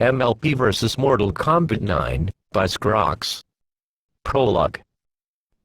MLP vs Mortal Kombat 9, by Scrox. Prologue.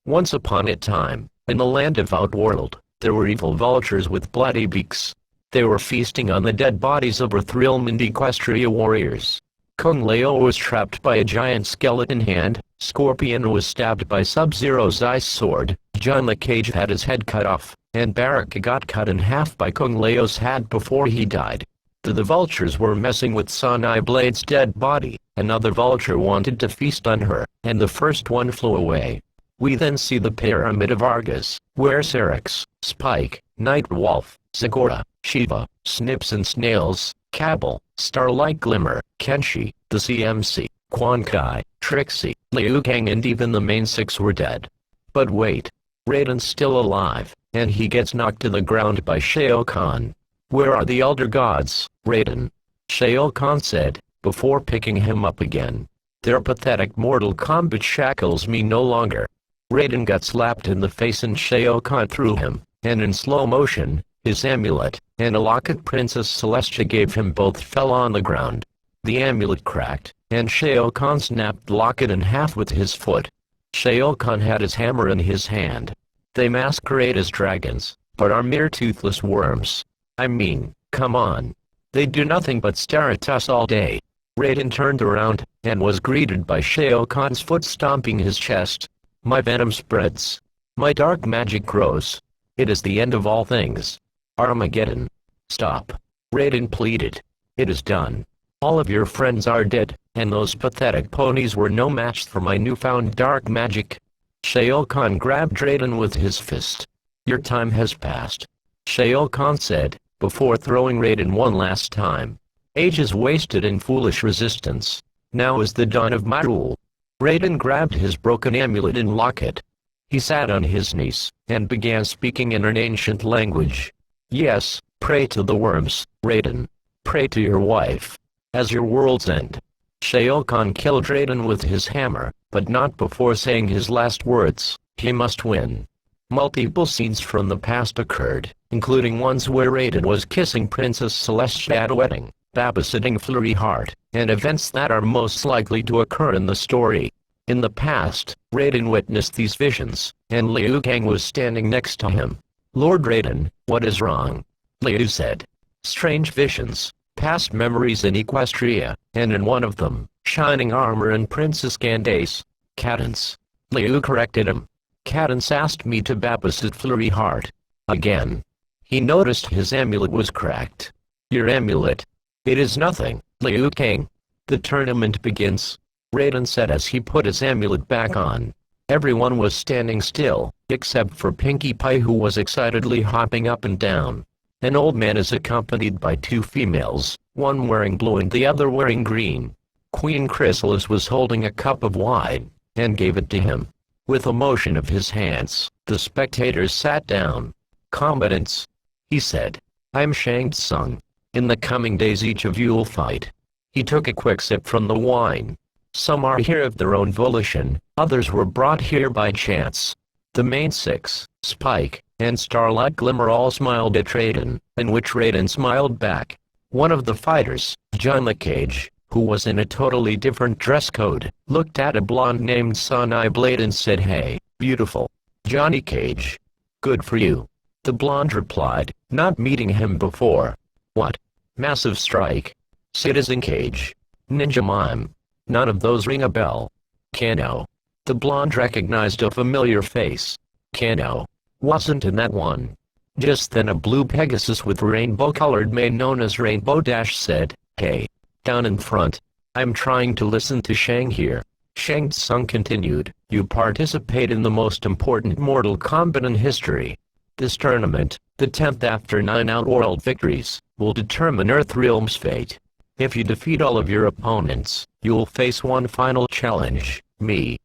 Once upon a time, in the land of Outworld, there were evil vultures with bloody beaks. They were feasting on the dead bodies of Earthrealm and Equestria warriors. Kung Lao was trapped by a giant skeleton hand, Scorpion was stabbed by Sub-Zero's ice sword, John the Cage had his head cut off, and Baraka got cut in half by Kung Lao's hand before he died. The vultures were messing with Sanai Blade's dead body. Another vulture wanted to feast on her, and the first one flew away. We then see the Pyramid of Argus, where Syrinx, Spike, Nightwolf, Zagora, Shiva, Snips and Snails, Cabal, Starlight Glimmer, Kenshi, the CMC, Quan Kai, Trixie, Liu Kang and even the main six were dead. But wait. Raiden's still alive, and he gets knocked to the ground by Shao Kahn. "Where are the Elder Gods, Raiden?" Shao Kahn said, before picking him up again. "Their pathetic Mortal Kombat shackles me no longer." Raiden got slapped in the face and Shao Kahn threw him, and in slow motion, his amulet, and a locket Princess Celestia gave him both fell on the ground. The amulet cracked, and Shao Kahn snapped the locket in half with his foot. Shao Kahn had his hammer in his hand. They masquerade as dragons, but are mere toothless worms. I mean, come on. They do nothing but stare at us all day. Raiden turned around, and was greeted by Shao Kahn's foot stomping his chest. "My venom spreads. My dark magic grows. It is the end of all things. Armageddon. Stop." Raiden pleaded. "It is done. All of your friends are dead, and those pathetic ponies were no match for my newfound dark magic." Shao Kahn grabbed Raiden with his fist. "Your time has passed," Shao Kahn said, before throwing Raiden one last time. "Ages wasted in foolish resistance. Now is the dawn of my rule." Raiden grabbed his broken amulet and locket. He sat on his knees, and began speaking in an ancient language. "Yes, pray to the worms, Raiden. Pray to your wife. As your world's end." Shao Kahn killed Raiden with his hammer, but not before saying his last words, "He must win." Multiple scenes from the past occurred, including ones where Raiden was kissing Princess Celestia at a wedding, babysitting Flurry Heart, and events that are most likely to occur in the story. In the past, Raiden witnessed these visions, and Liu Kang was standing next to him. "Lord Raiden, what is wrong?" Liu said. "Strange visions, past memories in Equestria, and in one of them, shining armor and Princess Candace." "Cadence," Liu corrected him. "Cadence asked me to babysit Flurry Heart." Again. He noticed his amulet was cracked. "Your amulet? It is nothing, Liu Kang. The tournament begins," Raiden said as he put his amulet back on. Everyone was standing still, except for Pinkie Pie, who was excitedly hopping up and down. An old man is accompanied by two females, one wearing blue and the other wearing green. Queen Chrysalis was holding a cup of wine, and gave it to him. With a motion of his hands, the spectators sat down. "Combatants," he said. "I'm Shang Tsung. In the coming days each of you will fight." He took a quick sip from the wine. "Some are here of their own volition, others were brought here by chance." The main six, Spike, and Starlight Glimmer all smiled at Raiden, in which Raiden smiled back. One of the fighters, John the Cage, who was in a totally different dress code, looked at a blonde named Sanai Blade and said, "Hey, beautiful. Johnny Cage. Good for you." The blonde replied, not meeting him before. "What? Massive Strike? Citizen Cage? Ninja Mime? None of those ring a bell." "Kano." The blonde recognized a familiar face. "Kano. Wasn't in that one." Just then a blue Pegasus with rainbow-colored mane known as Rainbow Dash said, "Hey. Down in front. I'm trying to listen to Shang here." Shang Tsung continued, "You participate in the most important Mortal Kombat in history. This tournament, the 10th after 9 Outworld victories, will determine Earthrealm's fate. If you defeat all of your opponents, you will face one final challenge, me."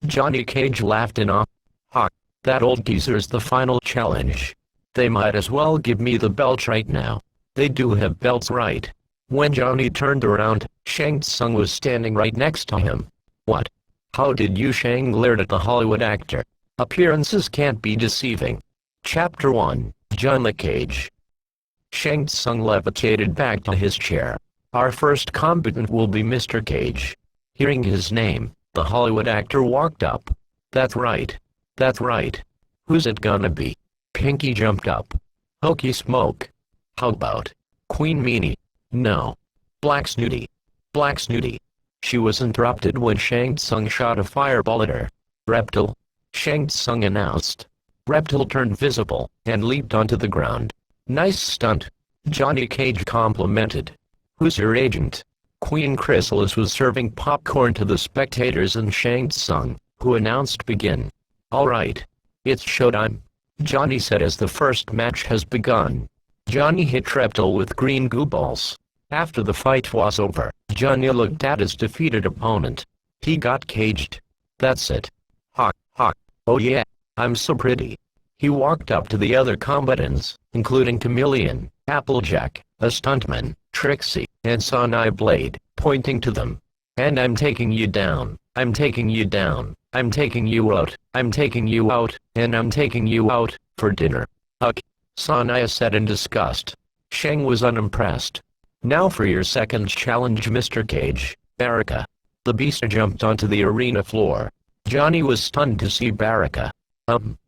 Johnny Cage laughed in awe. "Ha! That old geezer's the final challenge. They might as well give me the belt right now. They do have belts, right?" When Johnny turned around, Shang Tsung was standing right next to him. "What? How did you?" Shang glared at the Hollywood actor. "Appearances can't be deceiving." Chapter 1, John the Cage. Shang Tsung levitated back to his chair. Our first combatant will be Mr. Cage. Hearing his name, the Hollywood actor walked up. That's right. That's right. Who's it gonna be? Pinky jumped up. Hokey smoke. How about Queen Meanie? No. Black Snooty. Black Snooty. She was interrupted when Shang Tsung shot a fireball at her. Reptile. Shang Tsung announced. Reptile turned visible and leaped onto the ground. Nice stunt. Johnny Cage complimented. Who's your agent? Queen Chrysalis was serving popcorn to the spectators and Shang Tsung, who announced begin. All right. It's showtime, Johnny said as the first match has begun. Johnny hit Reptile with green goo balls. After the fight was over, Johnny looked at his defeated opponent. He got caged. That's it. Hawk, hawk. Oh yeah, I'm so pretty. He walked up to the other combatants, including Chameleon, Applejack, a stuntman, Trixie, and Sonai Blade, pointing to them. And I'm taking you down, I'm taking you down, I'm taking you out, I'm taking you out, and I'm taking you out, for dinner. Huck, Sonai said in disgust. Shang was unimpressed. Now for your second challenge, Mr. Cage, Baraka. The beast jumped onto the arena floor. Johnny was stunned to see Baraka.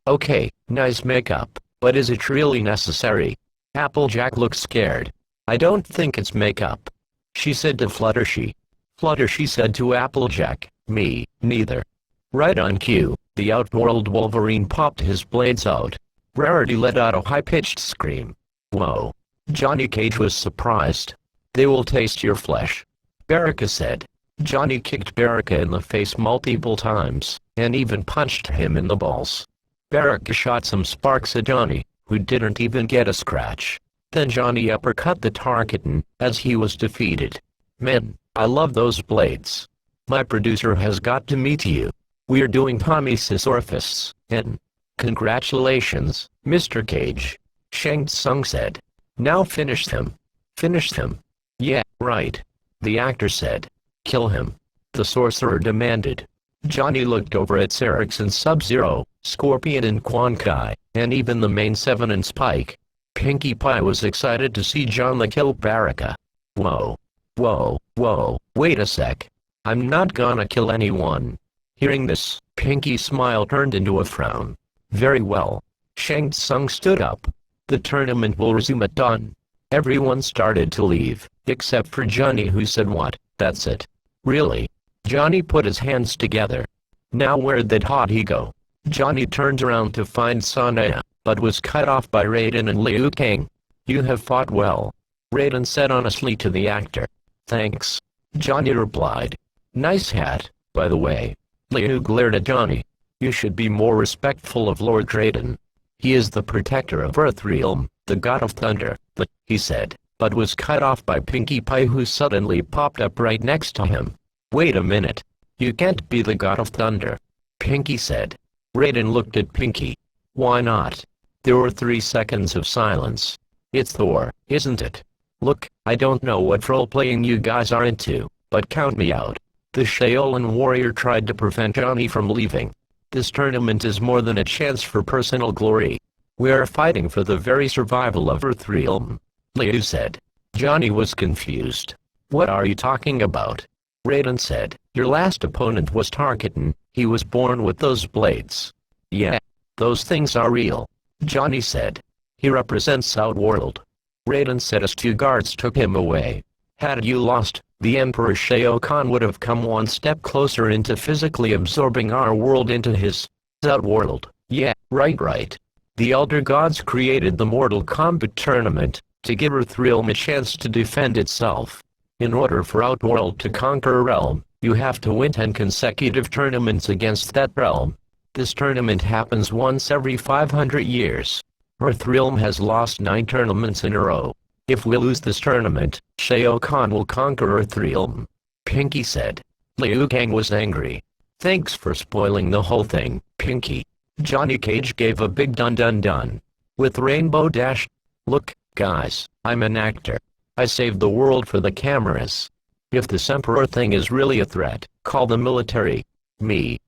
Okay, nice makeup, but is it really necessary? Applejack looked scared. I don't think it's makeup, she said to Fluttershy. Fluttershy said to Applejack, me, neither. Right on cue, the Outworld Wolverine popped his blades out. Rarity let out a high-pitched scream. Whoa. Johnny Cage was surprised. They will taste your flesh, Baraka said. Johnny kicked Baraka in the face multiple times, and even punched him in the balls. Baraka shot some sparks at Johnny, who didn't even get a scratch. Then Johnny uppercut the Tarkatan, as he was defeated. Man, I love those blades. My producer has got to meet you. We're doing Tommy Sisorfists, and congratulations, Mr. Cage, Shang Tsung said. Now finish them. Finish them. Yeah, right. The actor said. Kill him, the sorcerer demanded. Johnny looked over at Serix and Sub-Zero, Scorpion and Quan Kai, and even the main Seven and Spike. Pinkie Pie was excited to see Johnny kill Baraka. Whoa. Whoa, whoa, wait a sec. I'm not gonna kill anyone. Hearing this, Pinkie's smile turned into a frown. Very well. Shang Tsung stood up. The tournament will resume at dawn. Everyone started to leave, except for Johnny, who said, what, that's it? Really? Johnny put his hands together. Now where'd that hottie go? Johnny turned around to find Sanaya, but was cut off by Raiden and Liu Kang. You have fought well, Raiden said honestly to the actor. Thanks, Johnny replied. Nice hat, by the way. Liu glared at Johnny. You should be more respectful of Lord Raiden. He is the protector of Earthrealm, the god of thunder, he said, but was cut off by Pinkie Pie, who suddenly popped up right next to him. Wait a minute. You can't be the god of thunder, Pinkie said. Raiden looked at Pinkie. Why not? There were 3 seconds of silence. It's Thor, isn't it? Look, I don't know what role-playing you guys are into, but count me out. The Shaolin warrior tried to prevent Johnny from leaving. This tournament is more than a chance for personal glory. We are fighting for the very survival of Earthrealm, Liu said. Johnny was confused. What are you talking about? Raiden said. Your last opponent was Tarkatan. He was born with those blades. Yeah, those things are real, Johnny said. He represents Outworld. Raiden said as 2 guards took him away. Had you lost, the Emperor Shao Kahn would have come one step closer into physically absorbing our world into his Outworld. Yeah, right. The Elder Gods created the Mortal Kombat tournament to give Earthrealm a chance to defend itself. In order for Outworld to conquer a realm, you have to win 10 consecutive tournaments against that realm. This tournament happens once every 500 years. Earthrealm has lost 9 tournaments in a row. If we lose this tournament, Shao Kahn will conquer Earthrealm, Pinkie said. Liu Kang was angry. Thanks for spoiling the whole thing, Pinkie. Johnny Cage gave a big dun. With Rainbow Dash. Look, guys, I'm an actor. I saved the world for the cameras. If this Emperor thing is really a threat, call the military. Me.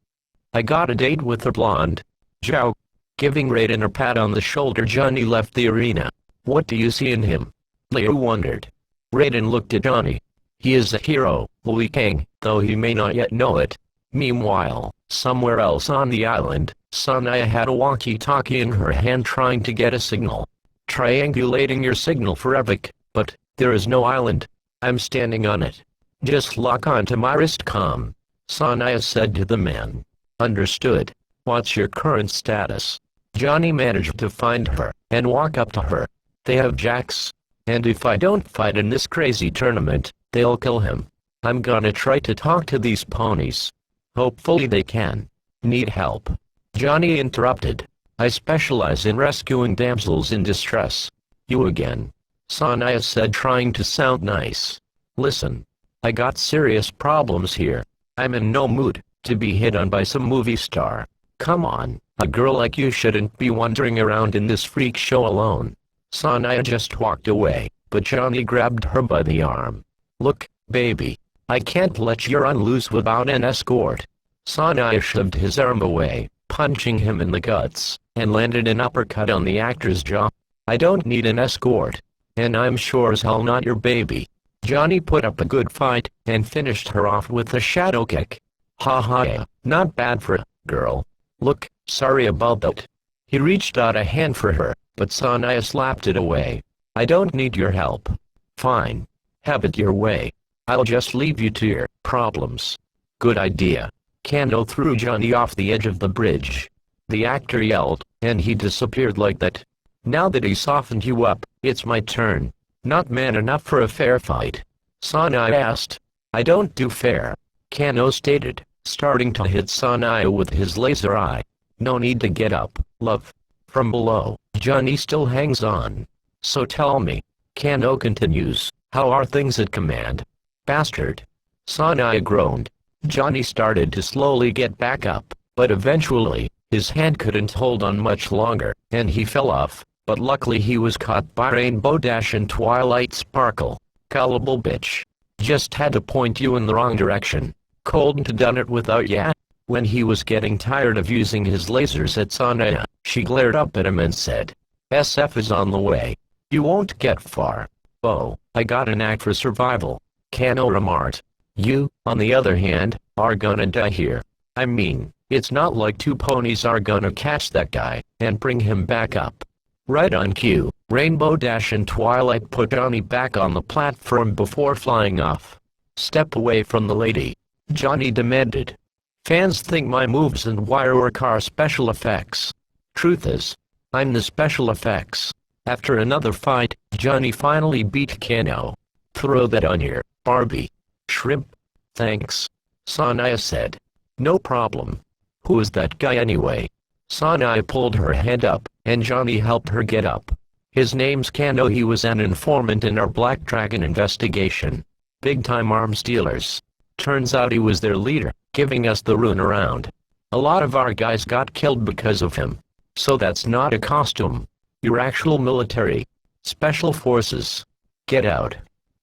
I got a date with a blonde. Zhao. Giving Raiden a pat on the shoulder, Johnny left the arena. What do you see in him? Liu wondered. Raiden looked at Johnny. He is a hero, Lee King, though he may not yet know it. Meanwhile, somewhere else on the island, Sanaya had a walkie-talkie in her hand trying to get a signal. Triangulating your signal for Epic, but there is no island. I'm standing on it. Just lock onto my wrist comm, Sanaya said to the man. Understood. What's your current status? Johnny managed to find her, and walk up to her. They have Jax. And if I don't fight in this crazy tournament, they'll kill him. I'm gonna try to talk to these ponies. Hopefully they can. Need help? Johnny interrupted. I specialize in rescuing damsels in distress. You again? Sanaya said, trying to sound nice. Listen. I got serious problems here. I'm in no mood to be hit on by some movie star. Come on, a girl like you shouldn't be wandering around in this freak show alone. Sanaya just walked away, but Johnny grabbed her by the arm. Look, baby. I can't let you run loose without an escort. Sanaya shoved his arm away, punching him in the guts, and landed an uppercut on the actor's jaw. I don't need an escort. And I'm sure as hell not your baby. Johnny put up a good fight, and finished her off with a shadow kick. Ha ha yeah, not bad for a girl. Look, sorry about that. He reached out a hand for her, but Sanaya slapped it away. I don't need your help. Fine. Have it your way. I'll just leave you to your problems. Good idea. Kano threw Johnny off the edge of the bridge. The actor yelled, and he disappeared like that. Now that he softened you up, it's my turn. Not man enough for a fair fight? Sanaya asked. I don't do fair. Kano stated, starting to hit Sanaya with his laser eye. No need to get up, love. From below, Johnny still hangs on. So tell me. Kano continues, how are things at command? Bastard. Sanaya groaned. Johnny started to slowly get back up, but eventually, his hand couldn't hold on much longer, and he fell off. But luckily he was caught by Rainbow Dash and Twilight Sparkle. Gullible bitch. Just had to point you in the wrong direction. Couldn't have done it without ya. When he was getting tired of using his lasers at Sanaya, she glared up at him and said, SF is on the way. You won't get far. Oh, I got a knack for survival. Kano remarked. You, on the other hand, are gonna die here. I mean, it's not like two ponies are gonna catch that guy and bring him back up. Right on cue, Rainbow Dash and Twilight put Johnny back on the platform before flying off. Step away from the lady, Johnny demanded. Fans think my moves and wirework are special effects. Truth is, I'm the special effects. After another fight, Johnny finally beat Kano. Throw that on here, Barbie. Shrimp. Thanks. Sanaya said. No problem. Who is that guy anyway? Sanaya pulled her head up, and Johnny helped her get up. His name's Kano. He was an informant in our Black Dragon investigation. Big-time arms dealers. Turns out he was their leader, giving us the runaround. A lot of our guys got killed because of him. So that's not a costume. You're actual military. Special forces. Get out.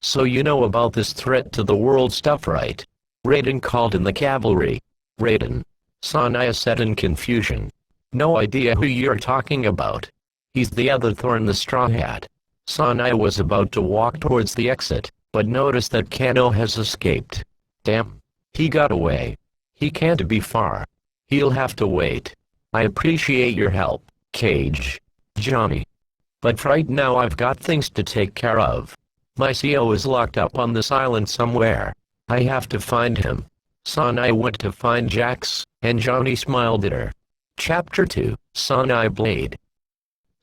So you know about this threat to the world stuff, right? Raiden called in the cavalry. Raiden. Sanaya said in confusion. No idea who you're talking about. He's the other Thor in the straw hat. Sanaya was about to walk towards the exit, but noticed that Kano has escaped. Damn. He got away. He can't be far. He'll have to wait. I appreciate your help, Cage. Johnny. But right now I've got things to take care of. My CO is locked up on this island somewhere. I have to find him. Sanaya went to find Jax, and Johnny smiled at her. Chapter 2, Sanaya Blade.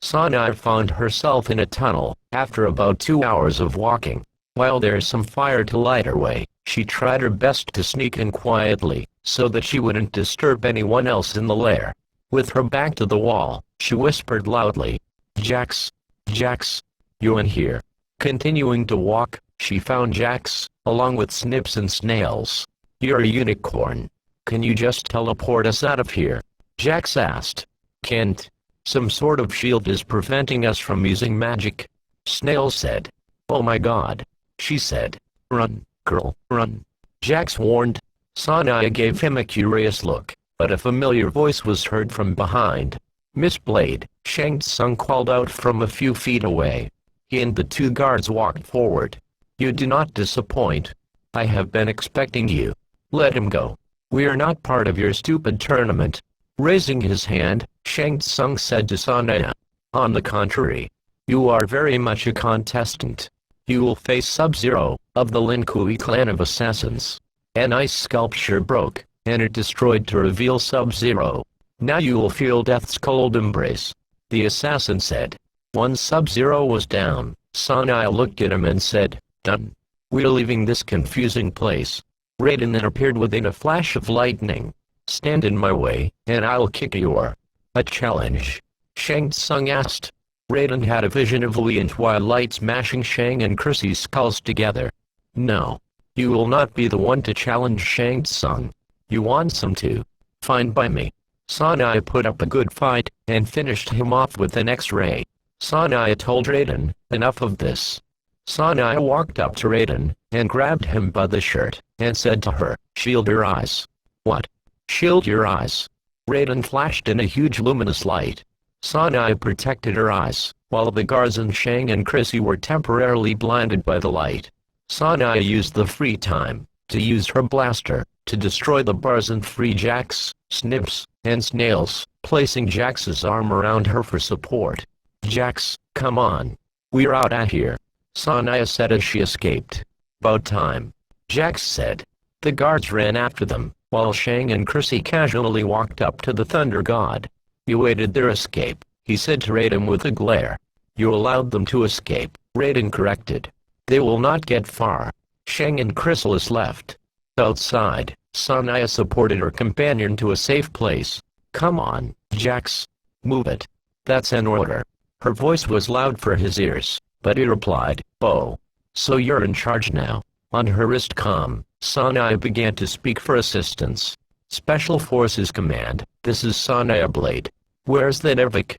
Sanaya found herself in a tunnel, after about 2 hours of walking. While there's some fire to light her way, she tried her best to sneak in quietly, so that she wouldn't disturb anyone else in the lair. With her back to the wall, she whispered loudly, Jax, Jax, you in here? Continuing to walk, she found Jax, along with Snips and Snails. You're a unicorn. Can you just teleport us out of here? Jax asked. Can't. Some sort of shield is preventing us from using magic. Snail said. Oh my god. She said. Run, girl, run. Jax warned. Sanaya gave him a curious look, but a familiar voice was heard from behind. Miss Blade, Shang Tsung called out from a few feet away. He and the two guards walked forward. You do not disappoint. I have been expecting you. Let him go. We are not part of your stupid tournament. Raising his hand, Shang Tsung said to Sanaya. On the contrary. You are very much a contestant. You will face Sub-Zero, of the Lin Kuei clan of assassins. An ice sculpture broke, and it destroyed to reveal Sub-Zero. Now you will feel death's cold embrace. The assassin said. Once Sub-Zero was down, Sanaya looked at him and said, Done. We're leaving this confusing place. Raiden then appeared within a flash of lightning. Stand in my way, and I'll kick your. A challenge. Shang Tsung asked. Raiden had a vision of Li and Twilight smashing Shang and Chrissy's skulls together. No. You will not be the one to challenge Shang Tsung. You want some too. Fine by me. Sanaya put up a good fight, and finished him off with an X-ray. Sanaya told Raiden, enough of this. Sanaya walked up to Raiden, and grabbed him by the shirt, and said to her, shield your eyes. What? Shield your eyes. Raiden flashed in a huge luminous light. Sanaya protected her eyes, while the guards and Shang and Chrissy were temporarily blinded by the light. Sanaya used the free time, to use her blaster, to destroy the bars and free Jax, Snips, and Snails, placing Jax's arm around her for support. Jax, come on. We're out of here. Sanaya said as she escaped. About time. Jax said. The guards ran after them, while Shang and Chrissy casually walked up to the Thunder God. You aided their escape, he said to Raiden with a glare. You allowed them to escape, Raiden corrected. They will not get far. Shang and Chrysalis left. Outside, Sanaya supported her companion to a safe place. Come on, Jax. Move it. That's an order. Her voice was loud for his ears, but he replied, oh. So you're in charge now. On her wrist Sanaya began to speak for assistance. Special Forces Command, this is Sanaya Blade. Where's the Nervik?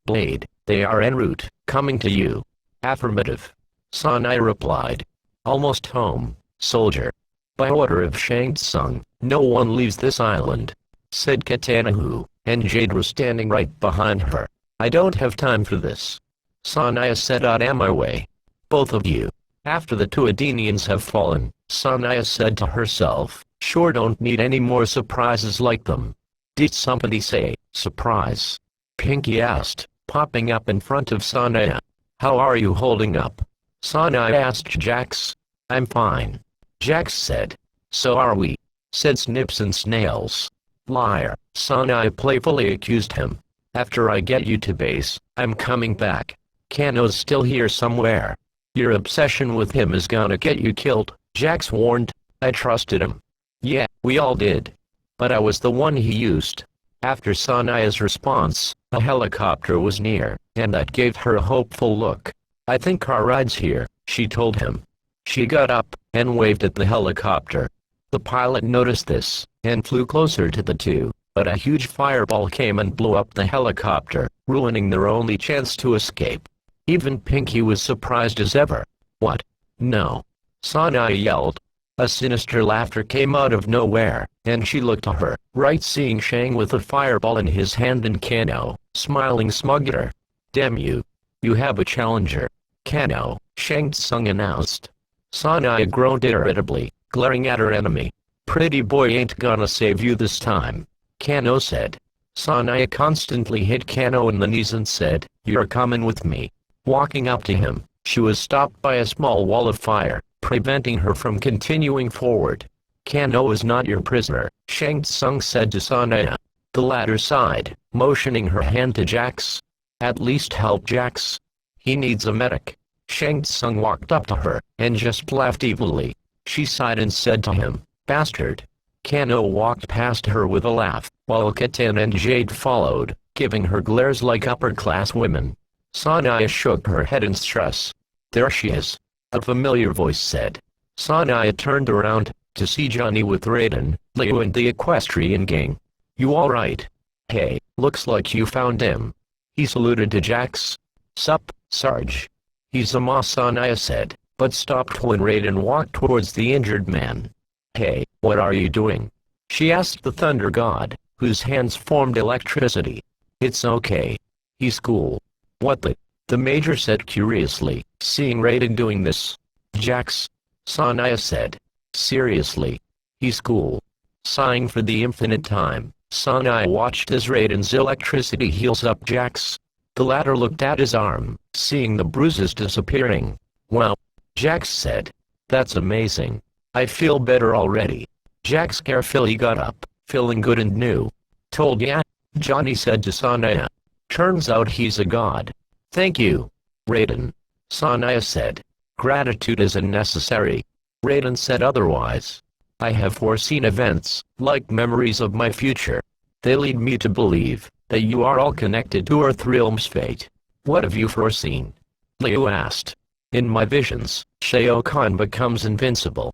Blade, they are en route, coming to you. Affirmative. Sanaya replied. Almost home, soldier. By order of Shang Tsung, no one leaves this island, said Katana Hu, and Jade was standing right behind her. I don't have time for this. Sanaya said out on my way. Both of you. After the two Adenians have fallen, Sanaya said to herself, sure don't need any more surprises like them. Did somebody say, surprise? Pinky asked, popping up in front of Sanaya. How are you holding up? Sanaya asked Jax. I'm fine. Jax said. So are we, said Snips and Snails. Liar, Sanaya playfully accused him. After I get you to base, I'm coming back. Kano's still here somewhere. Your obsession with him is gonna get you killed, Jax warned. I trusted him. Yeah, we all did. But I was the one he used. After Sanaya's response, a helicopter was near, and that gave her a hopeful look. I think our ride's here, she told him. She got up, and waved at the helicopter. The pilot noticed this, and flew closer to the two, but a huge fireball came and blew up the helicopter, ruining their only chance to escape. Even Pinky was surprised as ever. What? No. Sanaya yelled. A sinister laughter came out of nowhere, and she looked to her right, seeing Shang with a fireball in his hand and Kano, smiling smug at her. Damn you. You have a challenger. Kano, Shang Tsung announced. Sanaya groaned irritably, glaring at her enemy. Pretty boy ain't gonna save you this time, Kano said. Sanaya constantly hit Kano in the knees and said, you're coming with me. Walking up to him, she was stopped by a small wall of fire, preventing her from continuing forward. Kano is not your prisoner, Shang Tsung said to Sanaya. The latter sighed, motioning her hand to Jax. At least help Jax. He needs a medic. Shang Tsung walked up to her, and just laughed evilly. She sighed and said to him, bastard. Kano walked past her with a laugh, while Katana and Jade followed, giving her glares like upper-class women. Sanaya shook her head in stress. There she is. A familiar voice said. Sanaya turned around, to see Johnny with Raiden, Leo and the equestrian gang. You alright? Hey, looks like you found him. He saluted to Jax. Sup, Sarge. He's a ma, Sanaya said, but stopped when Raiden walked towards the injured man. Hey, what are you doing? She asked the Thunder God, whose hands formed electricity. It's okay. He's cool. What the Major said curiously, seeing Raiden doing this. Jax. Sanaya said. Seriously. He's cool. Sighing for the infinite time, Sanaya watched as Raiden's electricity heals up Jax. The latter looked at his arm, seeing the bruises disappearing. Wow. Jax said. That's amazing. I feel better already. Jax carefully got up, feeling good and new. Told ya? Johnny said to Sanaya. Turns out he's a god. Thank you, Raiden. Sanaya said. Gratitude isn't necessary. Raiden said otherwise. I have foreseen events, like memories of my future. They lead me to believe that you are all connected to Earthrealm's fate. What have you foreseen? Liu asked. In my visions, Shao Kahn becomes invincible.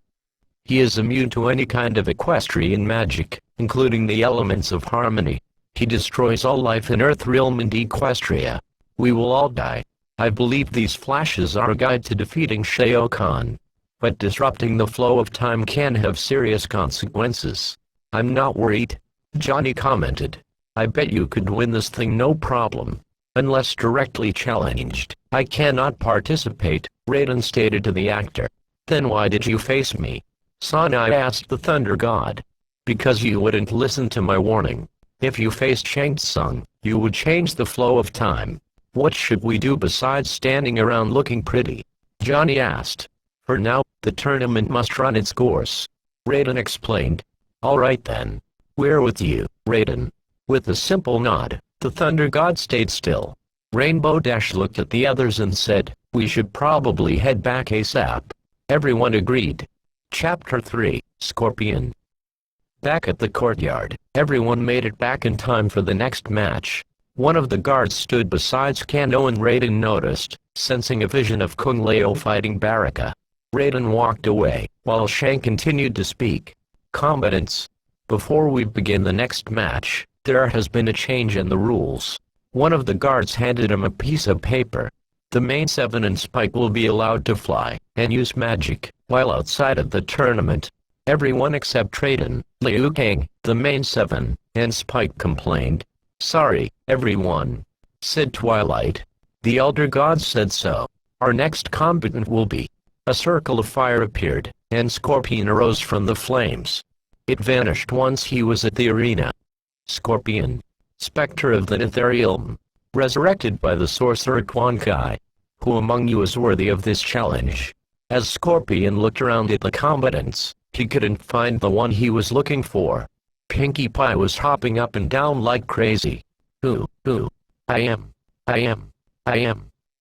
He is immune to any kind of equestrian magic, including the elements of harmony. He destroys all life in Earthrealm and Equestria. We will all die. I believe these flashes are a guide to defeating Shao Kahn. But disrupting the flow of time can have serious consequences. I'm not worried, Johnny commented. I bet you could win this thing no problem. Unless directly challenged, I cannot participate, Raiden stated to the actor. Then why did you face me? Sanai asked the Thunder God. Because you wouldn't listen to my warning. If you faced Shang Tsung, you would change the flow of time. What should we do besides standing around looking pretty? Johnny asked. For now, the tournament must run its course. Raiden explained. Alright then. We're with you, Raiden. With a simple nod, the Thunder God stayed still. Rainbow Dash looked at the others and said, we should probably head back ASAP. Everyone agreed. Chapter 3, Scorpion. Back at the courtyard, everyone made it back in time for the next match. One of the guards stood beside Kano and Raiden noticed, sensing a vision of Kung Lao fighting Baraka. Raiden walked away, while Shang continued to speak. Combatants. Before we begin the next match, there has been a change in the rules. One of the guards handed him a piece of paper. The main 7 and Spike will be allowed to fly and use magic, while outside of the tournament. Everyone except Raiden, Liu Kang, the main 7, and Spike complained. Sorry, everyone, said Twilight. The Elder Gods said so. Our next combatant will be. A circle of fire appeared, and Scorpion arose from the flames. It vanished once he was at the arena. Scorpion. Spectre of the Etherealm. Resurrected by the sorcerer Quan Kai. Who among you is worthy of this challenge? As Scorpion looked around at the combatants, he couldn't find the one he was looking for. Pinkie Pie was hopping up and down like crazy. Who? I am.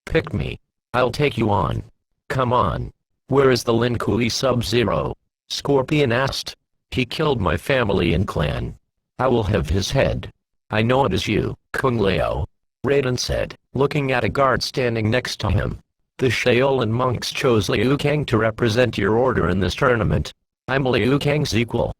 Pick me. I'll take you on. Come on. Where is the Lin Kui Sub-Zero? Scorpion asked. He killed my family and clan. I will have his head. I know it is you, Kung Lao. Raiden said, looking at a guard standing next to him. The Shaolin monks chose Liu Kang to represent your order in this tournament. I'm Liu Kang's equal.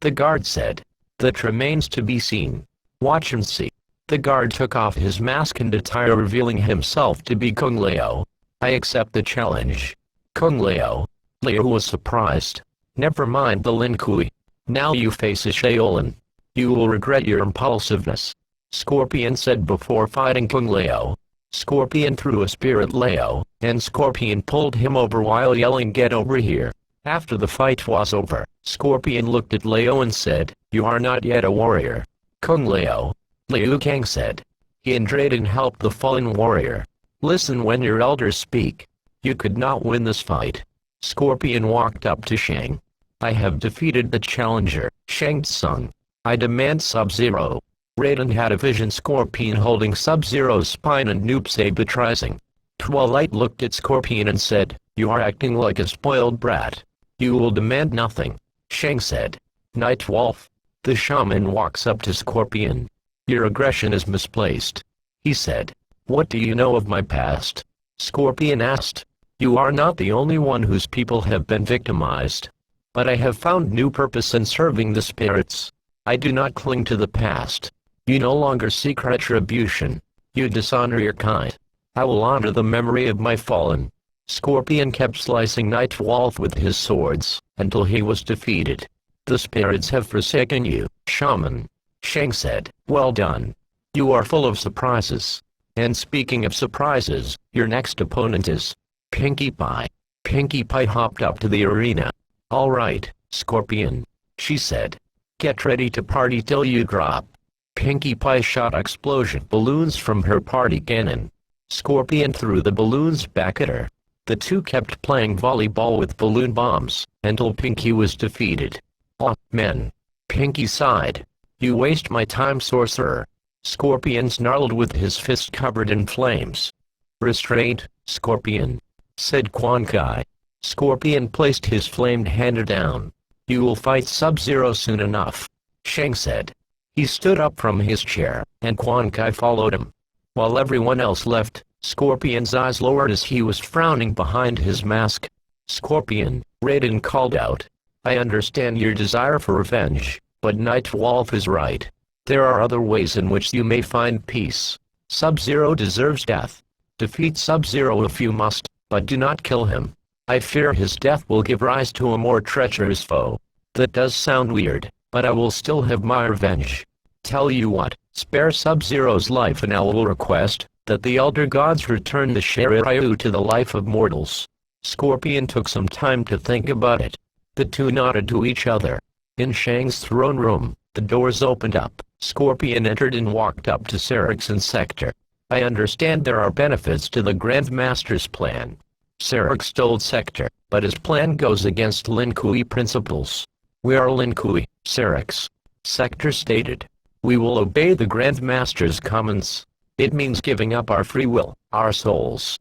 The guard said. That remains to be seen. Watch and see. The guard took off his mask and attire, revealing himself to be Kung Lao. I accept the challenge. Kung Lao. Liu was surprised. Never mind the Lin Kui. Now you face a Shaolin. You will regret your impulsiveness. Scorpion said before fighting Kung Lao. Scorpion threw a spirit Lao, and Scorpion pulled him over while yelling, get over here. After the fight was over, Scorpion looked at Lao and said, you are not yet a warrior. Kung Lao. Liu Kang said. He and Raiden helped the fallen warrior. Listen when your elders speak. You could not win this fight. Scorpion walked up to Shang. I have defeated the challenger, Shang Tsung. I demand Sub-Zero. Raiden had a vision Scorpion holding Sub-Zero's spine and noob sabotrizing. Twilight looked at Scorpion and said, you are acting like a spoiled brat. You will demand nothing. Shang said. Night Wolf. The shaman walks up to Scorpion. Your aggression is misplaced. He said. What do you know of my past? Scorpion asked. You are not the only one whose people have been victimized. But I have found new purpose in serving the spirits. I do not cling to the past. You no longer seek retribution. You dishonor your kind. I will honor the memory of my fallen. Scorpion kept slicing Night Wolf with his swords, until he was defeated. The spirits have forsaken you, shaman. Shang said, well done. You are full of surprises. And speaking of surprises, your next opponent is Pinkie Pie. Pinkie Pie hopped up to the arena. All right, Scorpion, she said. Get ready to party till you drop. Pinkie Pie shot explosion balloons from her party cannon. Scorpion threw the balloons back at her. The two kept playing volleyball with balloon bombs, until Pinkie was defeated. "Oh, man," Pinkie sighed. "You waste my time, sorcerer." Scorpion snarled with his fist covered in flames. "Restraint, Scorpion," said Quan Kai. Scorpion placed his flamed hand down. "You will fight Sub-Zero soon enough," Shang said. He stood up from his chair, and Quan Kai followed him. While everyone else left, Scorpion's eyes lowered as he was frowning behind his mask. "Scorpion," Raiden called out. "I understand your desire for revenge, but Nightwolf is right. There are other ways in which you may find peace. Sub-Zero deserves death. Defeat Sub-Zero if you must, but do not kill him. I fear his death will give rise to a more treacherous foe." "That does sound weird, but I will still have my revenge. Tell you what, spare Sub-Zero's life and I will request that the Elder Gods return the Shiryu to the life of mortals." Scorpion took some time to think about it. The two nodded to each other. In Shang's throne room, the doors opened up. Scorpion entered and walked up to Sarix's sector. "I understand there are benefits to the Grand Master's plan." Sarix told Sector, but his plan goes against Lin Kui principles. "We are Lin Kui, Sarix," Sector stated. "We will obey the Grand Master's commands. It means giving up our free will, our souls.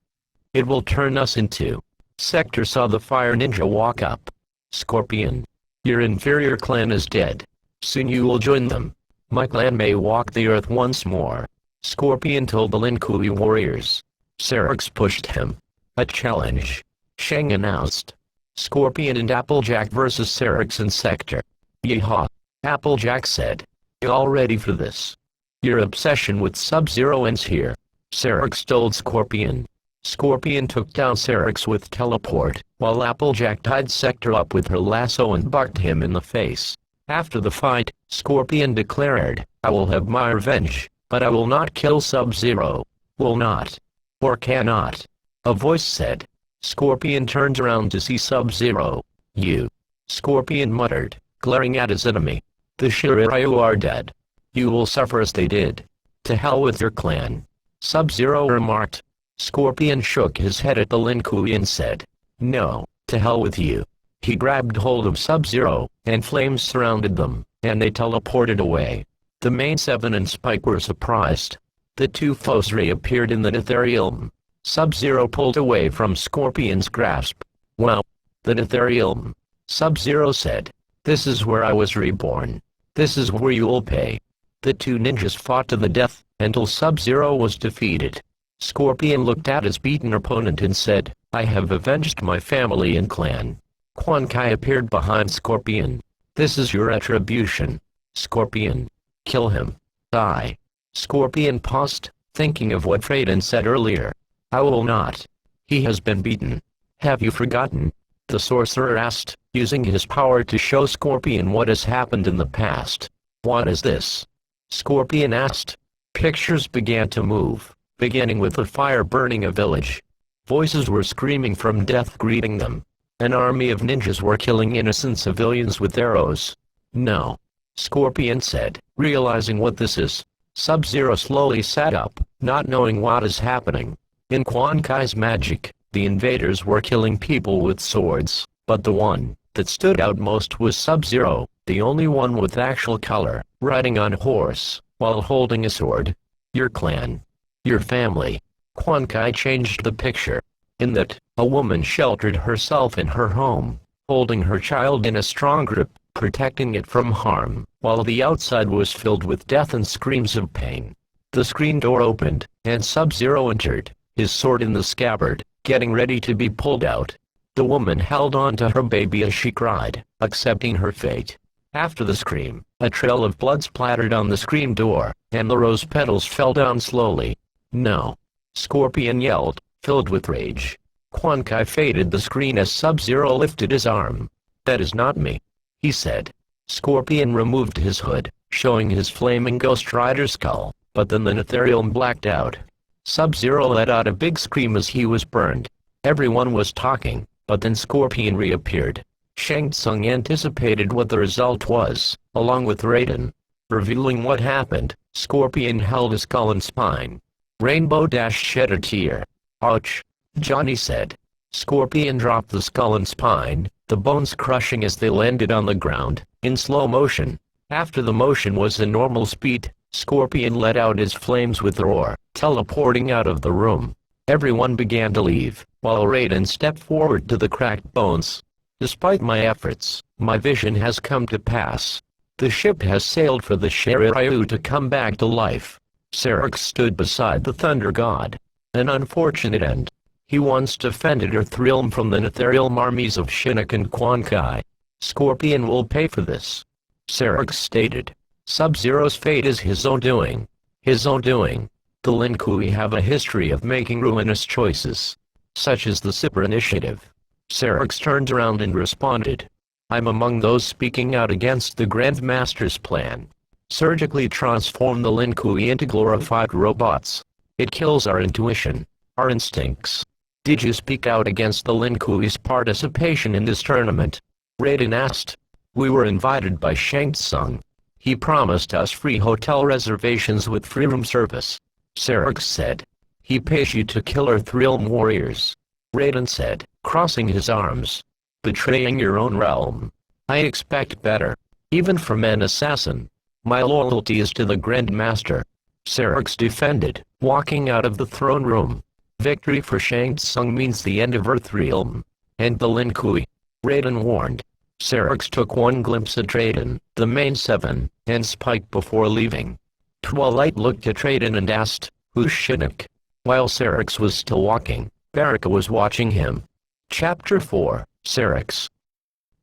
It will turn us into." Sector saw the fire ninja walk up. "Scorpion, your inferior clan is dead. Soon you will join them. My clan may walk the earth once more," Scorpion told the Lin Kui warriors. Sarix pushed him. "A challenge," Shang announced. "Scorpion and Applejack versus Sarix and Sector." "Yeehaw," Applejack said. "You all ready for this? Your obsession with Sub-Zero ends here," Sarix told Scorpion. Scorpion took down Sarix with teleport, while Applejack tied Sector up with her lasso and bucked him in the face. After the fight, Scorpion declared, "I will have my revenge, but I will not kill Sub-Zero." "Will not. Or cannot," a voice said. Scorpion turned around to see Sub-Zero. "You," Scorpion muttered, glaring at his enemy. "The Shiryu are dead. You will suffer as they did. To hell with your clan," Sub-Zero remarked. Scorpion shook his head at the Lin Kui and said, "No, to hell with you." He grabbed hold of Sub-Zero, and flames surrounded them, and they teleported away. The main seven and Spike were surprised. The two foes reappeared in the Netherium. Sub-Zero pulled away from Scorpion's grasp. "Wow, the Netherium," Sub-Zero said. "This is where I was reborn. This is where you will pay." The two ninjas fought to the death, until Sub-Zero was defeated. Scorpion looked at his beaten opponent and said, "I have avenged my family and clan." Quan Kai appeared behind Scorpion. "This is your retribution. Scorpion. Kill him." "Die." Scorpion paused, thinking of what Raiden said earlier. "I will not. He has been beaten." "Have you forgotten?" the sorcerer asked, using his power to show Scorpion what has happened in the past. "What is this?" Scorpion asked. Pictures began to move, beginning with a fire burning a village. Voices were screaming from death greeting them. An army of ninjas were killing innocent civilians with arrows. "No," Scorpion said, realizing what this is. Sub-Zero slowly sat up, not knowing what is happening. In Quan Kai's magic, the invaders were killing people with swords, but the one that stood out most was Sub-Zero, the only one with actual color, riding on a horse, while holding a sword. "Your clan. Your family." Quan Kai changed the picture. In that, a woman sheltered herself in her home, holding her child in a strong grip, protecting it from harm, while the outside was filled with death and screams of pain. The screen door opened, and Sub-Zero entered, his sword in the scabbard, getting ready to be pulled out. The woman held on to her baby as she cried, accepting her fate. After the scream, a trail of blood splattered on the screen door, and the rose petals fell down slowly. "No!" Scorpion yelled, filled with rage. Quan Kai faded the screen as Sub-Zero lifted his arm. "That is not me," he said. Scorpion removed his hood, showing his flaming Ghost Rider skull, but then the Netherium blacked out. Sub-Zero let out a big scream as he was burned. Everyone was talking, but then Scorpion reappeared. Shang Tsung anticipated what the result was, along with Raiden. Revealing what happened, Scorpion held a skull and spine. Rainbow Dash shed a tear. "Ouch," Johnny said. Scorpion dropped the skull and spine, the bones crushing as they landed on the ground, in slow motion. After the motion was in normal speed, Scorpion let out his flames with a roar, teleporting out of the room. Everyone began to leave, while Raiden stepped forward to the cracked bones. "Despite my efforts, my vision has come to pass. The ship has sailed for the Shiryu to come back to life." Syrinx stood beside the Thunder God. An unfortunate end. He once defended Earthrealm from the Netherrealm armies of Shinnok and Quan Kai. "Scorpion will pay for this," Syrinx stated. "Sub-Zero's fate is his own doing." His own doing. The Lin Kuei have a history of making ruinous choices, such as the Super Initiative. Syrinx turned around and responded. "I'm among those speaking out against the Grand Master's plan. Surgically transform the Lin Kuei into glorified robots. It kills our intuition, our instincts." "Did you speak out against the Lin Kuei's participation in this tournament?" Raiden asked. "We were invited by Shang Tsung. He promised us free hotel reservations with free room service," Syrinx said. "He pays you to kill Earthrealm warriors," Raiden said, crossing his arms. "Betraying your own realm. I expect better, even from an assassin. My loyalty is to the Grand Master," Syrinx defended, walking out of the throne room. "Victory for Shang Tsung means the end of Earthrealm, and the Lin Kuei," Raiden warned. Syrinx took one glimpse at Raiden, the main seven, and Spike before leaving. Twilight looked at Raiden and asked, "Who's Shinnok?" While Syrinx was still walking, Baraka was watching him. Chapter 4, Syrinx.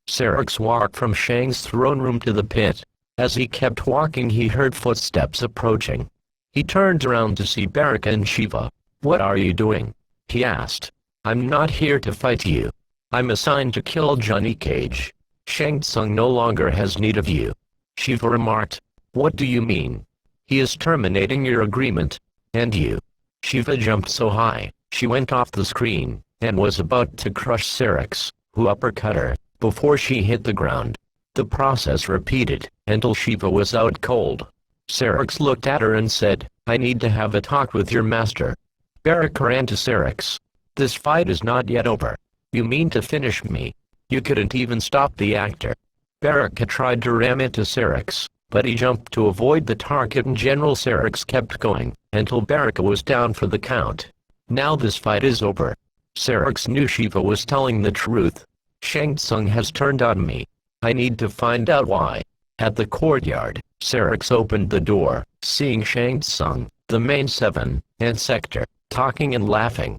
Syrinx walked from Shang's throne room to the pit. As he kept walking he heard footsteps approaching. He turned around to see Baraka and Shiva. "What are you doing?" he asked. "I'm not here to fight you. I'm assigned to kill Johnny Cage. Shang Tsung no longer has need of you," Shiva remarked. "What do you mean?" "He is terminating your agreement. And you." Shiva jumped so high, she went off the screen, and was about to crush Syrinx, who uppercut her, before she hit the ground. The process repeated, until Shiva was out cold. Syrinx looked at her and said, "I need to have a talk with your master." Baraka ran to Syrinx. "This fight is not yet over. You mean to finish me? You couldn't even stop the actor." Baraka tried to ram into Syrinx, but he jumped to avoid the target and General Syrinx kept going, until Baraka was down for the count. "Now this fight is over." Syrinx knew Shiva was telling the truth. "Shang Tsung has turned on me. I need to find out why." At the courtyard, Syrinx opened the door, seeing Shang Tsung, the main seven, and Sector, talking and laughing.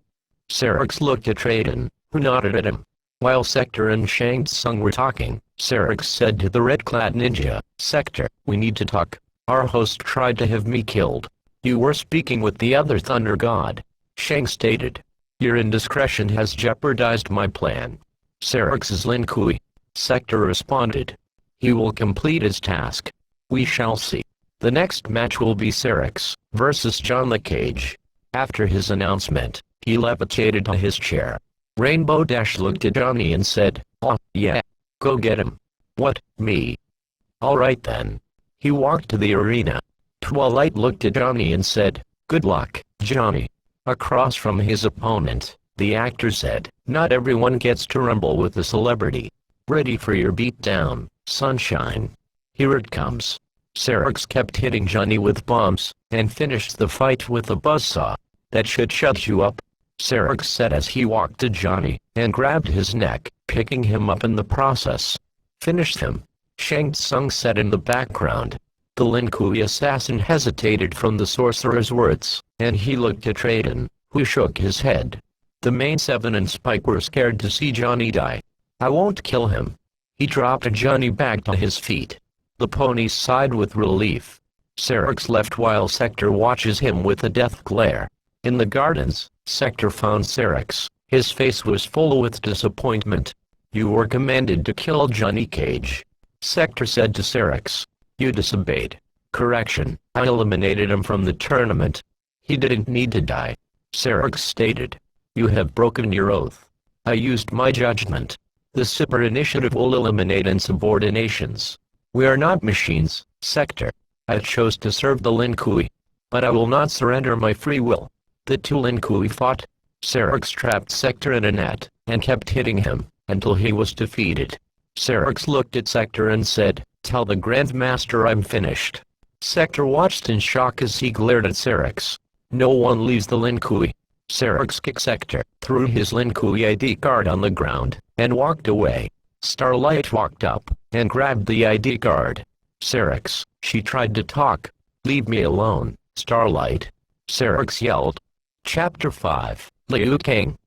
Syrinx looked at Raiden, who nodded at him. While Sector and Shang Tsung were talking, Syrinx said to the red-clad ninja, "Sector, we need to talk. Our host tried to have me killed. You were speaking with the other Thunder God," Shang stated. "Your indiscretion has jeopardized my plan." "Syrinx is Lin Kuei," Sector responded. "He will complete his task. We shall see. The next match will be Syrinx versus John the Cage." After his announcement, he levitated to his chair. Rainbow Dash looked at Johnny and said, "Oh, yeah. Go get him." "What, me?" "All right then." He walked to the arena. Twilight looked at Johnny and said, "Good luck, Johnny." Across from his opponent, the actor said, "Not everyone gets to rumble with a celebrity. Ready for your beatdown, sunshine. Here it comes." Syrinx kept hitting Johnny with bombs, and finished the fight with a buzzsaw. "That should shut you up," Syrinx said as he walked to Johnny, and grabbed his neck, picking him up in the process. "Finish him," Shang Tsung said in the background. The Lin Kuei assassin hesitated from the sorcerer's words, and he looked at Raiden, who shook his head. The main seven and Spike were scared to see Johnny die. "I won't kill him." He dropped Johnny back to his feet. The ponies sighed with relief. Syrinx left while Sector watches him with a death glare. In the gardens, Sector found Syrinx. His face was full with disappointment. "You were commanded to kill Johnny Cage," Sector said to Syrinx. "You disobeyed." "Correction, I eliminated him from the tournament. He didn't need to die," Syrinx stated. "You have broken your oath." "I used my judgment." The super initiative will eliminate insubordinations. We are not machines, Sector. I chose to serve the Lin Kui. But I will not surrender my free will. The two Lin Kui fought. Syrinx trapped Sector in a net, and kept hitting him, until he was defeated. Syrinx looked at Sector and said, "Tell the Grandmaster I'm finished." Sector watched in shock as he glared at Syrinx. No one leaves the Lin Kui. Syrinx kicked Sector, threw his Lin Kui ID card on the ground, and walked away. Starlight walked up, and grabbed the ID card. "Syrinx," she tried to talk. "Leave me alone, Starlight." Syrinx yelled. Chapter 5, Liu Kang.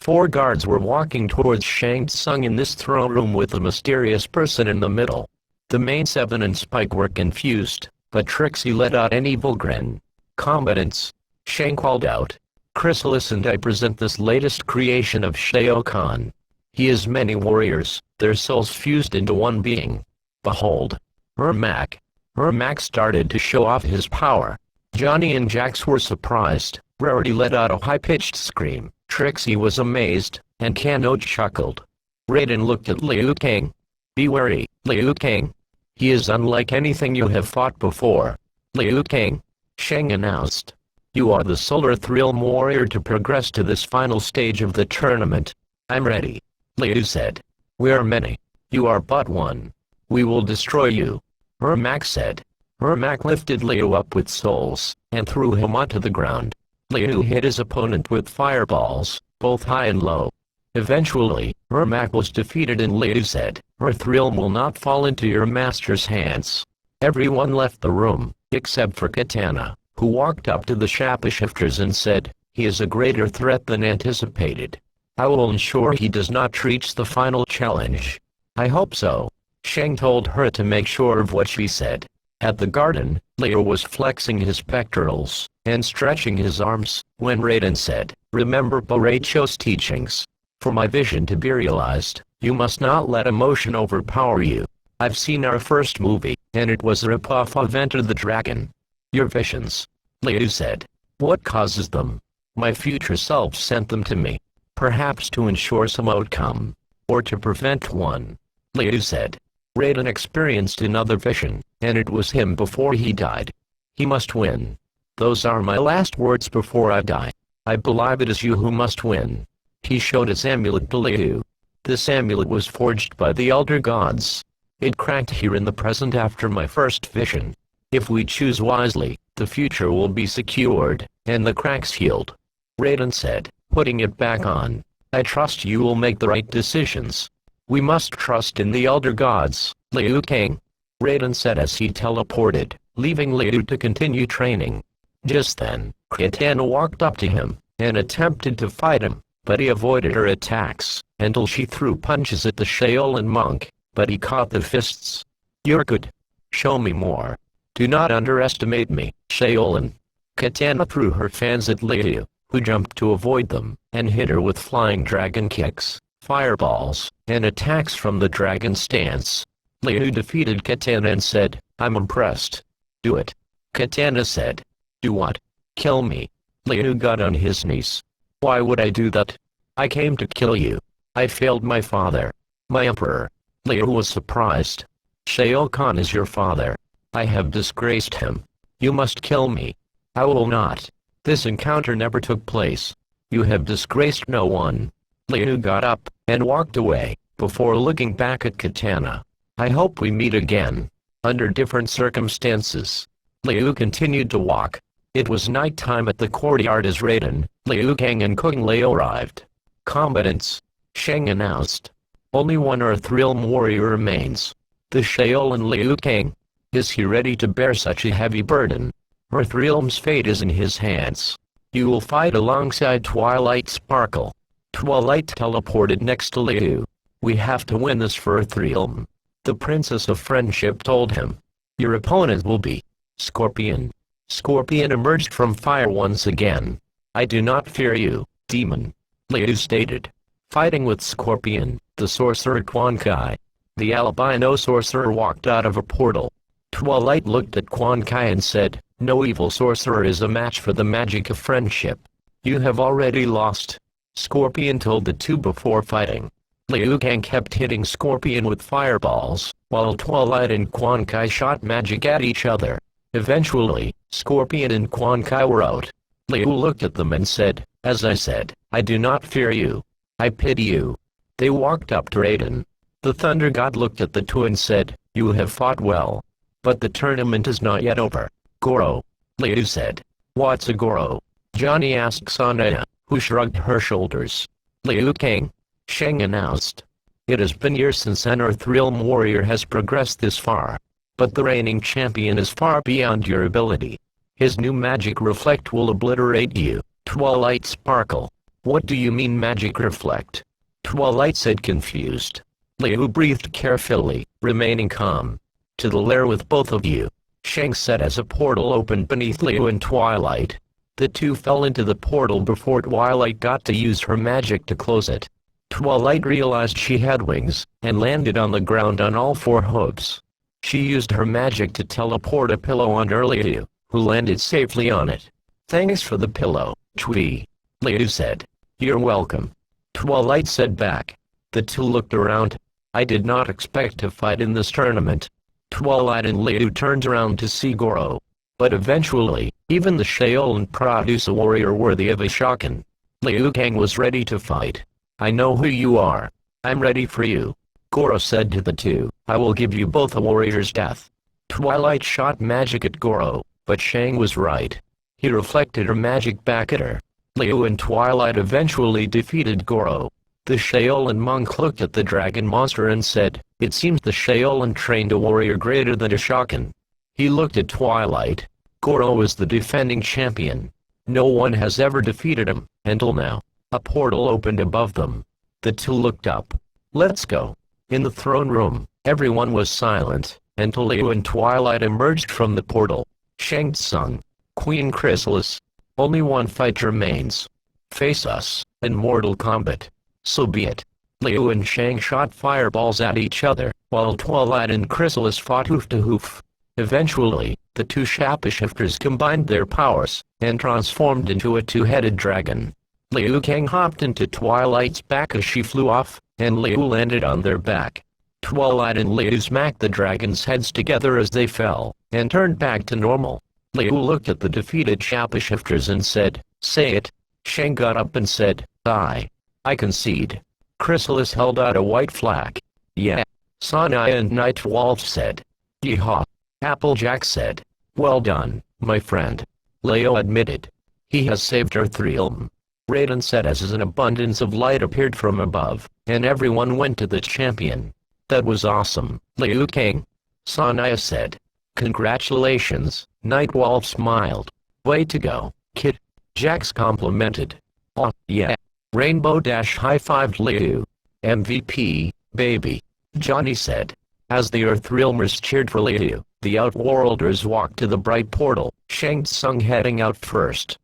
4 guards were walking towards Shang Tsung in this throne room with a mysterious person in the middle. The main 7 and Spike were confused, but Trixie let out an evil grin. "Combatants," Shang called out. "Chrysalis and I present this latest creation of Shao Kahn. He has many warriors, their souls fused into one being. Behold, Ermac." Ermac started to show off his power. Johnny and Jax were surprised. Rarity let out a high-pitched scream. Trixie was amazed, and Kano chuckled. Raiden looked at Liu Kang. "Be wary, Liu Kang. He is unlike anything you have fought before." "Liu Kang," Shang announced. "You are the Solar Thrilm warrior to progress to this final stage of the tournament." "I'm ready," Liu said. "We are many. You are but one. We will destroy you," Ermac said. Ermac lifted Liu up with souls, and threw him onto the ground. Liu hit his opponent with fireballs, both high and low. Eventually, Ermac was defeated and Liu said, "Earthrealm will not fall into your master's hands." Everyone left the room, except for Katana, who walked up to the shapeshifters and said, "He is a greater threat than anticipated. I will ensure he does not reach the final challenge." "I hope so." Shang told her to make sure of what she said. At the garden, Liu was flexing his pectorals and stretching his arms, when Raiden said, "Remember Boracho's teachings. For my vision to be realized, you must not let emotion overpower you. I've seen our first movie, and it was a ripoff of Enter the Dragon." "Your visions," Liu said. "What causes them?" "My future self sent them to me. Perhaps to ensure some outcome, or to prevent one," Liu said. Raiden experienced another vision, and it was him before he died. "He must win. Those are my last words before I die. I believe it is you who must win." He showed his amulet to Liu. This amulet was forged by the Elder Gods. It cracked here in the present after my first vision. If we choose wisely, the future will be secured, and the cracks healed. Raiden said, putting it back on. "I trust you will make the right decisions. We must trust in the Elder Gods, Liu Kang," Raiden said as he teleported, leaving Liu to continue training. Just then, Katana walked up to him, and attempted to fight him, but he avoided her attacks, until she threw punches at the Shaolin monk, but he caught the fists. "You're good. Show me more. Do not underestimate me, Shaolin." Katana threw her fans at Liu, who jumped to avoid them, and hit her with flying dragon kicks, fireballs, and attacks from the dragon stance. Liu defeated Katana and said, "I'm impressed." "Do it." Katana said. "Do what?" "Kill me." Liu got on his knees. "Why would I do that? I came to kill you. I failed my father. My emperor." Liu was surprised. "Shao Kahn is your father. I have disgraced him. You must kill me." "I will not. This encounter never took place. You have disgraced no one." Liu got up, and walked away, before looking back at Katana. "I hope we meet again. Under different circumstances." Liu continued to walk. It was night time at the courtyard as Raiden, Liu Kang and Kung Lao arrived. "Combatants," Shang announced. "Only one Earthrealm warrior remains. The Shaolin Liu Kang. Is he ready to bear such a heavy burden? Earthrealm's fate is in his hands. You will fight alongside Twilight Sparkle." Twilight teleported next to Liu. "We have to win this for Earthrealm," the Princess of Friendship told him. "Your opponent will be Scorpion." Scorpion emerged from fire once again. "I do not fear you, demon," Liu stated. Fighting with Scorpion, the sorcerer Quan Kai. The albino sorcerer walked out of a portal. Twilight looked at Quan Kai and said, "No evil sorcerer is a match for the magic of friendship. You have already lost," Scorpion told the two before fighting. Liu Kang kept hitting Scorpion with fireballs, while Twilight and Quan Kai shot magic at each other. Eventually, Scorpion and Quan Kai were out. Liu looked at them and said, "As I said, I do not fear you. I pity you." They walked up to Raiden. The Thunder God looked at the two and said, "You have fought well. But the tournament is not yet over." "Goro," Liu said. "What's a Goro?" Johnny asked Sanaya, who shrugged her shoulders. "Liu Kang," Shang announced. "It has been years since an Earthrealm warrior has progressed this far. But the reigning champion is far beyond your ability. His new magic reflect will obliterate you." Twilight sparkle. "What do you mean magic reflect?" Twilight said, confused. Liu breathed carefully, remaining calm. "To the lair with both of you," Shang said as a portal opened beneath Liu and Twilight. The two fell into the portal before Twilight got to use her magic to close it. Twilight realized she had wings, and landed on the ground on all four hooves. She used her magic to teleport a pillow on Liu, who landed safely on it. "Thanks for the pillow, Chui," Liu said. "You're welcome," Twilight said back. The two looked around. "I did not expect to fight in this tournament." Twilight and Liu turned around to see Goro. But eventually, even the Shaolin produce a warrior worthy of a Shokan. Liu Kang was ready to fight. "I know who you are. I'm ready for you," Goro said to the two. "I will give you both a warrior's death." Twilight shot magic at Goro, but Shang was right. He reflected her magic back at her. Liu and Twilight eventually defeated Goro. The Shaolin monk looked at the dragon monster and said, "It seems the Shaolin trained a warrior greater than a Shokan." He looked at Twilight. Goro is the defending champion. No one has ever defeated him, until now. A portal opened above them. The two looked up. "Let's go." In the throne room, everyone was silent, until Liu and Twilight emerged from the portal. Shang Tsung, Queen Chrysalis. "Only one fight remains. Face us, in Mortal Kombat." "So be it." Liu and Shang shot fireballs at each other, while Twilight and Chrysalis fought hoof to hoof. Eventually, the two shapeshifters combined their powers, and transformed into a two-headed dragon. Liu Kang hopped into Twilight's back as she flew off, and Liu landed on their back. Twilight and Liu smacked the dragons' heads together as they fell, and turned back to normal. Liu looked at the defeated shapeshifters and said, "Say it." Shang got up and said, I concede." Chrysalis held out a white flag. "Yeah." Sanaya and Nightwolf said. "Yeehaw." Applejack said, "Well done, my friend." Leo admitted. "He has saved Earthrealm." Raiden said as an abundance of light appeared from above, and everyone went to the champion. "That was awesome, Liu Kang." Sanaya said. "Congratulations." Nightwolf smiled. "Way to go, kid." Jax complimented. "Oh, yeah." Rainbow Dash high-fived Liu. "MVP, baby," Johnny said. As the Earthrealmers cheered for Liu, the Outworlders walked to the bright portal, Shang Tsung heading out first.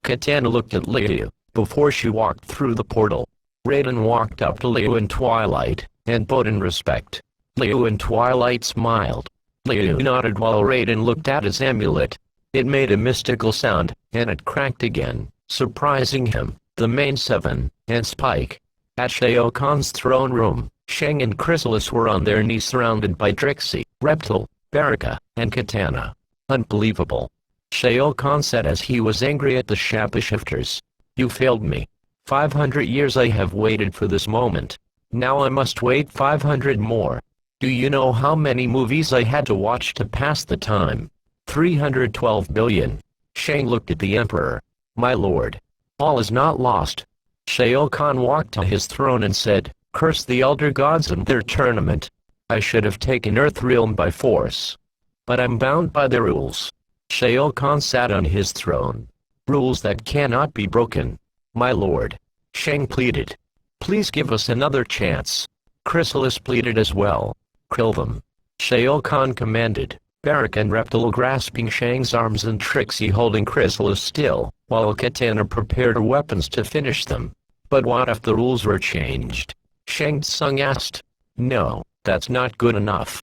Katana looked at Liu, before she walked through the portal. Raiden walked up to Liu and Twilight, and bowed in respect. Liu and Twilight smiled. Liu nodded while Raiden looked at his amulet. It made a mystical sound, and it cracked again, surprising him, the main seven, and Spike. At Shao Kahn's throne room, Shang and Chrysalis were on their knees surrounded by Trixie, Reptile, Baraka, and Katana. "Unbelievable," Shao Kahn said as he was angry at the shapeshifters. "You failed me. 500 years I have waited for this moment. Now I must wait 500 more. Do you know how many movies I had to watch to pass the time? 312 billion. Shang looked at the Emperor. "My lord. All is not lost." Shao Kahn walked to his throne and said, "Curse the Elder Gods and their tournament. I should have taken Earthrealm by force. But I'm bound by the rules." Shao Kahn sat on his throne. "Rules that cannot be broken. My lord." Shang pleaded. "Please give us another chance." Chrysalis pleaded as well. "Kill them," Shao Kahn commanded. Baraka and Reptile grasping Shang's arms and Trixie holding Chrysalis still, while Katana prepared her weapons to finish them. "But what if the rules were changed?" Shang Tsung asked. "No, that's not good enough."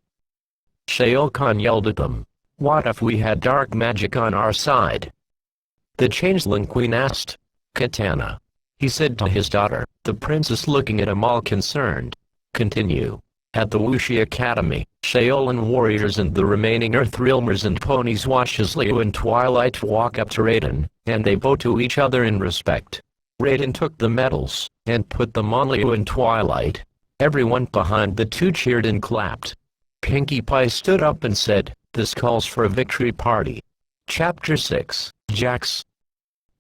Shao Kahn yelled at them. "What if we had dark magic on our side?" The Changeling Queen asked. Katana. he said to his daughter, the princess looking at him all concerned. Continue. At the Wuxi Academy, Shaolin warriors and the remaining Earthrealmers and ponies watch as Liu and Twilight walk up to Raiden, and they bow to each other in respect. Raiden took the medals, and put them on Liu and Twilight. Everyone behind the two cheered and clapped. Pinkie Pie stood up and said, this calls for a victory party. Chapter 6, Jax.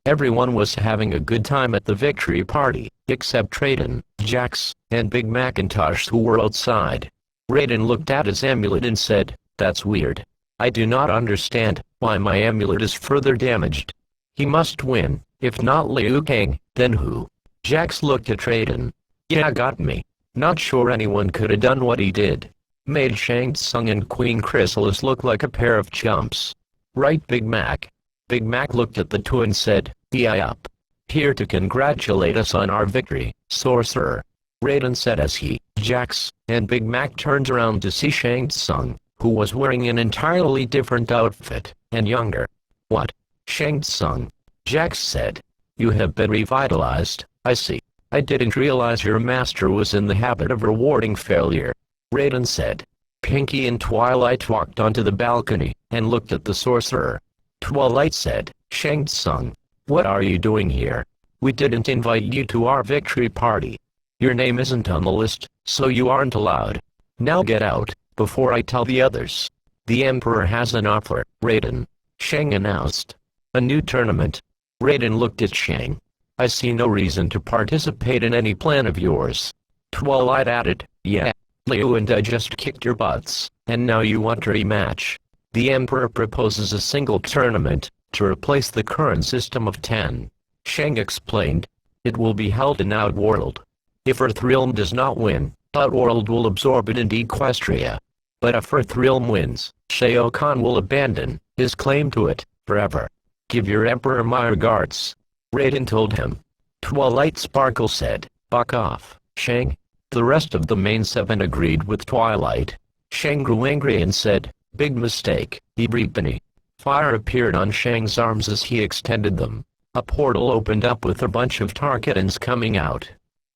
Everyone was having a good time at the victory party, except Raiden, Jax, and Big Macintosh who were outside. Raiden looked at his amulet and said, that's weird. I do not understand why my amulet is further damaged. He must win, if not Liu Kang, then who? Jax looked at Raiden. Yeah, got me. Not sure anyone could have done what he did. Made Shang Tsung and Queen Chrysalis look like a pair of chumps. Right, Big Mac? Big Mac looked at the two and said, yeah, up. Here to congratulate us on our victory, sorcerer. Raiden said as he, Jax, and Big Mac turned around to see Shang Tsung, who was wearing an entirely different outfit, and younger. What? Shang Tsung. Jax said. You have been revitalized, I see. I didn't realize your master was in the habit of rewarding failure. Raiden said. Pinkie and Twilight walked onto the balcony, and looked at the sorcerer. Twilight said, Shang Tsung, what are you doing here? We didn't invite you to our victory party. Your name isn't on the list, so you aren't allowed. Now get out, before I tell the others. The Emperor has an offer, Raiden. Shang announced. A new tournament. Raiden looked at Shang. I see no reason to participate in any plan of yours. Twilight added, yeah, Liu and I just kicked your butts, and now you want a rematch. The Emperor proposes a single tournament, to replace the current system of 10. Shang explained. It will be held in Outworld. If Earthrealm does not win, Outworld will absorb it into Equestria. But if Earthrealm wins, Shao Kahn will abandon his claim to it, forever. Give your Emperor my regards. Raiden told him. Twilight Sparkle said, fuck off, Shang. The rest of the main 7 agreed with Twilight. Shang grew angry and said, big mistake, Ibripani. Fire appeared on Shang's arms as he extended them. A portal opened up with a bunch of Tarkatans coming out.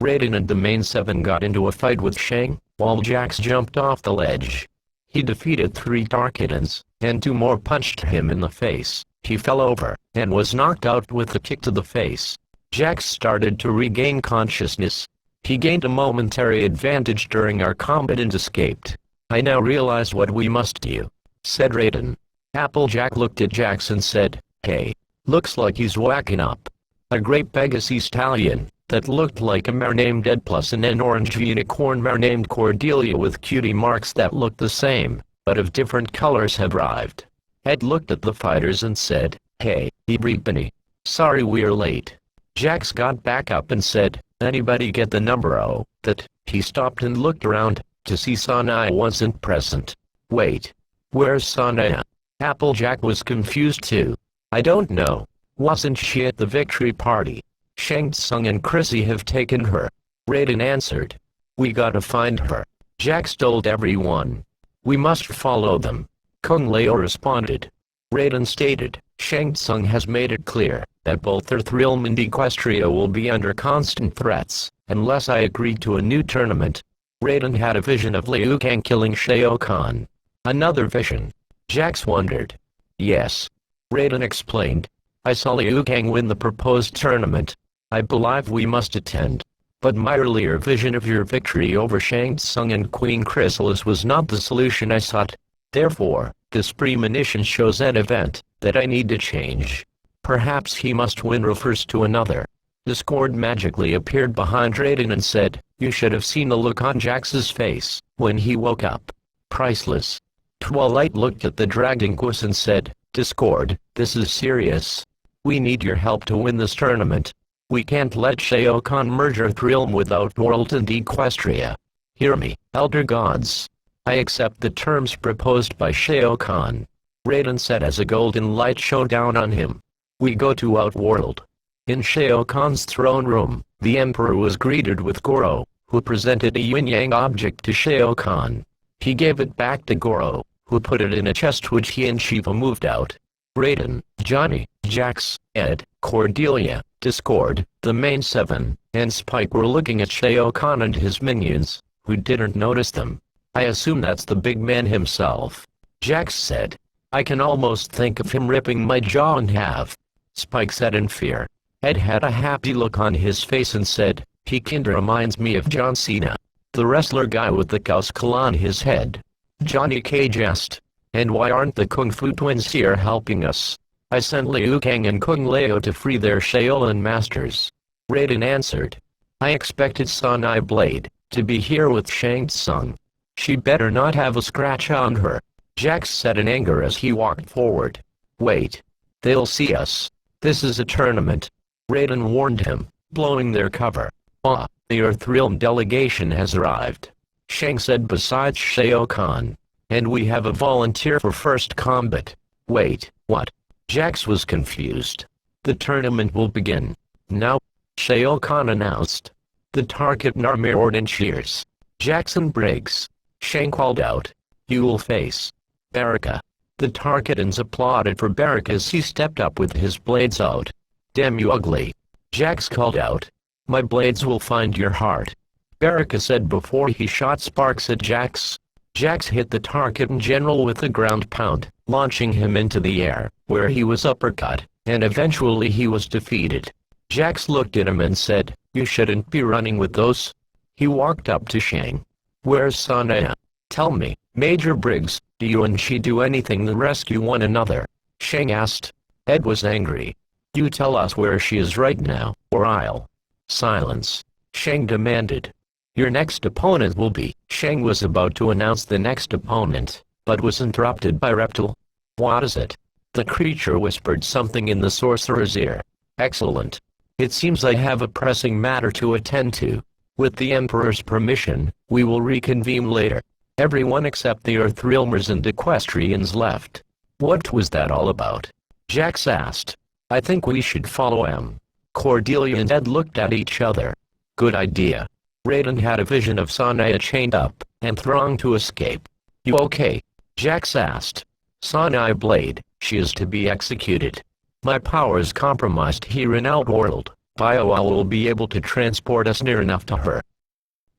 Raiden and the main 7 got into a fight with Shang, while Jax jumped off the ledge. He defeated 3 Tarkatans, and 2 more punched him in the face. He fell over, and was knocked out with a kick to the face. Jax started to regain consciousness. He gained a momentary advantage during our combat and escaped. I now realize what we must do, said Raiden. Applejack looked at Jax and said, hey, looks like he's whacking up. A great Pegasus stallion, that looked like a mare named Ed plus an orange unicorn mare named Cordelia with cutie marks that looked the same, but of different colors have arrived. Ed looked at the fighters and said, hey, Ibripani. Sorry we're late. Jax got back up and said, anybody get the number? Oh, that. He stopped and looked around, to see Sanaya wasn't present. Wait. Where's Sanaya? Applejack was confused too. I don't know. Wasn't she at the victory party? Shang Tsung and Chrissy have taken her. Raiden answered. We gotta find her. Jax told everyone. We must follow them. Kung Lao responded. Raiden stated, Shang Tsung has made it clear that both Earthrealm and Equestria will be under constant threats, unless I agree to a new tournament. Raiden had a vision of Liu Kang killing Shao Kahn. Another vision. Jax wondered. Yes. Raiden explained. I saw Liu Kang win the proposed tournament. I believe we must attend. But my earlier vision of your victory over Shang Tsung and Queen Chrysalis was not the solution I sought. Therefore, this premonition shows an event that I need to change. Perhaps he must win refers to another. Discord magically appeared behind Raiden and said, you should have seen the look on Jax's face when he woke up. Priceless. Twilight looked at the Dragonquist and said, Discord, this is serious. We need your help to win this tournament. We can't let Shao Kahn merge Earthrealm with Outworld and Equestria. Hear me, Elder Gods. I accept the terms proposed by Shao Kahn. Raiden said as a golden light shone down on him. We go to Outworld. In Shao Kahn's throne room, the Emperor was greeted with Goro, who presented a yin-yang object to Shao Kahn. He gave it back to Goro, who put it in a chest which he and Shiva moved out. Raiden, Johnny, Jax, Ed, Cordelia, Discord, the main seven, and Spike were looking at Shao Kahn and his minions, who didn't notice them. I assume that's the big man himself. Jax said. I can almost think of him ripping my jaw in half. Spike said in fear. Ed had a happy look on his face and said, he kinda reminds me of John Cena, the wrestler guy with the skull on his head. Johnny Cage asked, and why aren't the Kung Fu twins here helping us? I sent Liu Kang and Kung Lao to free their Shaolin masters. Raiden answered. I expected Sanai Blade to be here with Shang Tsung. She better not have a scratch on her. Jax said in anger as he walked forward. Wait. They'll see us. This is a tournament. Raiden warned him, blowing their cover. Ah, the Earthrealm delegation has arrived. Shang said besides Shao Kahn. And we have a volunteer for first combat. Wait, what? Jax was confused. The tournament will begin now, Shao Kahn announced. The target mirrored in cheers. Jackson Briggs. Shang called out. You will face Baraka. The Tarkatans applauded for Baraka as he stepped up with his blades out. Damn you ugly. Jax called out. My blades will find your heart. Baraka said before he shot sparks at Jax. Jax hit the Tarkatan general with a ground pound, launching him into the air, where he was uppercut, and eventually he was defeated. Jax looked at him and said, you shouldn't be running with those. He walked up to Shang. Where's Sanaya? Tell me, Major Briggs, do you and she do anything to rescue one another? Shang asked. Ed was angry. You tell us where she is right now, or I'll. Silence. Shang demanded. Your next opponent will be. Shang was about to announce the next opponent, but was interrupted by Reptile. What is it? The creature whispered something in the sorcerer's ear. Excellent. It seems I have a pressing matter to attend to. With the Emperor's permission, we will reconvene later. Everyone except the Earthrealmers and Equestrians left. What was that all about? Jax asked. I think we should follow him. Cordelia and Ed looked at each other. Good idea. Raiden had a vision of Sanaya chained up, and thronged to escape. You okay? Jax asked. Sanaya Blade, she is to be executed. My power is compromised here in Outworld. BioWow will be able to transport us near enough to her.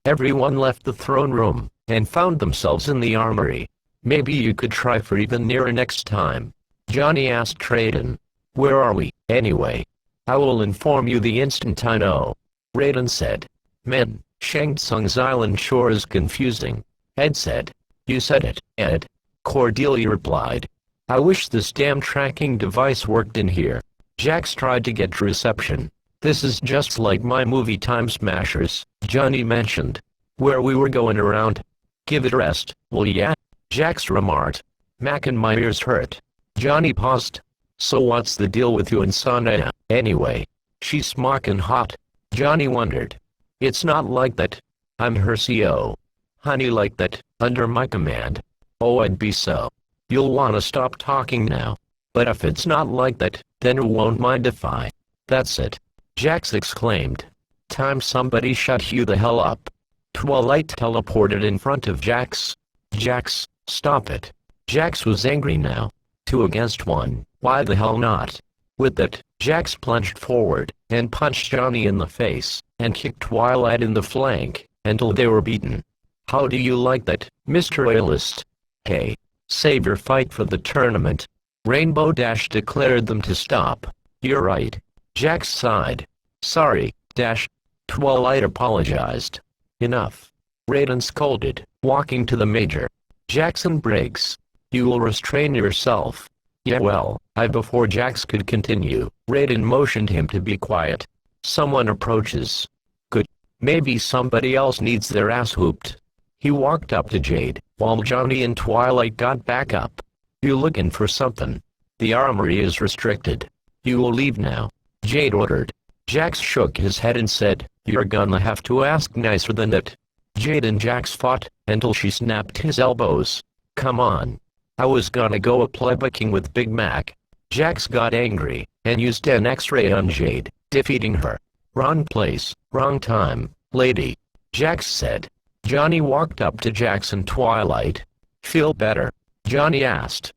Everyone left the throne room, and found themselves in the armory. Maybe you could try for even nearer next time. Johnny asked Raiden. Where are we, anyway? I will inform you the instant I know. Raiden said. Men, Shang Tsung's island shore is confusing. Ed said. You said it, Ed. Cordelia replied. I wish this damn tracking device worked in here. Jax tried to get reception. This is just like my movie Time Smashers, Johnny mentioned. Where we were going around. Give it a rest, well yeah? Jax remarked. Mac and my ears hurt. Johnny paused. So what's the deal with you and Sanaya, anyway? She's smoking hot. Johnny wondered. It's not like that. I'm her CO. Honey like that, under my command. Oh I'd be so. You'll wanna stop talking now. But if it's not like that, then you won't mind if I. That's it. Jax exclaimed. Time somebody shut you the hell up. Twilight teleported in front of Jax. Jax, stop it. Jax was angry now. 2 against 1, why the hell not? With that, Jax plunged forward, and punched Johnny in the face, and kicked Twilight in the flank, until they were beaten. How do you like that, Mr. Realist? Hey, save your fight for the tournament. Rainbow Dash declared them to stop. You're right. Jax sighed. Sorry, Dash. Twilight apologized. Enough. Raiden scolded, walking to the Major. Jackson Briggs. You will restrain yourself. Yeah well, before Jax could continue, Raiden motioned him to be quiet. Someone approaches. Good. Maybe somebody else needs their ass whooped. He walked up to Jade, while Johnny and Twilight got back up. You looking for something? The armory is restricted. You will leave now. Jade ordered. Jax shook his head and said, you're gonna have to ask nicer than that. Jade and Jax fought, until she snapped his elbows. Come on. I was gonna go a playbaking with Big Mac. Jax got angry, and used an X-ray on Jade, defeating her. Wrong place, wrong time, lady. Jax said. Johnny walked up to Jax and Twilight. Feel better? Johnny asked.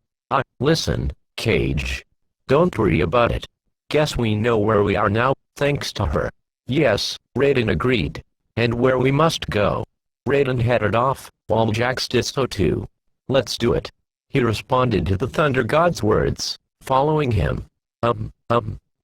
Listen, Cage. Don't worry about it. Guess we know where we are now, thanks to her. Yes, Raiden agreed. And where we must go. Raiden headed off, while Jax did so too. Let's do it. He responded to the Thunder God's words, following him.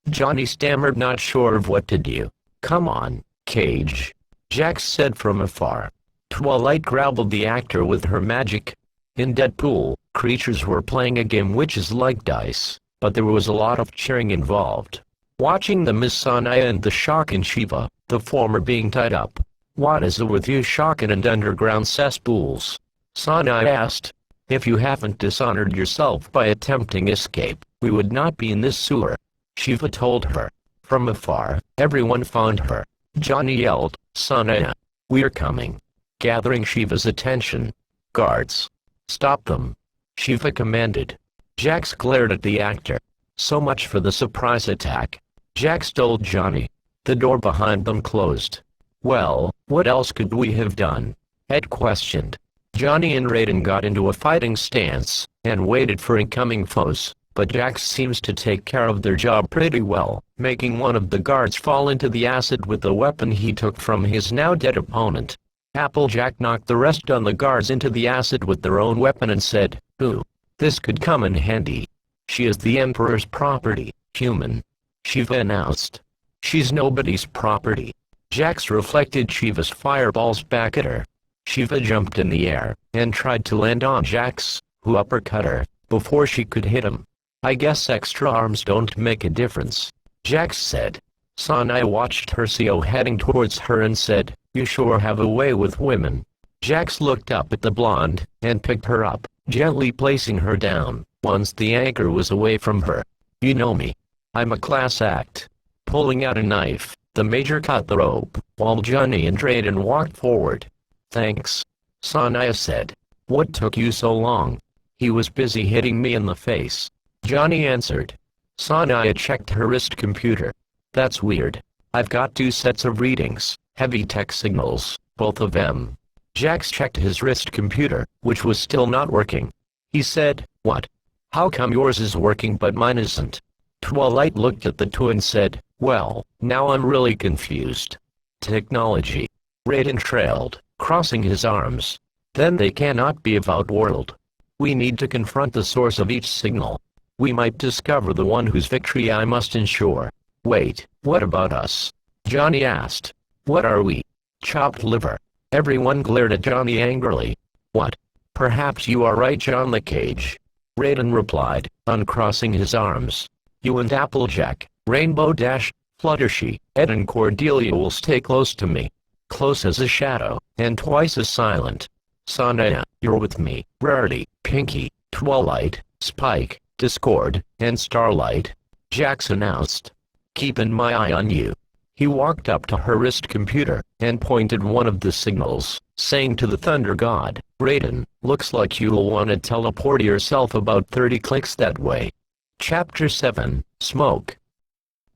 Johnny stammered, not sure of what to do. Come on, Cage. Jax said from afar. Twilight grappled the actor with her magic. In Deadpool, creatures were playing a game which is like dice, but there was a lot of cheering involved. Watching them is Sanaya and the Shock Shiva, the former being tied up. What is it with you Shocken and underground cesspools? Sanaya asked. If you haven't dishonored yourself by attempting escape, we would not be in this sewer. Shiva told her. From afar, everyone found her. Johnny yelled, Sanaya, we're coming. Gathering Shiva's attention. Guards. Stop them. Shiva commanded. Jax glared at the actor. So much for the surprise attack. Jax told Johnny. The door behind them closed. Well, what else could we have done? Ed questioned. Johnny and Raiden got into a fighting stance, and waited for incoming foes, but Jax seems to take care of their job pretty well, making one of the guards fall into the acid with the weapon he took from his now dead opponent. Applejack knocked the rest of the guards into the acid with their own weapon and said, Ooh, this could come in handy. She is the Emperor's property, human. Shiva announced. She's nobody's property. Jax reflected Shiva's fireballs back at her. Shiva jumped in the air, and tried to land on Jax, who uppercut her, before she could hit him. I guess extra arms don't make a difference, Jax said. Sanaya watched Hercio heading towards her and said, You sure have a way with women. Jax looked up at the blonde, and picked her up, gently placing her down, once the anchor was away from her. You know me. I'm a class act. Pulling out a knife, the Major cut the rope, while Johnny and Raiden walked forward. Thanks. Sanaya said. What took you so long? He was busy hitting me in the face. Johnny answered. Sanaya checked her wrist computer. That's weird. I've got 2 sets of readings, heavy tech signals, both of them. Jax checked his wrist computer, which was still not working. He said, What? How come yours is working but mine isn't? Twilight looked at the 2 and said, Well, now I'm really confused. Technology. Raiden trailed, crossing his arms. Then they cannot be of Outworld. We need to confront the source of each signal. We might discover the one whose victory I must ensure. Wait, what about us? Johnny asked. What are we? Chopped liver. Everyone glared at Johnny angrily. What? Perhaps you are right, John the Cage. Raiden replied, uncrossing his arms. You and Applejack, Rainbow Dash, Fluttershy, Ed and Cordelia will stay close to me. Close as a shadow, and twice as silent. Sanaya, you're with me, Rarity, Pinky, Twilight, Spike, Discord, and Starlight. Jax announced. Keeping my eye on you. He walked up to her wrist computer, and pointed one of the signals, saying to the Thunder God, Raiden, looks like you'll want to teleport yourself about 30 clicks that way. Chapter 7, Smoke.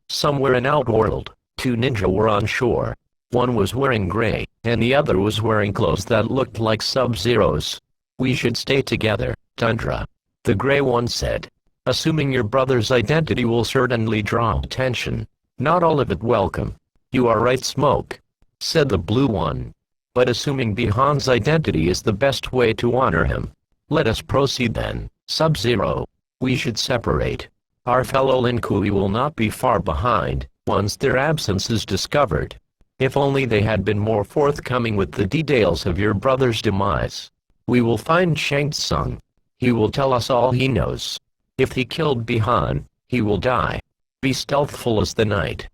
Somewhere in Outworld, 2 ninja were on shore. One was wearing gray, and the other was wearing clothes that looked like Sub-Zero's. We should stay together, Tundra. The gray one said. Assuming your brother's identity will certainly draw attention. Not all of it welcome. You are right, Smoke, said the blue one. But assuming Bihan's identity is the best way to honor him. Let us proceed then, Sub-Zero. We should separate. Our fellow Lin Kui will not be far behind, once their absence is discovered. If only they had been more forthcoming with the details of your brother's demise. We will find Shang Tsung. He will tell us all he knows. If he killed Bihan, he will die. Be stealthful as the night.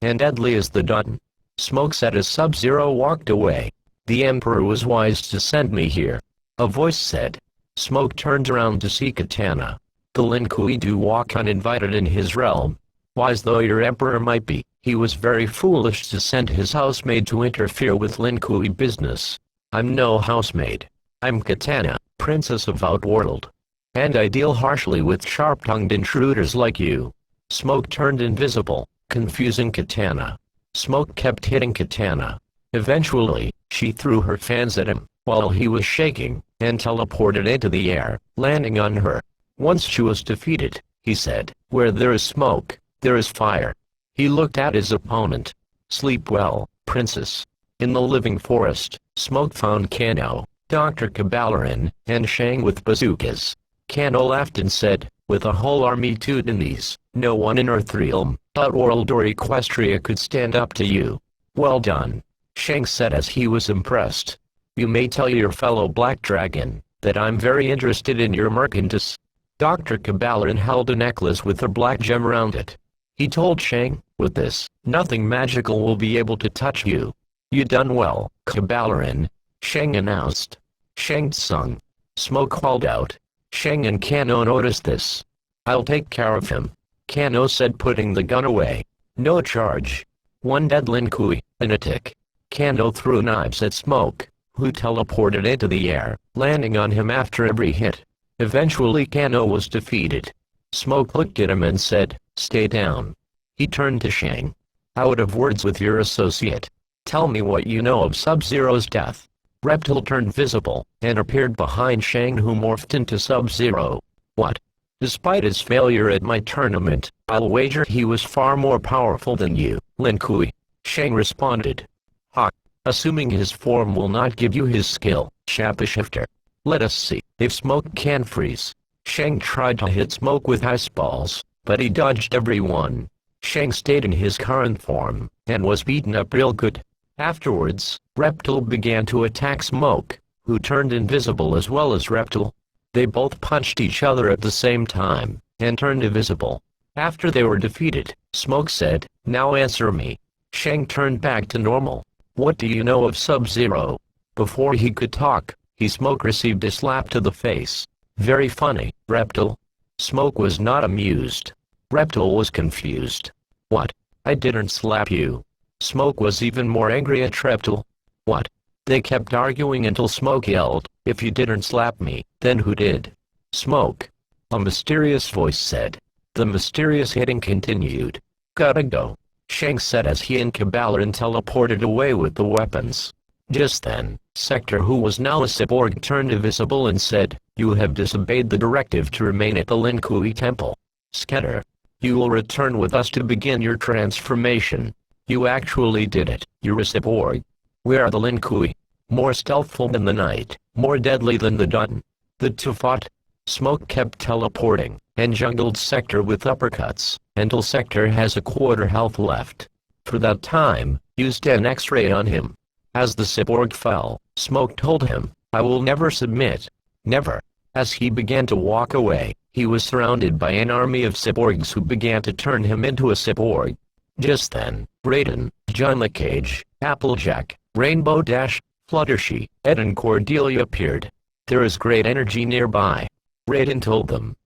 And deadly as the dawn. Smoke said as Sub-Zero walked away. The Emperor was wise to send me here. A voice said. Smoke turned around to see Katana. The Lin Kui do walk uninvited in his realm. Wise though your Emperor might be, he was very foolish to send his housemaid to interfere with Lin Kui business. I'm no housemaid. I'm Katana, Princess of Outworld. And I deal harshly with sharp-tongued intruders like you. Smoke turned invisible, confusing Katana. Smoke kept hitting Katana. Eventually, she threw her fans at him, while he was shaking, and teleported into the air, landing on her. Once she was defeated, he said. Where there is smoke, there is fire. He looked at his opponent. Sleep well, princess. In the living forest, Smoke found Kano, Dr. Kabalarin, and Shang with bazookas. Kano laughed and said, with a whole army to enemies, no one in Earthrealm, Outworld or Equestria could stand up to you. Well done. Shang said as he was impressed. You may tell your fellow Black Dragon that I'm very interested in your merchandise. Dr. Kabalarin held a necklace with a black gem around it. He told Shang, with this, nothing magical will be able to touch you. You done well, Kabalarin, Shang announced. Shang Tsung. Smoke called out. Shang and Kano noticed this. I'll take care of him, Kano said, putting the gun away. No charge. One dead Lin Kui, and a tick. Kano threw knives at Smoke, who teleported into the air, landing on him after every hit. Eventually Kano was defeated. Smoke looked at him and said, stay down. He turned to Shang. Out of words with your associate. Tell me what you know of Sub-Zero's death. Reptile turned visible, and appeared behind Shang, who morphed into Sub-Zero. What? Despite his failure at my tournament, I'll wager he was far more powerful than you, Lin Kui. Shang responded. Ha! Assuming his form will not give you his skill, Shapeshifter. Let us see if Smoke can freeze. Shang tried to hit Smoke with ice balls, but he dodged every one. Shang stayed in his current form, and was beaten up real good. Afterwards, Reptile began to attack Smoke, who turned invisible as well as Reptile. They both punched each other at the same time, and turned invisible. After they were defeated, Smoke said, now answer me. Shang turned back to normal. What do you know of Sub-Zero? Before he could talk, Smoke received a slap to the face. Very funny, Reptile. Smoke was not amused. Reptile was confused. What? I didn't slap you. Smoke was even more angry at Reptile. What? They kept arguing until Smoke yelled, if you didn't slap me, then who did? Smoke. A mysterious voice said. The mysterious hitting continued. Gotta go, Shang said as he and Kabalarin teleported away with the weapons. Just then, Sector, who was now a cyborg, turned invisible and said, you have disobeyed the directive to remain at the Lin Kui Temple. Scatter. You will return with us to begin your transformation. You actually did it, you're a cyborg. Where are the Lin Kui? More stealthful than the night, more deadly than the dawn. The two fought. Smoke kept teleporting, and jungled Sector with uppercuts, until Sector has a quarter health left. For that time, used an X-ray on him. As the cyborg fell, Smoke told him, I will never submit. Never. As he began to walk away, he was surrounded by an army of cyborgs who began to turn him into a cyborg. Just then, Raiden, John the Cage, Applejack, Rainbow Dash, Fluttershy, Ed and Cordelia appeared. There is great energy nearby. Raiden told them.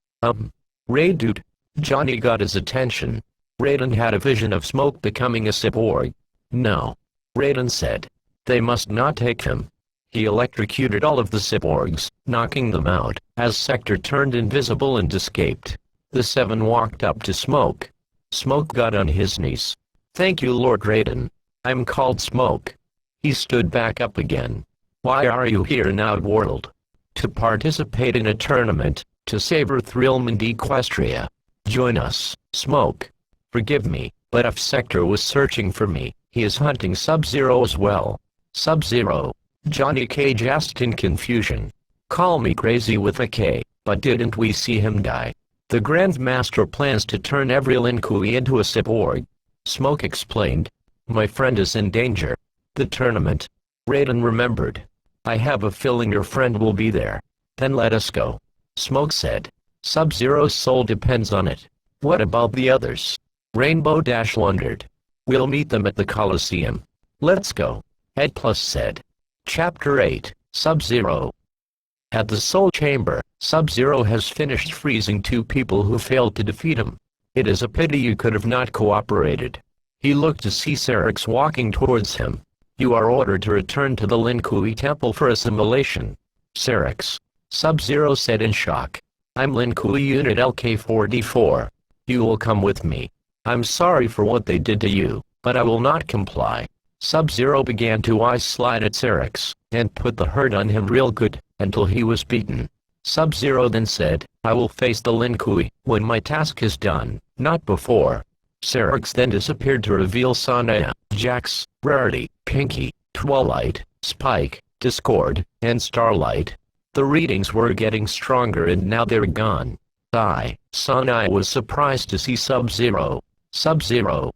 Raid dude. Johnny got his attention. Raiden had a vision of Smoke becoming a cyborg. No. Raiden said. They must not take him. He electrocuted all of the cyborgs, knocking them out, as Sector turned invisible and escaped. The seven walked up to Smoke. Smoke got on his knees. Thank you, Lord Raiden. I'm called Smoke. He stood back up again. Why are you here in Outworld? To participate in a tournament, to save Earthrealm and Equestria. Join us, Smoke. Forgive me, but if Sector was searching for me, he is hunting Sub-Zero as well. Sub-Zero? Johnny Cage asked in confusion. Call me crazy with a K, but didn't we see him die? The Grand Master plans to turn every Lin Kui into a cyborg. Smoke explained. My friend is in danger. The tournament. Raiden remembered. I have a feeling your friend will be there. Then let us go. Smoke said. Sub-Zero's soul depends on it. What about the others? Rainbow Dash wondered. We'll meet them at the Coliseum. Let's go. Ed Plus said. Chapter 8, Sub-Zero. At the Soul Chamber, Sub-Zero has finished freezing two people who failed to defeat him. It is a pity you could have not cooperated. He looked to see Syrinx walking towards him. You are ordered to return to the Lin Kui Temple for assimilation. Syrinx. Sub-Zero said in shock. I'm Lin Kui Unit LK-44. You will come with me. I'm sorry for what they did to you, but I will not comply. Sub-Zero began to ice slide at Syrinx, and put the hurt on him real good, until he was beaten. Sub-Zero then said, I will face the Lin Kui when my task is done, not before. Cerax then disappeared to reveal Sanaya, Jax, Rarity, Pinky, Twilight, Spike, Discord, and Starlight. The readings were getting stronger and now they're gone. Sanaya was surprised to see Sub-Zero. Sub-Zero.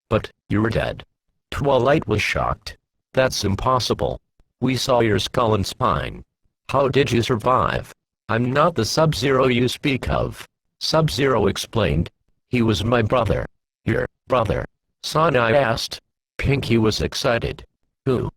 But, you're dead. Twilight was shocked. That's impossible. We saw your skull and spine. How did you survive? I'm not the Sub-Zero you speak of. Sub-Zero explained. He was my brother. Your brother? Sanaya asked. Pinky was excited. Who?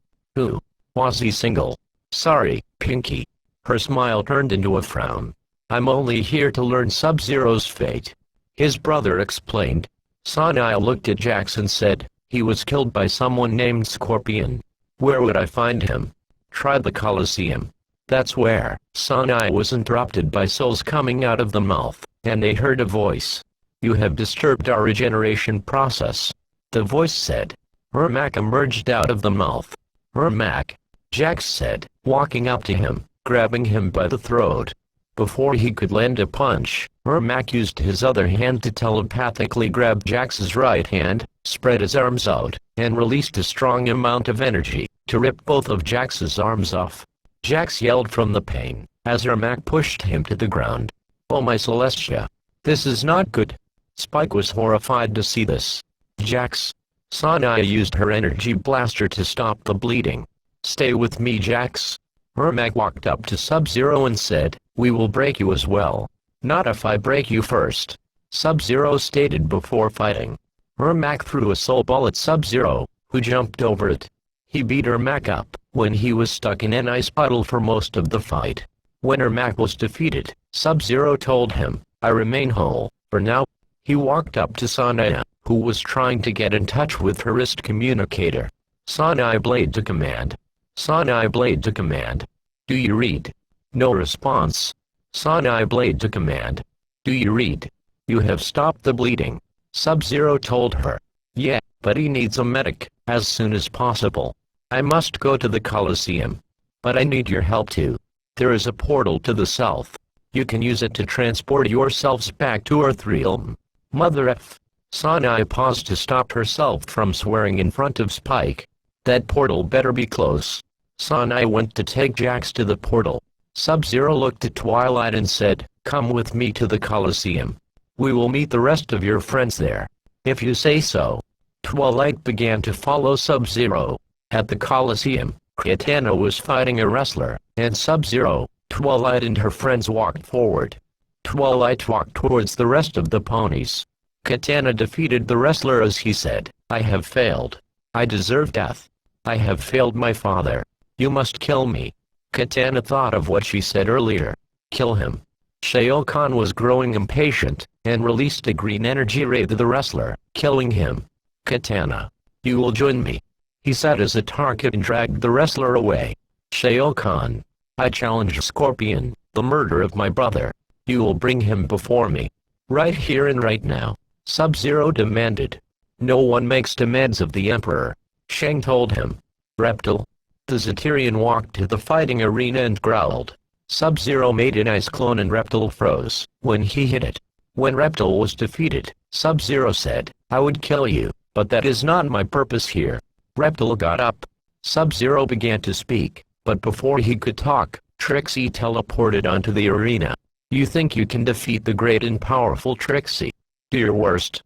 Was he single? Sorry, Pinky. Her smile turned into a frown. I'm only here to learn Sub-Zero's fate. His brother explained. Sanaya looked at Jax and said, he was killed by someone named Scorpion. Where would I find him? Try the Colosseum. That's where. Sanaya was interrupted by souls coming out of the mouth, and they heard a voice. You have disturbed our regeneration process. The voice said. Ermac emerged out of the mouth. Ermac? Jax said, walking up to him, grabbing him by the throat. Before he could land a punch, Ermac used his other hand to telepathically grab Jax's right hand, spread his arms out, and released a strong amount of energy to rip both of Jax's arms off. Jax yelled from the pain as Ermac pushed him to the ground. Oh my Celestia. This is not good. Spike was horrified to see this. Jax. Sanaya used her energy blaster to stop the bleeding. Stay with me, Jax. Ermac walked up to Sub-Zero and said, we will break you as well. Not if I break you first. Sub-Zero stated before fighting. Ermac threw a soul ball at Sub-Zero, who jumped over it. He beat Ermac up when he was stuck in an ice puddle for most of the fight. When Ermac was defeated, Sub-Zero told him, I remain whole, for now. He walked up to Sanaya, who was trying to get in touch with her wrist communicator. Sanaya blade to command. Sanaya blade to command. Do you read? No response. Sanaya blade to command. Do you read? You have stopped the bleeding. Sub-Zero told her. Yeah, but he needs a medic, as soon as possible. I must go to the Colosseum. But I need your help too. There is a portal to the south. You can use it to transport yourselves back to Earth Realm. Mother F. Sanaya paused to stop herself from swearing in front of Spike. That portal better be close. Sanaya went to take Jax to the portal. Sub-Zero looked at Twilight and said, come with me to the Colosseum. We will meet the rest of your friends there. If you say so. Twilight began to follow Sub-Zero. At the Colosseum, Katana was fighting a wrestler, and Sub-Zero, Twilight and her friends walked forward. Twilight walked towards the rest of the ponies. Katana defeated the wrestler as he said, I have failed. I deserve death. I have failed my father. You must kill me. Katana thought of what she said earlier. Kill him. Shao Kahn was growing impatient, and released a green energy ray to the wrestler, killing him. Katana. You will join me. He sat as a target and dragged the wrestler away. Shao Kahn. I challenge Scorpion, the murder of my brother. You will bring him before me. Right here and right now. Sub-Zero demanded. No one makes demands of the Emperor. Shang told him. Reptile. The Zeterian walked to the fighting arena and growled. Sub-Zero made an ice clone and Reptile froze when he hit it. When Reptile was defeated, Sub-Zero said, I would kill you, but that is not my purpose here. Reptile got up. Sub-Zero began to speak, but before he could talk, Trixie teleported onto the arena. You think you can defeat the great and powerful Trixie? Do your worst.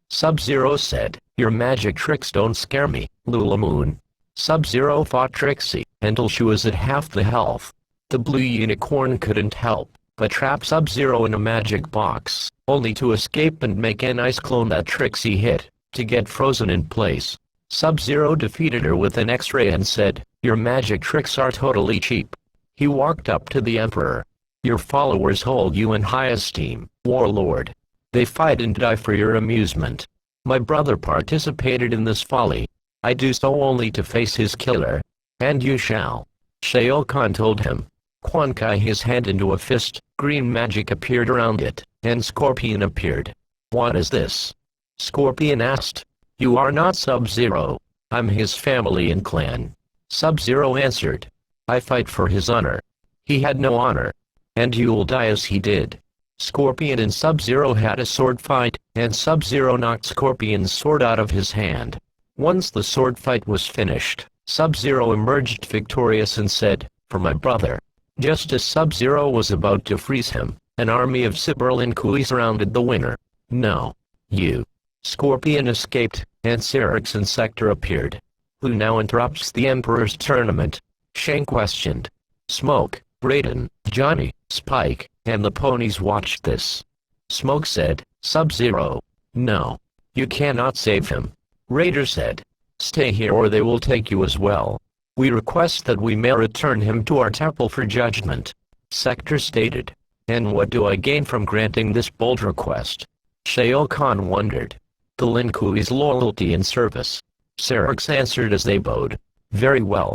Sub-Zero said, your magic tricks don't scare me, Lulamoon. Sub-Zero fought Trixie until she was at half the health. The blue unicorn couldn't help but trap Sub-Zero in a magic box, only to escape and make an ice clone that Trixie hit, to get frozen in place. Sub-Zero defeated her with an X-ray and said, your magic tricks are totally cheap. He walked up to the Emperor. Your followers hold you in high esteem, Warlord. They fight and die for your amusement. My brother participated in this folly. I do so only to face his killer. And you shall. Shao Kahn told him. Quan Kai his hand into a fist, green magic appeared around it, and Scorpion appeared. What is this? Scorpion asked. You are not Sub-Zero. I'm his family and clan. Sub-Zero answered. I fight for his honor. He had no honor. and you'll die as he did. Scorpion and Sub-Zero had a sword fight, and Sub-Zero knocked Scorpion's sword out of his hand. Once the sword fight was finished, Sub-Zero emerged victorious and said, "For my brother." Just as Sub-Zero was about to freeze him, an army of Cyberlinkui surrounded the winner. "No. You." Scorpion escaped, and Syrix and Sector appeared. "Who now interrupts the Emperor's tournament?" Shang questioned. Smoke, Raiden, Johnny, Spike, and the ponies watched this. Smoke said, "Sub-Zero. No. You cannot save him." Raider said, "Stay here or they will take you as well. We request that we may return him to our temple for judgment." Sector stated, "And what do I gain from granting this bold request?" Shao Kahn wondered. "The Linkui's loyalty and service." Syrix answered as they bowed. "Very well.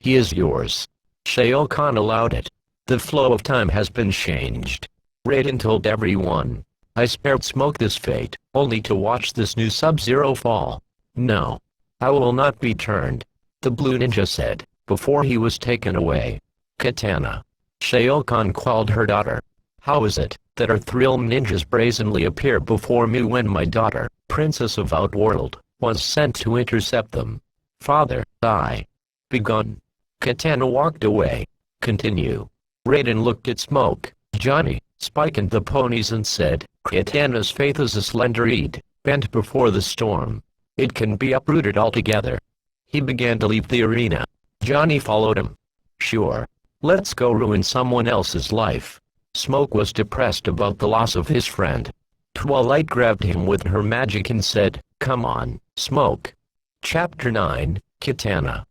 He is yours." Shao Kahn allowed it. The flow of time has been changed. Raiden told everyone, "I spared Smoke this fate, only to watch this new Sub-Zero fall. No. I will not be turned," the blue ninja said, before he was taken away. Katana. Shao Kahn called her daughter. "How is it that our thrill ninjas brazenly appear before me when my daughter, Princess of Outworld, was sent to intercept them?" "Father, I." "Begone." Katana walked away. "Continue." Raiden looked at Smoke, Johnny, Spike and the ponies and said, "Katana's faith is a slender reed, bent before the storm. It can be uprooted altogether." He began to leave the arena. Johnny followed him. "Sure. Let's go ruin someone else's life." Smoke was depressed about the loss of his friend. Twilight grabbed him with her magic and said, "Come on, Smoke." Chapter 9, Katana.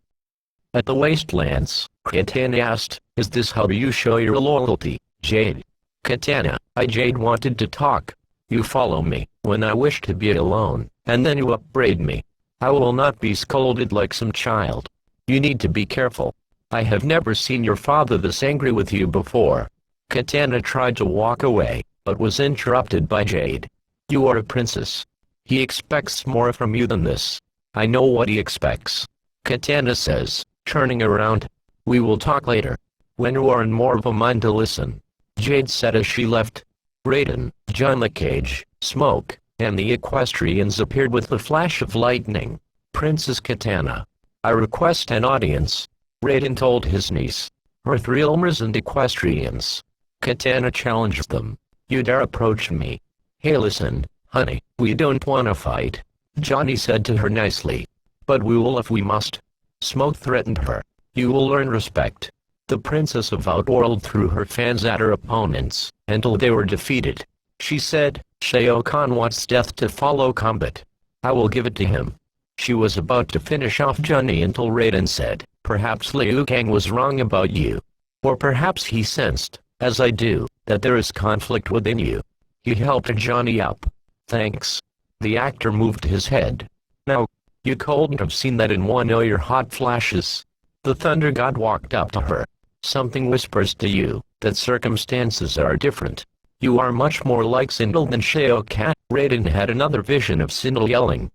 At the Wastelands, Katana asked, "Is this how you show your loyalty, Jade?" "Katana, Jade wanted to talk. You follow me when I wish to be alone, and then you upbraid me. I will not be scolded like some child. You need to be careful. I have never seen your father this angry with you before." Katana tried to walk away, but was interrupted by Jade. "You are a princess. He expects more from you than this." "I know what he expects," Katana says, turning around. "We will talk later, when you are in more of a mind to listen," Jade said as she left. Raiden, John the Cage, Smoke, and the equestrians appeared with the flash of lightning. "Princess Katana, I request an audience," Raiden told his niece. "Her three Elmers and equestrians." Katana challenged them. "You dare approach me?" "Hey listen, honey, we don't wanna fight," Johnny said to her nicely. "But we will if we must." Smoke threatened her. "You will learn respect." The Princess of Outworld threw her fans at her opponents, until they were defeated. She said, "Shao Kahn wants death to follow combat. I will give it to him." She was about to finish off Johnny until Raiden said, "Perhaps Liu Kang was wrong about you. Or perhaps he sensed, as I do, that there is conflict within you." He helped Johnny up. "Thanks." The actor moved his head. "Now, you couldn't have seen that in one of your hot flashes." The Thunder God walked up to her. "Something whispers to you that circumstances are different. You are much more like Sindel than Shao Kahn." Raiden had another vision of Sindel yelling.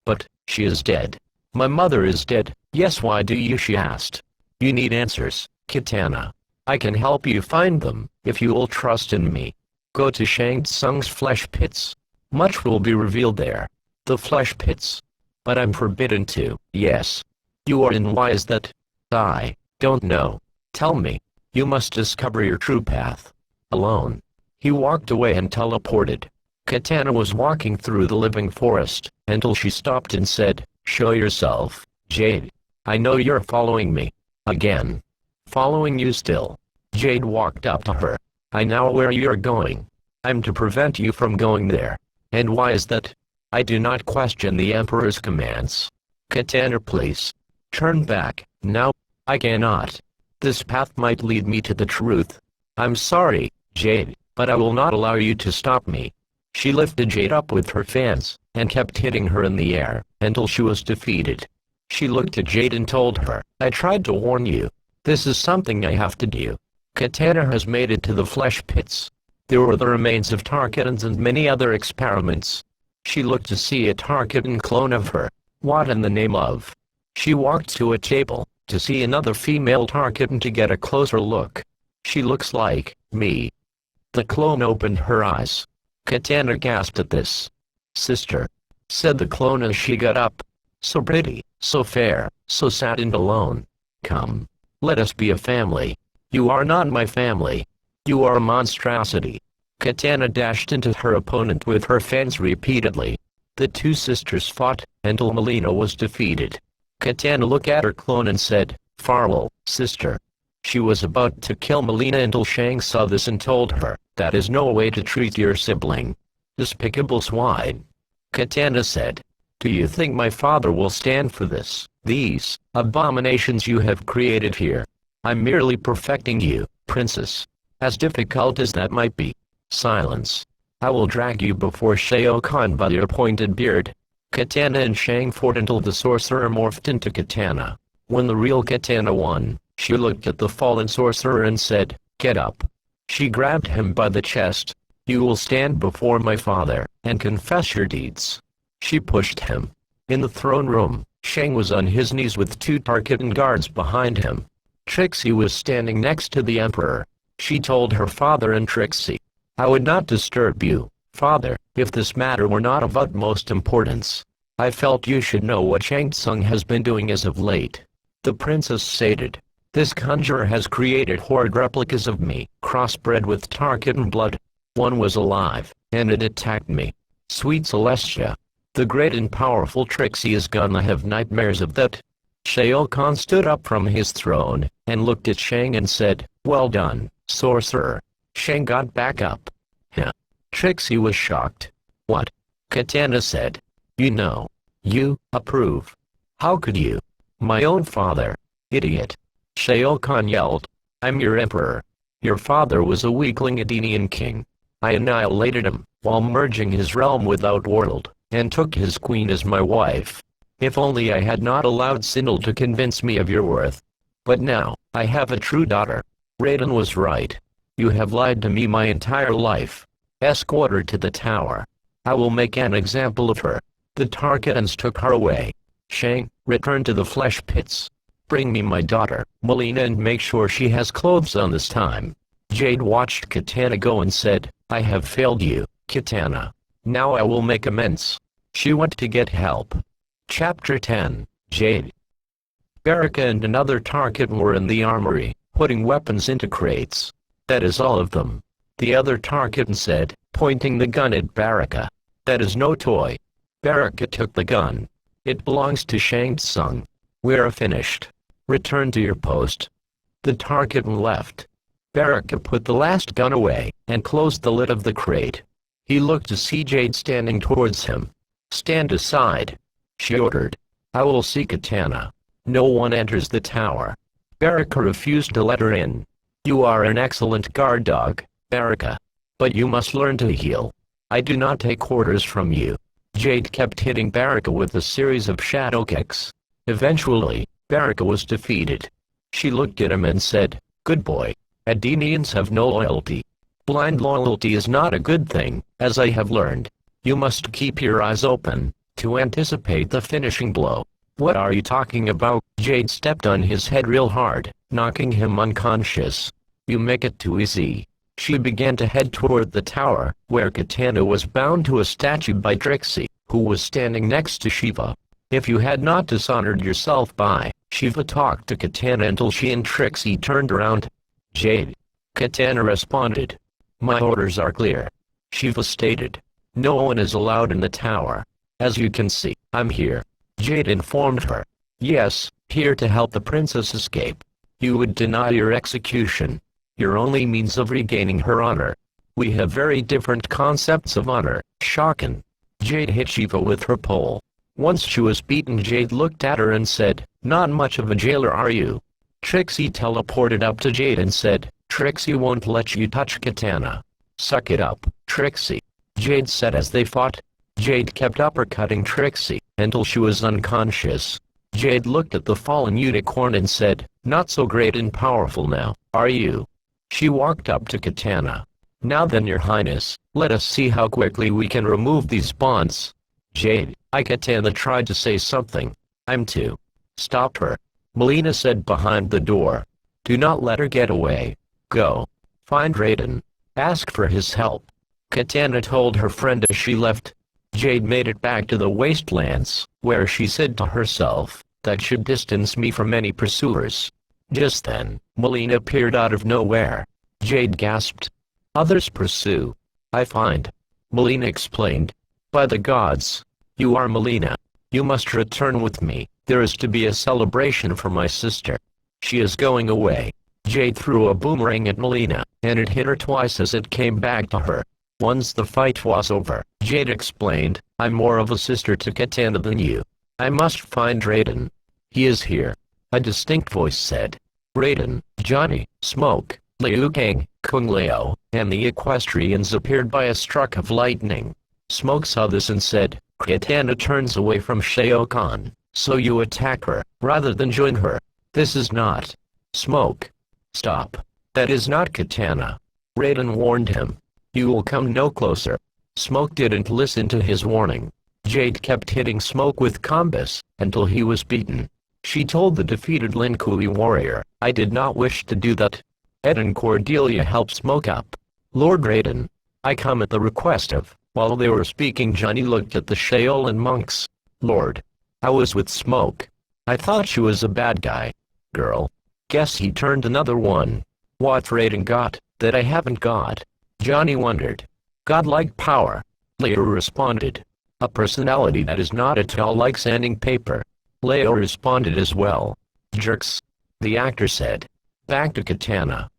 "But, she is dead." "My mother is dead." "Yes, why do you?" she asked. "You need answers, Katana. I can help you find them, if you will trust in me. Go to Shang Tsung's flesh pits. Much will be revealed there." "The flesh pits? But I'm forbidden to." "Yes. You are, and why is that?" "I don't know. Tell me. You must discover your true path. Alone." He walked away and teleported. Katana was walking through the living forest, until she stopped and said, "Show yourself, Jade. I know you're following me." "Again." "Following you still." Jade walked up to her. "I know where you're going. I'm to prevent you from going there." "And why is that?" "I do not question the Emperor's commands." "Katana, please. Turn back, now." "I cannot. This path might lead me to the truth." "I'm sorry, Jade, but I will not allow you to stop me." She lifted Jade up with her fans, and kept hitting her in the air, until she was defeated. She looked at Jade and told her, "I tried to warn you. This is something I have to do." Katana has made it to the flesh pits. There were the remains of Tarkatans and many other experiments. She looked to see a Tarkatan clone of her. What in the name of? She walked to a table, to see another female Tarkatan to get a closer look. She looks like me. The clone opened her eyes. Katana gasped at this. Sister, said the clone as she got up. So pretty, so fair, so sad and alone. Come. Let us be a family. You are not my family. You are a monstrosity. Katana dashed into her opponent with her fangs repeatedly. The two sisters fought, until Melina was defeated. Katana looked at her clone and said, "Farewell, sister." She was about to kill Melina until Shang saw this and told her, "That is no way to treat your sibling. Despicable swine." Katana said, "Do you think my father will stand for this, these abominations you have created here? I'm merely perfecting you, princess. As difficult as that might be. Silence. I will drag you before Shao Kahn by your pointed beard." Katana and Shang fought until the sorcerer morphed into Katana. When the real Katana won, she looked at the fallen sorcerer and said, "Get up." She grabbed him by the chest. "You will stand before my father, and confess your deeds." She pushed him. In the throne room, Shang was on his knees with two Tarkatan guards behind him. Trixie was standing next to the Emperor. She told her father and Trixie, "I would not disturb you, father, if this matter were not of utmost importance. I felt you should know what Shang Tsung has been doing as of late." The princess stated, "This conjurer has created horrid replicas of me, crossbred with Tarkatan blood. One was alive, and it attacked me. Sweet Celestia. The great and powerful Trixie is gonna have nightmares of that." Shao Kahn stood up from his throne, and looked at Shang and said, "Well done, sorcerer." Shang got back up. Huh. Trixie was shocked. "What?" Katana said. You approve. How could you? My own father. Idiot." Shao Kahn yelled. "I'm your emperor. Your father was a weakling Adenian king. I annihilated him, while merging his realm with Outworld, and took his queen as my wife. If only I had not allowed Sindel to convince me of your worth. But now, I have a true daughter. Raiden was right. You have lied to me my entire life. Escort her to the tower. I will make an example of her." The Tarkatans took her away. Shang, return to the flesh pits. Bring me my daughter, Melina, and make sure she has clothes on this time. Jade watched Katana go and said, "I have failed you, Katana. Now I will make amends." She went to get help. Chapter 10, Jade. Baraka and another Tarkatan were in the armory, putting weapons into crates. "That is all of them," the other Tarkatan said, pointing the gun at Baraka. "That is no toy." Baraka took the gun. "It belongs to Shang Tsung. We are finished. Return to your post." The Tarkatan left. Baraka put the last gun away, and closed the lid of the crate. He looked to see Jade standing towards him. "Stand aside," she ordered. "I will see Katana. No one enters the tower." Baraka refused to let her in. "You are an excellent guard dog, Baraka. But you must learn to heal. I do not take orders from you." Jade kept hitting Baraka with a series of shadow kicks. Eventually, Baraka was defeated. She looked at him and said, "Good boy. Adenians have no loyalty. Blind loyalty is not a good thing, as I have learned. You must keep your eyes open, to anticipate the finishing blow." "What are you talking about?" Jade stepped on his head real hard, knocking him unconscious. "You make it too easy." She began to head toward the tower, where Katana was bound to a statue by Trixie, who was standing next to Shiva. "If you had not dishonored yourself by," Shiva talked to Katana until she and Trixie turned around. "Jade." Katana responded. "My orders are clear." Shiva stated. "No one is allowed in the tower. As you can see, I'm here." Jade informed her. "Yes, here to help the princess escape. You would deny your execution. Your only means of regaining her honor. We have very different concepts of honor, Shockin." Jade hit Shiva with her pole. Once she was beaten, Jade looked at her and said, "Not much of a jailer, are you?" Trixie teleported up to Jade and said, "Trixie won't let you touch Katana. Suck it up, Trixie," Jade said as they fought. Jade kept uppercutting Trixie, until she was unconscious. Jade looked at the fallen unicorn and said, "Not so great and powerful now, are you?" She walked up to Katana. "Now then, your highness, let us see how quickly we can remove these bonds." Jade, Katana tried to say something. "I'm to stop her," Melina said behind the door. "Do not let her get away." Go. Find Raiden. Ask for his help. Katana told her friend as she left. Jade made it back to the wastelands, where she said to herself, that should distance me from any pursuers. Just then, Melina appeared out of nowhere. Jade gasped. Others pursue. I find. Melina explained. By the gods. You are Melina. You must return with me. There is to be a celebration for my sister. She is going away. Jade threw a boomerang at Melina, and it hit her twice as it came back to her. Once the fight was over, Jade explained, I'm more of a sister to Katana than you. I must find Raiden. He is here. A distinct voice said. Raiden, Johnny, Smoke, Liu Kang, Kung Lao, and the equestrians appeared by a stroke of lightning. Smoke saw this and said, Katana turns away from Shao Kahn, so you attack her, rather than join her. This is not. Smoke. Stop. That is not Katana. Raiden warned him. You will come no closer. Smoke didn't listen to his warning. Jade kept hitting Smoke with combos, until he was beaten. She told the defeated Lin Kuei warrior, I did not wish to do that. Ed and Cordelia helped Smoke up. Lord Raiden. I come at the request of. While they were speaking, Johnny looked at the Shaolin monks. Lord. I was with Smoke. I thought she was a bad guy. Girl. Guess he turned another one. What Raiden got, that I haven't got? Johnny wondered. Godlike power. Leo responded. A personality that is not at all like sanding paper. Leo responded as well. Jerks. The actor said. Back to Katana.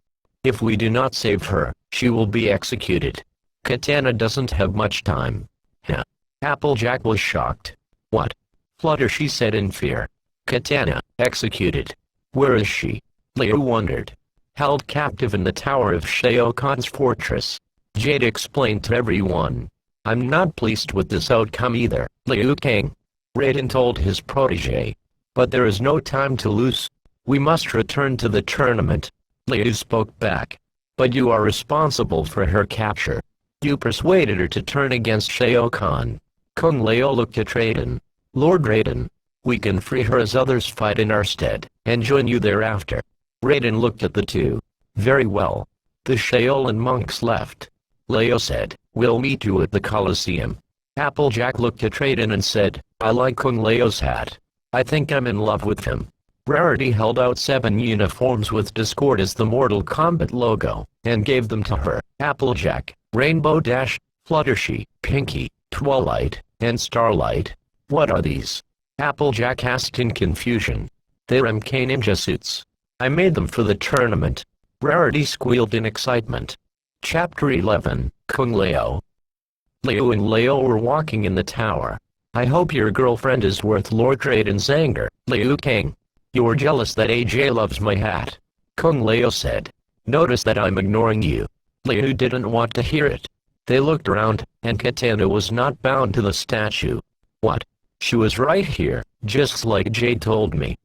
If we do not save her, she will be executed. Katana doesn't have much time. Huh. Applejack was shocked. What? Flutter, she said in fear. Katana, executed. Where is she? Leo wondered. Held captive in the tower of Shao Kahn's fortress. Jade explained to everyone. I'm not pleased with this outcome either, Liu Kang. Raiden told his protege. But there is no time to lose. We must return to the tournament. Liu spoke back. But you are responsible for her capture. You persuaded her to turn against Shao Kahn. Kung Lao looked at Raiden. Lord Raiden. We can free her as others fight in our stead, and join you thereafter. Raiden looked at the two. Very well. The Shaolin monks left. Leo said, we'll meet you at the Colosseum. Applejack looked at Raiden and said, I like Kung Lao's hat. I think I'm in love with him. Rarity held out 7 uniforms with Discord as the Mortal Kombat logo, and gave them to her. Applejack, Rainbow Dash, Fluttershy, Pinky, Twilight, and Starlight. What are these? Applejack asked in confusion. They're MK ninja suits. I made them for the tournament. Rarity squealed in excitement. Chapter 11, Kung Lao. Leo and Leo were walking in the tower. I hope your girlfriend is worth Lord Raiden's anger, Liu Kang. You're jealous that AJ loves my hat. Kung Lao said. Notice that I'm ignoring you. Liu didn't want to hear it. They looked around, and Katana was not bound to the statue. What? She was right here, just like Jade told me.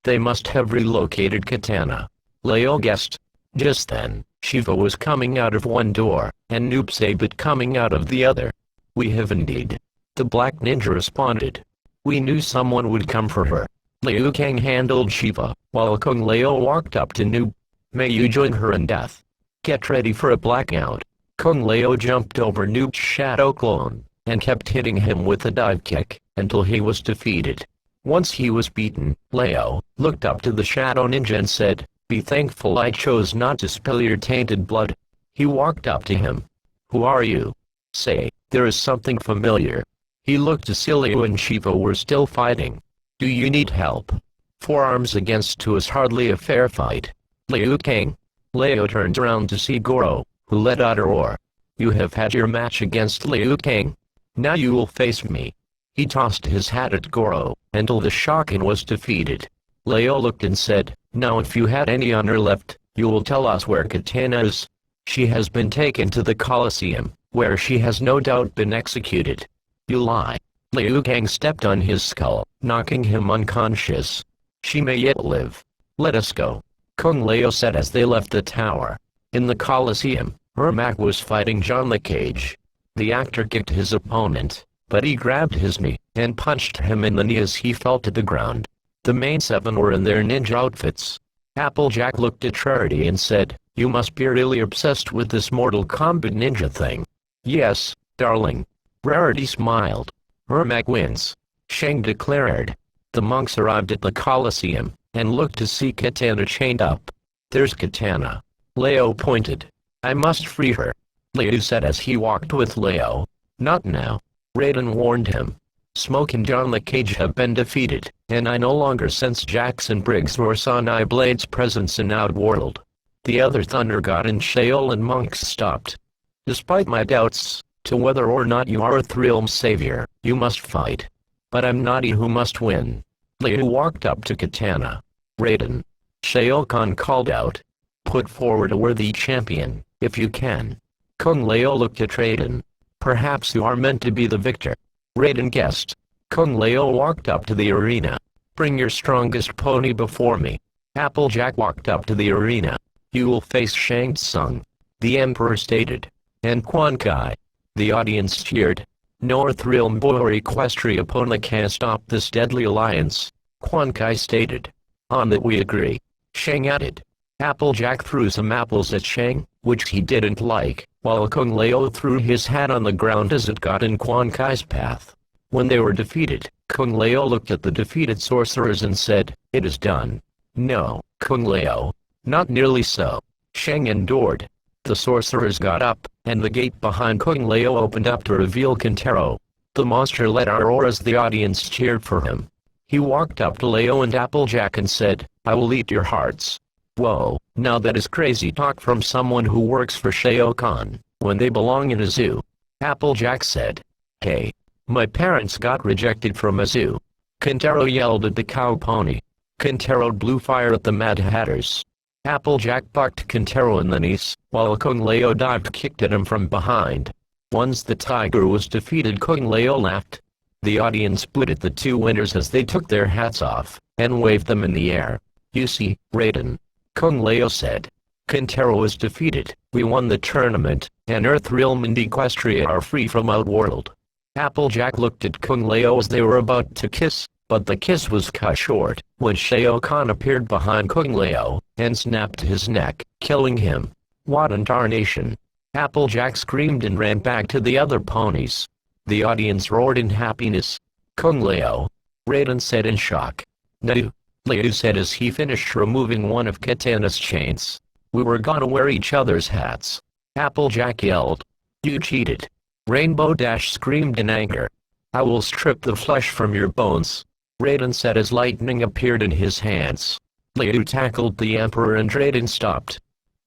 They must have relocated Katana. Leo guessed. Just then, Shiva was coming out of one door, and Noob Sabit coming out of the other. We have indeed. The Black Ninja responded. We knew someone would come for her. Liu Kang handled Shiva, while Kung Lao walked up to Noob. May you join her in death. Get ready for a blackout. Kung Lao jumped over Noob's shadow clone, and kept hitting him with a dive kick, until he was defeated. Once he was beaten, Lao looked up to the Shadow Ninja and said, Be thankful I chose not to spill your tainted blood. He walked up to him. Who are you? Say, there is something familiar. He looked to see Liu and Shiva were still fighting. Do you need help? 4 arms against 2 is hardly a fair fight. Liu Kang. Leo turned around to see Goro, who led out a roar. You have had your match against Liu Kang. Now you will face me. He tossed his hat at Goro, until the Shokin was defeated. Leo looked and said, Now if you had any honor left, you will tell us where Katana is. She has been taken to the Colosseum, where she has no doubt been executed. You lie. Liu Kang stepped on his skull, knocking him unconscious. She may yet live. Let us go. Kung Lao said as they left the tower. In the Colosseum, Ermac was fighting John the Cage. The actor kicked his opponent, but he grabbed his knee, and punched him in the knee as he fell to the ground. The main 7 were in their ninja outfits. Applejack looked at Rarity and said, "You must be really obsessed with this Mortal Kombat ninja thing." "Yes, darling." Rarity smiled. "Ermac wins," Shang declared. The monks arrived at the Colosseum and looked to see Katana chained up. "There's Katana." Leo pointed. "I must free her," Leo said as he walked with Leo. "Not now," Raiden warned him. "Smoke and John the Cage have been defeated, and I no longer sense Jackson Briggs or Sonai Blade's presence in Outworld." The other Thunder God and Sheol and monks stopped. "Despite my doubts to whether or not you are Earthrealm's savior, you must fight. But I'm not he who must win." Leo walked up to Katana. "Raiden," Sheol Khan called out, "put forward a worthy champion, if you can." Kung Lao looked at Raiden. "Perhaps you are meant to be the victor." Raiden guessed. Kung Lao walked up to the arena. "Bring your strongest pony before me." Applejack walked up to the arena. "You will face Shang Tsung," the Emperor stated. "And Quan Kai." The audience cheered. "No Earthrealm or Equestria opponent can stop this deadly alliance," Quan Kai stated. "On that we agree," Shang added. Applejack threw some apples at Shang, which he didn't like, while Kung Lao threw his hat on the ground as it got in Quan Kai's path. When they were defeated, Kung Lao looked at the defeated sorcerers and said, "It is done." "No, Kung Lao. Not nearly so," Shang endured. The sorcerers got up, and the gate behind Kung Lao opened up to reveal Kintaro. The monster let out a roar as the audience cheered for him. He walked up to Lao and Applejack and said, "I will eat your hearts." Whoa, now that is crazy talk from someone who works for Shao Kahn, when they belong in a zoo. Applejack said. "Hey, my parents got rejected from a zoo." Kintaro yelled at the cow pony. Kintaro blew fire at the Mad Hatters. Applejack bucked Kintaro in the knees, while Kung Lao dived kicked at him from behind. Once the tiger was defeated, Kung Lao laughed. The audience booed at the two winners as they took their hats off, and waved them in the air. "You see, Raiden," Kung Lao said. "Kintaro was defeated, we won the tournament, and Earthrealm and Equestria are free from Outworld." Applejack looked at Kung Lao as they were about to kiss, but the kiss was cut short when Shao Kahn appeared behind Kung Lao and snapped his neck, killing him. "What in tarnation!" Applejack screamed and ran back to the other ponies. The audience roared in happiness. "Kung Lao," Raiden said in shock. "No," Liu said as he finished removing one of Katana's chains. "We were gonna wear each other's hats." Applejack yelled. "You cheated!" Rainbow Dash screamed in anger. "I will strip the flesh from your bones," Raiden said as lightning appeared in his hands. Liu tackled the Emperor and Raiden stopped.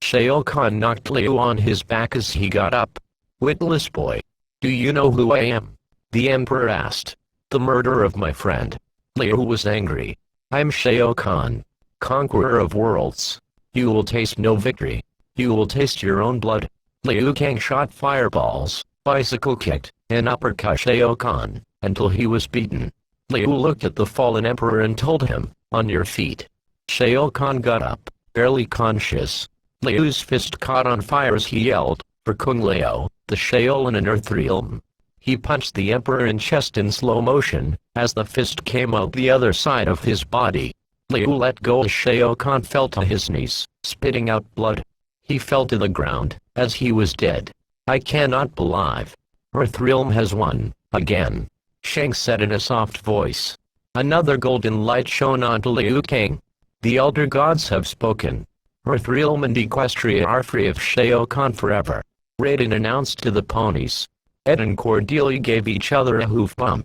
Shao Kahn knocked Liu on his back as he got up. "Witless boy. Do you know who I am?" the Emperor asked. "The murderer of my friend." Liu was angry. "I'm Shao Kahn, conqueror of worlds. You will taste no victory. You will taste your own blood." Liu Kang shot fireballs, bicycle kicked, and uppercut Shao Kahn, until he was beaten. Liu looked at the fallen Emperor and told him, "On your feet." Shao Kahn got up, barely conscious. Liu's fist caught on fire as he yelled, "For Kung Lao, the Sheol and Earthrealm." He punched the Emperor in chest in slow motion, as the fist came out the other side of his body. Liu let go as Shao Kahn fell to his knees, spitting out blood. He fell to the ground, as he was dead. "I cannot believe. Earthrealm has won, again," Shang said in a soft voice. Another golden light shone onto Liu Kang. "The Elder Gods have spoken. Earthrealm and Equestria are free of Shao Kahn forever," Raiden announced to the ponies. Ed and Cordelia gave each other a hoof bump.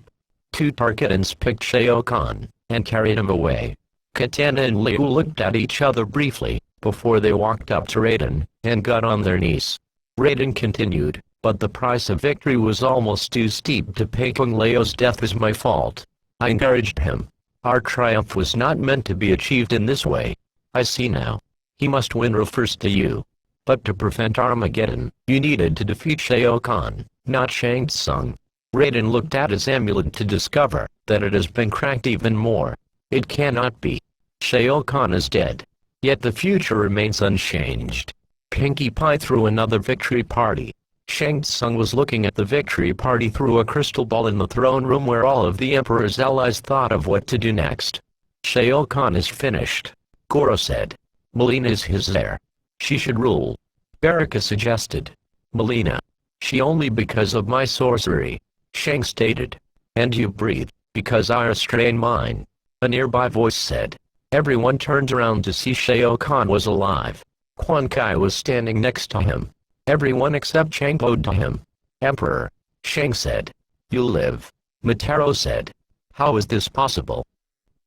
Two Tarkatans picked Shao Kahn and carried him away. Katana and Liu looked at each other briefly, before they walked up to Raiden and got on their knees. Raiden continued, "But the price of victory was almost too steep to pay. Kung Lao's death was my fault. I encouraged him. Our triumph was not meant to be achieved in this way. I see now. He must win refers to you. But to prevent Armageddon, you needed to defeat Shao Kahn, not Shang Tsung." Raiden looked at his amulet to discover that it has been cracked even more. It cannot be. Shao Kahn is dead. Yet the future remains unchanged. Pinkie Pie threw another victory party. Shang Tsung was looking at the victory party through a crystal ball in the throne room where all of the Emperor's allies thought of what to do next. "Shao Kahn is finished," Goro said. Melina is his heir. She should rule. Baraka suggested. Melina. She only because of my sorcery. Shang stated. And you breathe, because I restrain mine. A nearby voice said. Everyone turned around to see Shao Kahn was alive. Quan Kai was standing next to him. Everyone except Shang bowed to him. Emperor. Shang said. You live. Mataro said. How is this possible?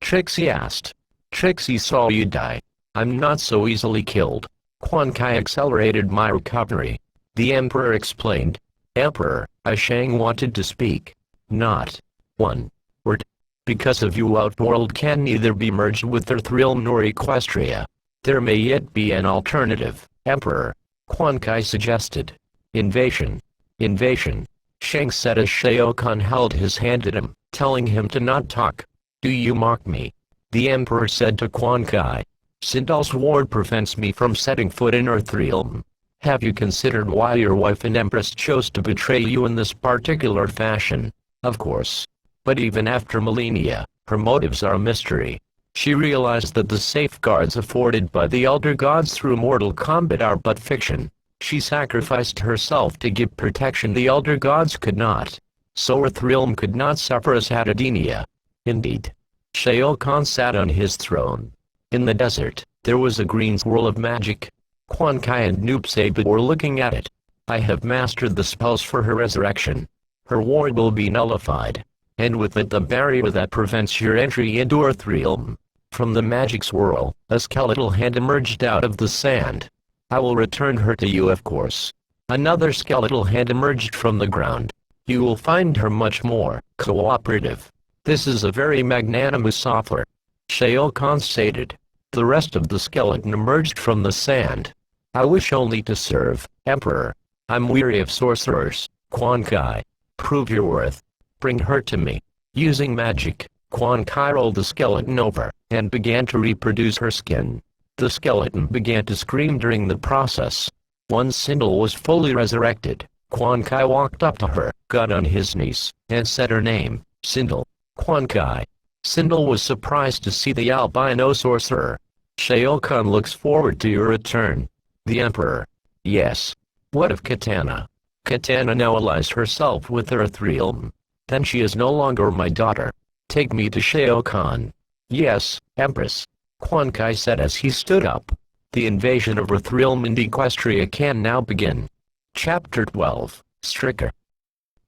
Trixie asked. Trixie saw you die. I'm not so easily killed. Quan Kai accelerated my recovery. The Emperor explained. Emperor, Shang wanted to speak. Not one word. Because of you, Outworld can neither be merged with Earthrealm nor Equestria. There may yet be an alternative, Emperor. Quan Kai suggested. Invasion. Invasion. Shang said as Shao Kahn held his hand at him, telling him to not talk. Do you mock me? The Emperor said to Quan Kai. Sindal's ward prevents me from setting foot in Earthrealm. Have you considered why your wife and Empress chose to betray you in this particular fashion? Of course. But even after millennia, her motives are a mystery. She realized that the safeguards afforded by the Elder Gods through Mortal Kombat are but fiction. She sacrificed herself to give protection the Elder Gods could not. So Earthrealm could not suffer as had Adenia. Indeed. Shao Kahn sat on his throne. In the desert, there was a green swirl of magic. Quan Kai and Noob Saibot were looking at it. I have mastered the spells for her resurrection. Her ward will be nullified. And with it the barrier that prevents your entry into Earthrealm. From the magic swirl, a skeletal hand emerged out of the sand. I will return her to you, of course. Another skeletal hand emerged from the ground. You will find her much more cooperative. This is a very magnanimous offer. Shao Kahn stated. The rest of the skeleton emerged from the sand. I wish only to serve, Emperor. I'm weary of sorcerers. Quan Kai. Prove your worth. Bring her to me. Using magic, Quan Kai rolled the skeleton over, and began to reproduce her skin. The skeleton began to scream during the process. Once Sindel was fully resurrected, Quan Kai walked up to her, got on his knees, and said her name, Sindel. Quan Kai. Sindel was surprised to see the albino sorcerer. Shao Kahn looks forward to your return. The Emperor. Yes. What of Katana? Katana now allies herself with Earthrealm. Then she is no longer my daughter. Take me to Shao Kahn. Yes, Empress. Quan Kai said as he stood up. The invasion of Earthrealm and Equestria can now begin. Chapter 12, Stricker.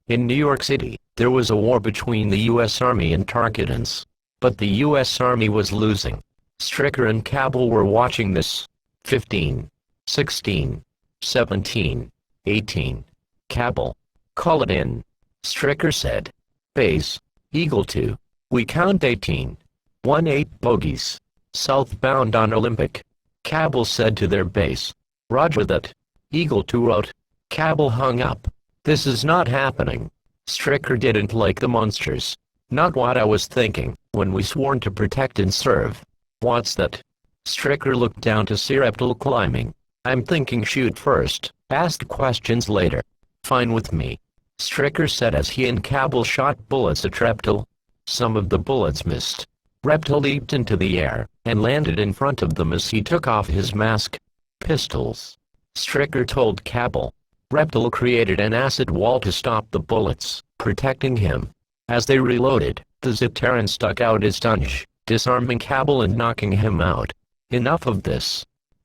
In New York City, there was a war between the U.S. Army and Tarkatans. But the U.S. Army was losing. Stricker and Cabal were watching this. 15, 16, 17, 18. Cabal. Call it in. Stricker said. Base. Eagle 2. We count 18. 1-8 bogeys. Southbound on Olympic. Cabal said to their base. Roger that. Eagle 2 wrote. Cabal hung up. This is not happening. Stricker didn't like the monsters. Not what I was thinking, when we sworn to protect and serve. What's that? Stricker looked down to see Reptile climbing. I'm thinking shoot first, ask questions later. Fine with me. Stricker said as he and Cabal shot bullets at Reptile. Some of the bullets missed. Reptile leaped into the air, and landed in front of them as he took off his mask. Pistols. Stricker told Cabal. Reptile created an acid wall to stop the bullets, protecting him. As they reloaded, the Zetaran stuck out his tunge, disarming Cabal and knocking him out. Enough of this.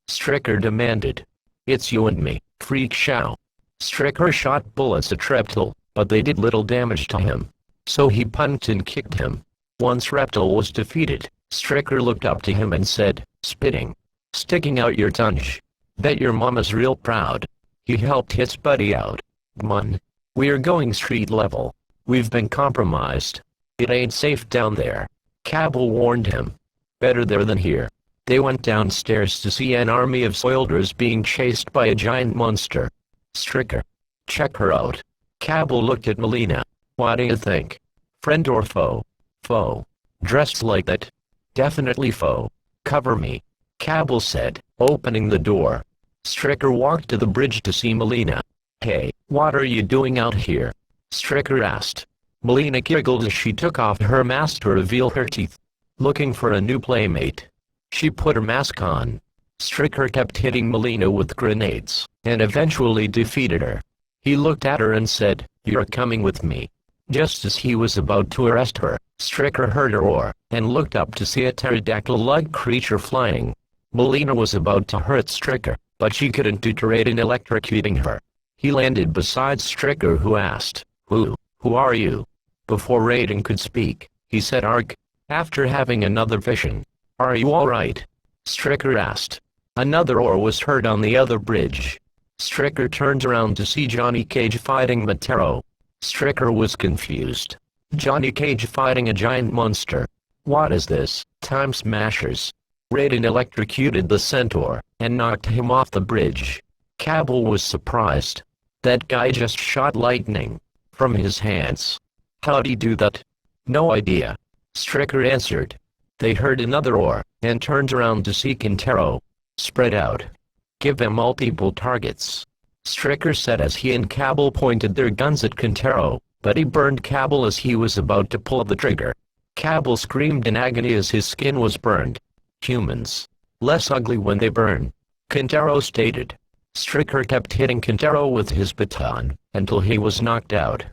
Stricker demanded. It's you and me, Freak Shao. Stricker shot bullets at Reptile, but they did little damage to him. So he punched and kicked him. Once Reptile was defeated, Stricker looked up to him and said, spitting. Sticking out your tunge. Bet your mama's real proud. He helped his buddy out. Mun. We are going street level. We've been compromised. It ain't safe down there. Cabal warned him. Better there than here. They went downstairs to see an army of soldiers being chased by a giant monster. Stricker. Check her out. Cabal looked at Melina. What do you think? Friend or foe? Foe. Dressed like that? Definitely foe. Cover me. Cabal said, opening the door. Stricker walked to the bridge to see Melina. Hey, what are you doing out here? Stricker asked. Melina giggled as she took off her mask to reveal her teeth. Looking for a new playmate. She put her mask on. Stricker kept hitting Melina with grenades, and eventually defeated her. He looked at her and said, "You're coming with me." Just as he was about to arrest her, Stricker heard her roar, and looked up to see a pterodactyl-like creature flying. Melina was about to hurt Stricker, but she couldn't do Raiden electrocuting her. He landed beside Stricker, who asked, Who are you?" Before Raiden could speak, he said "Arg." After having another vision, "Are you alright?" Stricker asked. Another roar was heard on the other bridge. Stricker turned around to see Johnny Cage fighting Matero. Stricker was confused. Johnny Cage fighting a giant monster. What is this? Time Smashers. Raiden electrocuted the centaur, and knocked him off the bridge. Cabal was surprised. That guy just shot lightning from his hands. How'd he do that? No idea. Stricker answered. They heard another roar, and turned around to see Kintaro. Spread out. Give them multiple targets, Stricker said as he and Cabal pointed their guns at Kintaro, but he burned Cabal as he was about to pull the trigger. Cabal screamed in agony as his skin was burned. Humans. Less ugly when they burn, Kintaro stated. Stricker kept hitting Kintaro with his baton, until he was knocked out.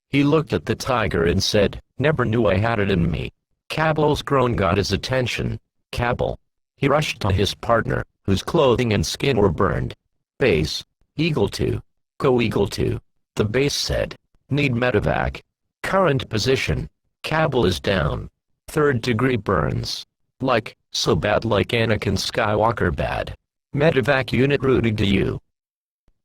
He looked at the tiger and said, "Never knew I had it in me." Cabal's groan got his attention. Cabal. He rushed to his partner, whose clothing and skin were burned. Base. Eagle 2. Go Eagle 2. The base said. Need medevac. Current position. Cabal is down. 3rd degree burns. Like, so bad like Anakin Skywalker bad. Medevac unit routing to you.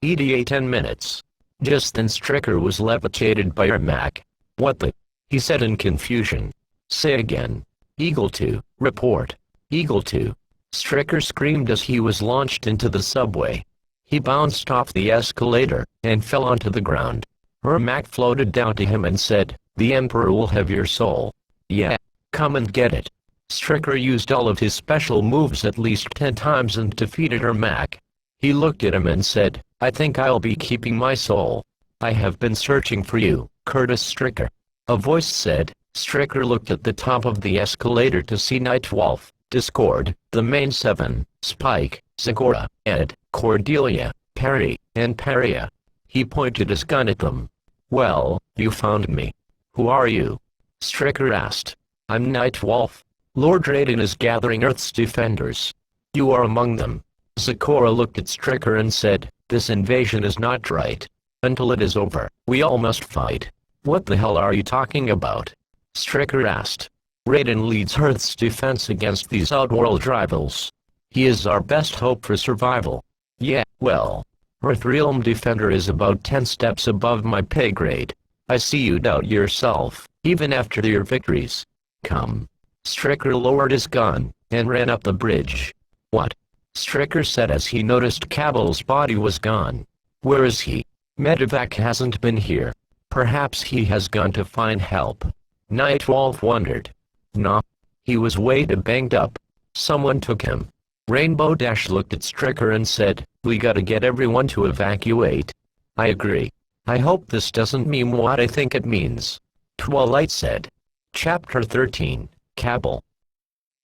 ETA 10 minutes. Just then Stricker was levitated by Ermac. What the? He said in confusion. Say again. Eagle 2, report. Eagle 2. Stricker screamed as he was launched into the subway. He bounced off the escalator, and fell onto the ground. Ermac floated down to him and said, "The Emperor will have your soul." Yeah, come and get it. Stricker used all of his special moves at least 10 times and defeated Ermac. He looked at him and said, "I think I'll be keeping my soul. I have been searching for you, Curtis Stricker." A voice said. Stricker looked at the top of the escalator to see Nightwolf, Discord, the main 7, Spike, Zagora, Ed, Cordelia, Perry, and Paria. He pointed his gun at them. "Well, you found me. Who are you?" Stricker asked. "I'm Nightwolf. Lord Raiden is gathering Earth's defenders. You are among them." Zagora looked at Stricker and said, "This invasion is not right. Until it is over, we all must fight." "What the hell are you talking about?" Stricker asked. "Raiden leads Earth's defense against these outworld rivals. He is our best hope for survival." "Yeah, well, Earth Realm Defender is about 10 steps above my pay grade. I see you doubt yourself, even after your victories. Come." Stricker lowered his gun, and ran up the bridge. "What?" Stricker said as he noticed Cabal's body was gone. "Where is he? Medevac hasn't been here. Perhaps he has gone to find help." Nightwolf wondered. "Nah. He was way too banged up. Someone took him." Rainbow Dash looked at Stricker and said, "We gotta get everyone to evacuate." "I agree. I hope this doesn't mean what I think it means," Twilight said. Chapter 13, Cabal.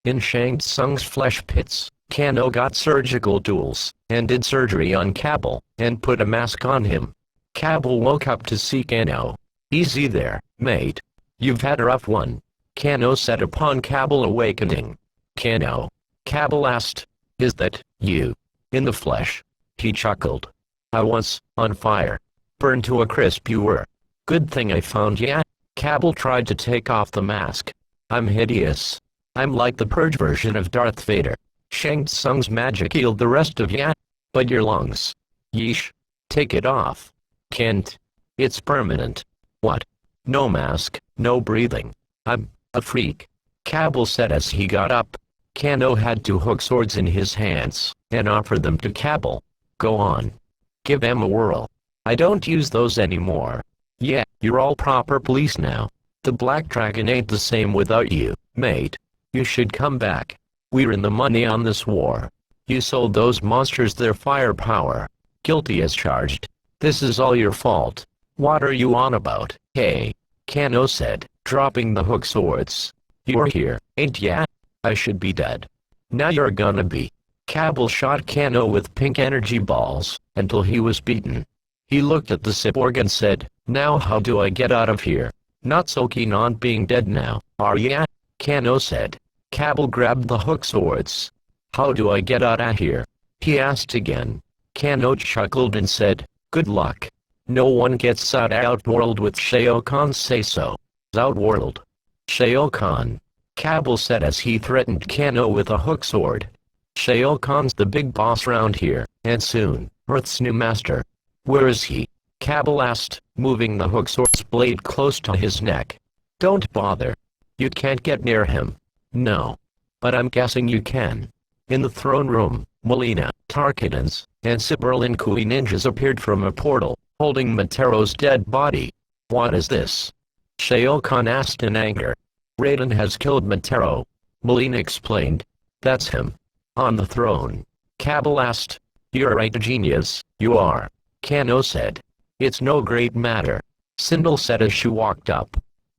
In Shang Tsung's flesh pits, Kano got surgical tools, and did surgery on Cabal, and put a mask on him. Cabal woke up to see Kano. "Easy there, mate. You've had a rough one," Kano said upon Cabal awakening. "Kano?" Cabal asked. "Is that you? In the flesh?" He chuckled. "I was on fire. Burned to a crisp you were. Good thing I found ya." Cabal tried to take off the mask. "I'm hideous. I'm like the purge version of Darth Vader. Shang Tsung's magic healed the rest of ya. But your lungs. Yeesh. Take it off." "Can't. It's permanent." "What?" "No mask, no breathing. I'm a freak," Cabal said as he got up. Kano had 2 hook swords in his hands, and offered them to Cabal. "Go on. Give them a whirl. I don't use those anymore." "Yeah, you're all proper police now. The Black Dragon ain't the same without you, mate. You should come back. We're in the money on this war. You sold those monsters their firepower. Guilty as charged. This is all your fault." "What are you on about?" "Hey," Kano said, dropping the hook swords. "You're here, ain't ya? I should be dead. Now you're gonna be." Cabal shot Kano with pink energy balls, until he was beaten. He looked at the cyborg and said, "Now how do I get out of here? Not so keen on being dead now, are ya?" Kano said. Cabal grabbed the hook swords. "How do I get out of here?" he asked again. Kano chuckled and said, "Good luck. No one gets out Outworld with Shao Kahn say so." Outworld. Shao Kahn. Cabal said as he threatened Kano with a hook sword. "Shao Kahn's the big boss round here, and soon, Earth's new master." "Where is he?" Cabal asked, moving the hook sword's blade close to his neck. "Don't bother. You can't get near him." "No. But I'm guessing you can." In the throne room, Melina, Tarkatans, and Cyberlinkui ninjas appeared from a portal, holding Motero's dead body. "What is this?" Shao Kahn asked in anger. "Raiden has killed Motero," Melina explained. "That's him. On the throne." Cabal asked. "You're right, genius, you are," Kano said. "It's no great matter," Sindel said as she walked up.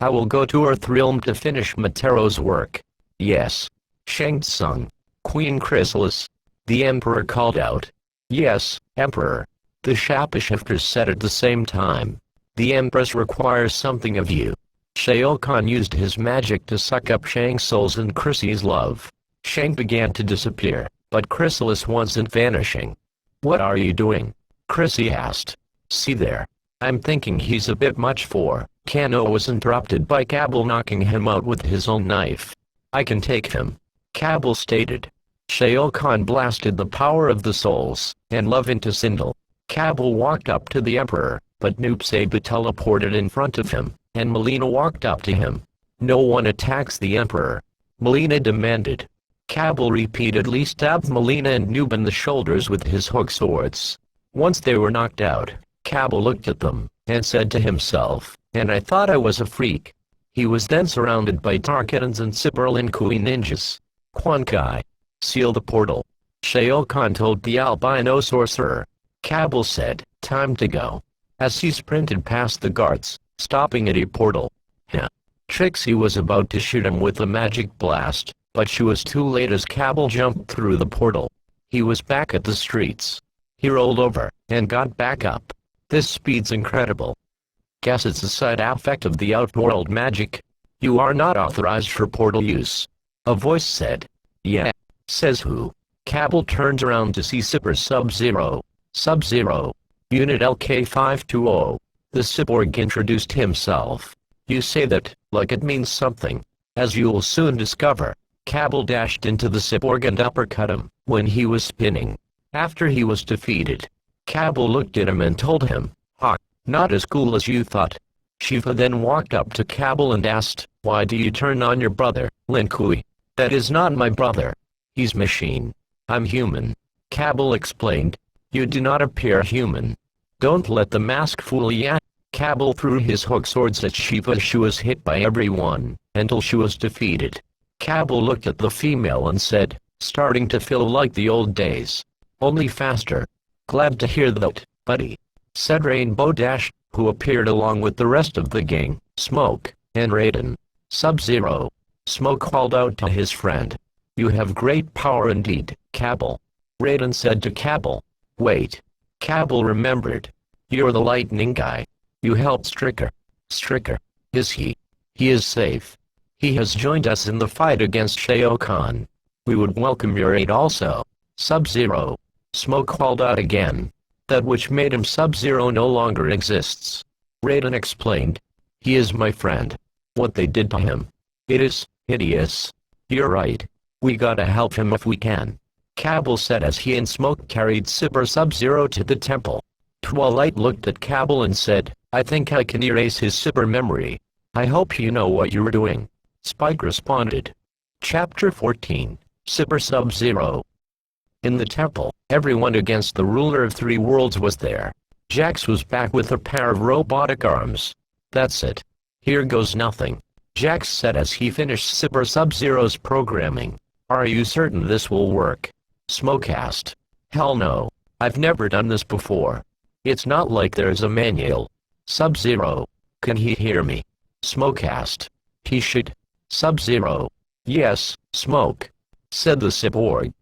"I will go to Earthrealm to finish Motero's work." "Yes." Shang Tsung. Queen Chrysalis. The Emperor called out. "Yes, Emperor." The Shapeshifters said at the same time. "The Empress requires something of you." Shao Kahn used his magic to suck up Shang's souls and Chrissy's love. Shang began to disappear, but Chrysalis wasn't vanishing. "What are you doing?" Chrissy asked. "See there. I'm thinking he's a bit much for." Kano was interrupted by Cabal knocking him out with his own knife. "I can take him," Cabal stated. Shao Kahn blasted the power of the souls and love into Sindel. Cabal walked up to the Emperor, but Noob Saibot teleported in front of him, and Melina walked up to him. "No one attacks the Emperor," Melina demanded. Cabal repeatedly stabbed Melina and Noob in the shoulders with his hook swords. Once they were knocked out, Cabal looked at them, and said to himself, "And I thought I was a freak." He was then surrounded by Tarkatans and Cyberlinkui ninjas. "Quan Kai. Seal the portal," Shao Kahn told the albino sorcerer. Cabal said, "Time to go." As he sprinted past the guards, stopping at a portal. Trixie was about to shoot him with a magic blast, but she was too late as Cabal jumped through the portal. He was back at the streets. He rolled over, and got back up. "This speed's incredible." "Guess it's a side effect of the Outworld magic. You are not authorized for portal use," a voice said. "Yeah. Says who?" Cabal turned around to see Super Sub-Zero. "Sub-Zero. Unit LK-520. The cyborg introduced himself. "You say that, like it means something. As you'll soon discover." Cabal dashed into the cyborg and uppercut him, when he was spinning. After he was defeated, Cabal looked at him and told him, "Ha, not as cool as you thought." Shiva then walked up to Cabal and asked, "Why do you turn on your brother, Linkui?" "That is not my brother. He's machine. I'm human," Cabal explained. "You do not appear human. Don't let the mask fool ya." Cabal threw his hook swords at Shiva as she was hit by everyone, until she was defeated. Cabal looked at the female and said, "Starting to feel like the old days. Only faster." "Glad to hear that, buddy," said Rainbow Dash, who appeared along with the rest of the gang, Smoke, and Raiden. "Sub-Zero." Smoke called out to his friend. "You have great power indeed, Cabal." Raiden said to Cabal. "Wait." Cabal remembered. "You're the lightning guy. You helped Stricker." "Stricker? Is he?" "He is safe. He has joined us in the fight against Shao Kahn. We would welcome your aid also." "Sub-Zero." Smoke called out again. "That which made him Sub-Zero no longer exists." Raiden explained. "He is my friend. What they did to him. It is hideous." "You're right. We gotta help him if we can," Cabal said as he and Smoke carried Super Sub-Zero to the temple. Twilight looked at Cabal and said, "I think I can erase his super memory. I hope you know what you were doing." Spike responded. Chapter 14, Super Sub-Zero. In the temple, everyone against the ruler of 3 worlds was there. Jax was back with a pair of robotic arms. "That's it. Here goes nothing," Jax said as he finished Super Sub-Zero's programming. "Are you certain this will work?" Smoke asked. "Hell no. I've never done this before. It's not like there's a manual." "Sub-Zero. Can he hear me?" Smoke asked. "He should." "Sub-Zero." "Yes, Smoke," said the cyborg.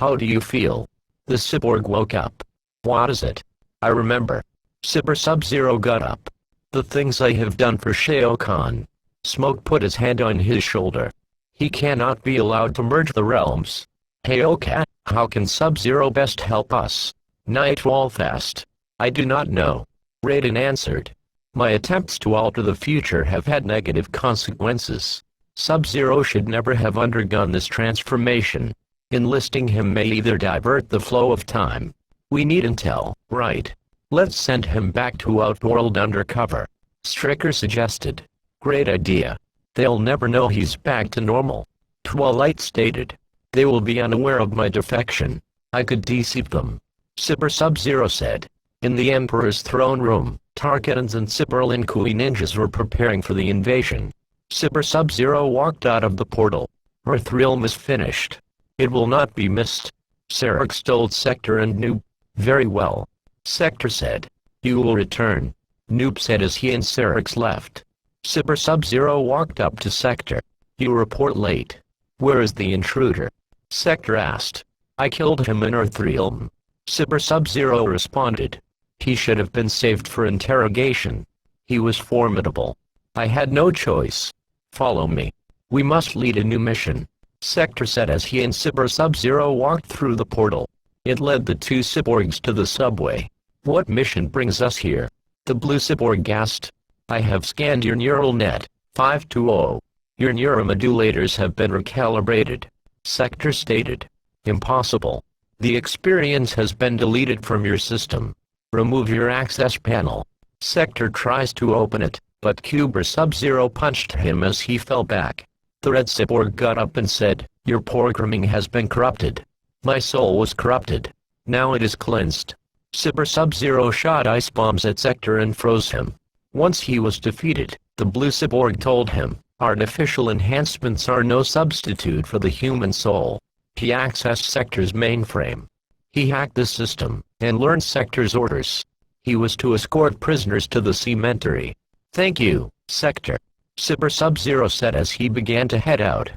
How do you feel? The cyborg woke up. What is it? I remember. Cyber Sub-Zero got up. The things I have done for Shao Kahn. Smoke put his hand on his shoulder. He cannot be allowed to merge the realms. Hey Oka, how can Sub-Zero best help us? Nightfall fast. I do not know. Raiden answered. My attempts to alter the future have had negative consequences. Sub-Zero should never have undergone this transformation. Enlisting him may either divert the flow of time. We need intel, right? Let's send him back to Outworld undercover. Stricker suggested. Great idea. They'll never know he's back to normal. Twilight stated. They will be unaware of my defection. I could deceive them. Cyber Sub-Zero said. In the Emperor's throne room, Tarkatans and Cyber Linkui ninjas were preparing for the invasion. Cyber Sub-Zero walked out of the portal. Her thrill is finished. It will not be missed. Sarek told Sector and Noob. Very well. Sector said. You will return. Noob said as he and Sarek left. Cyber Sub-Zero walked up to Sector. You report late. Where is the intruder? Sector asked. I killed him in Earthrealm. Cyber Sub-Zero responded. He should have been saved for interrogation. He was formidable. I had no choice. Follow me. We must lead a new mission. Sector said as he and Cyber Sub-Zero walked through the portal. It led the two cyborgs to the subway. What mission brings us here? The blue cyborg asked. I have scanned your neural net, 520. Your neuromodulators have been recalibrated. Sector stated. Impossible. The experience has been deleted from your system. Remove your access panel. Sector tries to open it, but Cyber Sub-Zero punched him as he fell back. The red cyborg got up and said, your programming has been corrupted. My soul was corrupted. Now it is cleansed. Cyber Sub-Zero shot ice bombs at Sector and froze him. Once he was defeated, the blue cyborg told him, artificial enhancements are no substitute for the human soul. He accessed Sector's mainframe. He hacked the system, and learned Sector's orders. He was to escort prisoners to the cemetery. Thank you, Sector. Cyber Sub-Zero said as he began to head out.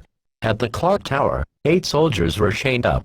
At the clock tower, 8 soldiers were chained up.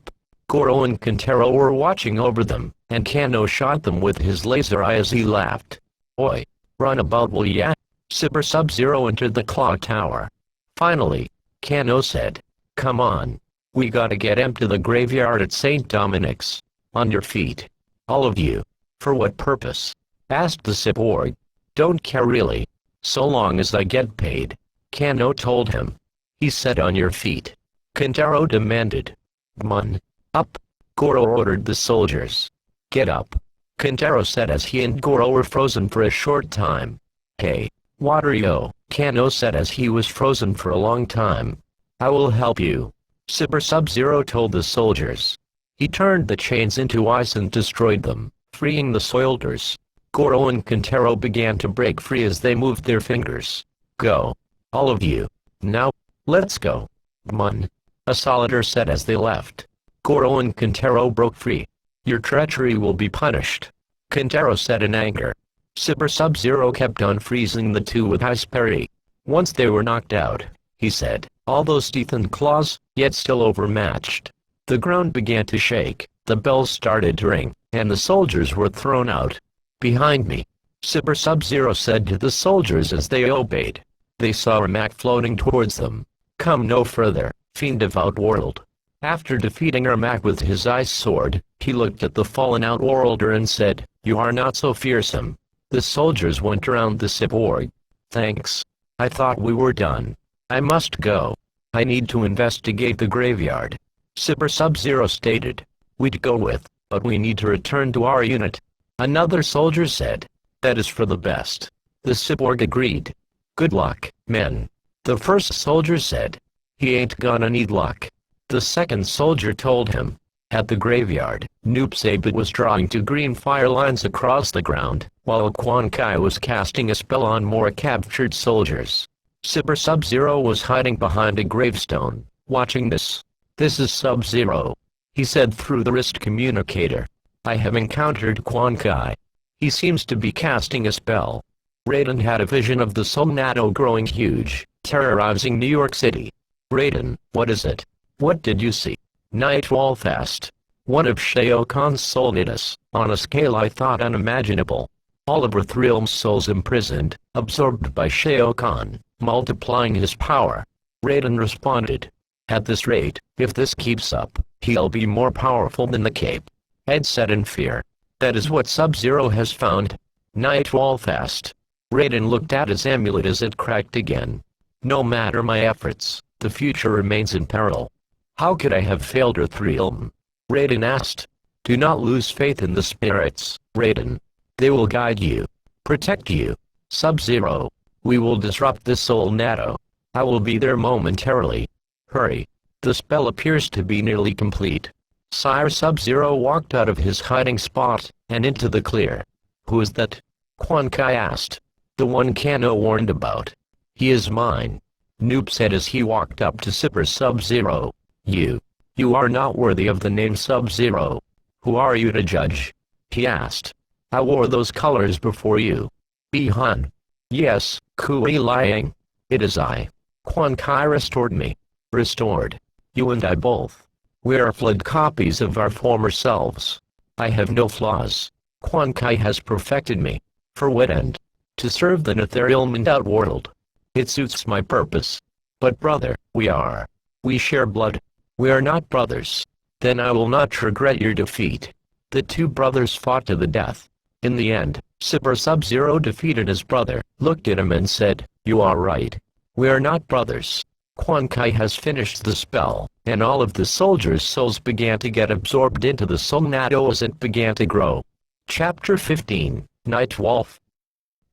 Goro and Kentaro were watching over them, and Kano shot them with his laser eye as he laughed. Oi! Run about will ya? Cyber Sub-Zero entered the clock tower. Finally, Kano said. Come on. We gotta get him to the graveyard at St. Dominic's. On your feet. All of you. For what purpose? Asked the cyborg. Don't care really. So long as I get paid. Kano told him. He said on your feet. Kentaro demanded. Mun. Up. Goro ordered the soldiers. Get up. Kentaro said as he and Goro were frozen for a short time. Hey, water yo, Kano said as he was frozen for a long time. I will help you. Cyber Sub-Zero told the soldiers. He turned the chains into ice and destroyed them, freeing the soldiers. Goro and Kentaro began to break free as they moved their fingers. Go. All of you. Now, let's go. Mun. A soldier said as they left. Goro and Kentaro broke free. Your treachery will be punished. Kentaro said in anger. Cyber Sub-Zero kept on freezing the two with ice parry. Once they were knocked out, he said, all those teeth and claws, yet still overmatched. The ground began to shake, the bells started to ring, and the soldiers were thrown out. Behind me. Cyber Sub-Zero said to the soldiers as they obeyed. They saw Ermac floating towards them. Come no further, fiend of Outworld. After defeating Ermac with his ice sword, he looked at the fallen Outworlder and said, you are not so fearsome. The soldiers went around the cyborg. Thanks. I thought we were done. I must go. I need to investigate the graveyard. Cyber Sub-Zero stated. We'd go with, but we need to return to our unit. Another soldier said. That is for the best. The cyborg agreed. Good luck, men. The first soldier said. He ain't gonna need luck. The second soldier told him. At the graveyard, Noob Saibot was drawing 2 green fire lines across the ground, while Quan Kai was casting a spell on more captured soldiers. Cyber Sub-Zero was hiding behind a gravestone, watching this. This is Sub-Zero. He said through the wrist communicator. I have encountered Quan Kai. He seems to be casting a spell. Raiden had a vision of the Solnado growing huge, terrorizing New York City. Raiden, what is it? What did you see? Nightwolf asked. One of Shao Kahn's solidus, on a scale I thought unimaginable. All of Earthrealm's souls imprisoned, absorbed by Shao Kahn, multiplying his power. Raiden responded. At this rate, if this keeps up, he'll be more powerful than the cape. Ed said in fear. That is what Sub-Zero has found. Nightwolf asked. Raiden looked at his amulet as it cracked again. No matter my efforts, the future remains in peril. How could I have failed Earthrealm? Raiden asked. Do not lose faith in the spirits, Raiden. They will guide you, protect you. Sub-Zero, we will disrupt this Soul Natto. I will be there momentarily. Hurry. The spell appears to be nearly complete. Sire Sub-Zero walked out of his hiding spot, and into the clear. Who is that? Quan Kai asked. The one Kano warned about. He is mine. Noob said as he walked up to Super Sub-Zero. You are not worthy of the name Sub-Zero. Who are you to judge? He asked. I wore those colors before you. Bi-Han. Yes, Kui Liang. It is I. Quan Kai restored me. Restored. You and I both. We are flawed copies of our former selves. I have no flaws. Quan Kai has perfected me. For what end? To serve the Ethereal and Outworld. It suits my purpose. But brother, we share blood. We are not brothers. Then I will not regret your defeat. The two brothers fought to the death. In the end, Super Sub-Zero defeated his brother, looked at him and said, You are right. We are not brothers. Quan Kai has finished the spell, and all of the soldiers' souls began to get absorbed into the Soul Natto as it began to grow. Chapter 15, Nightwolf.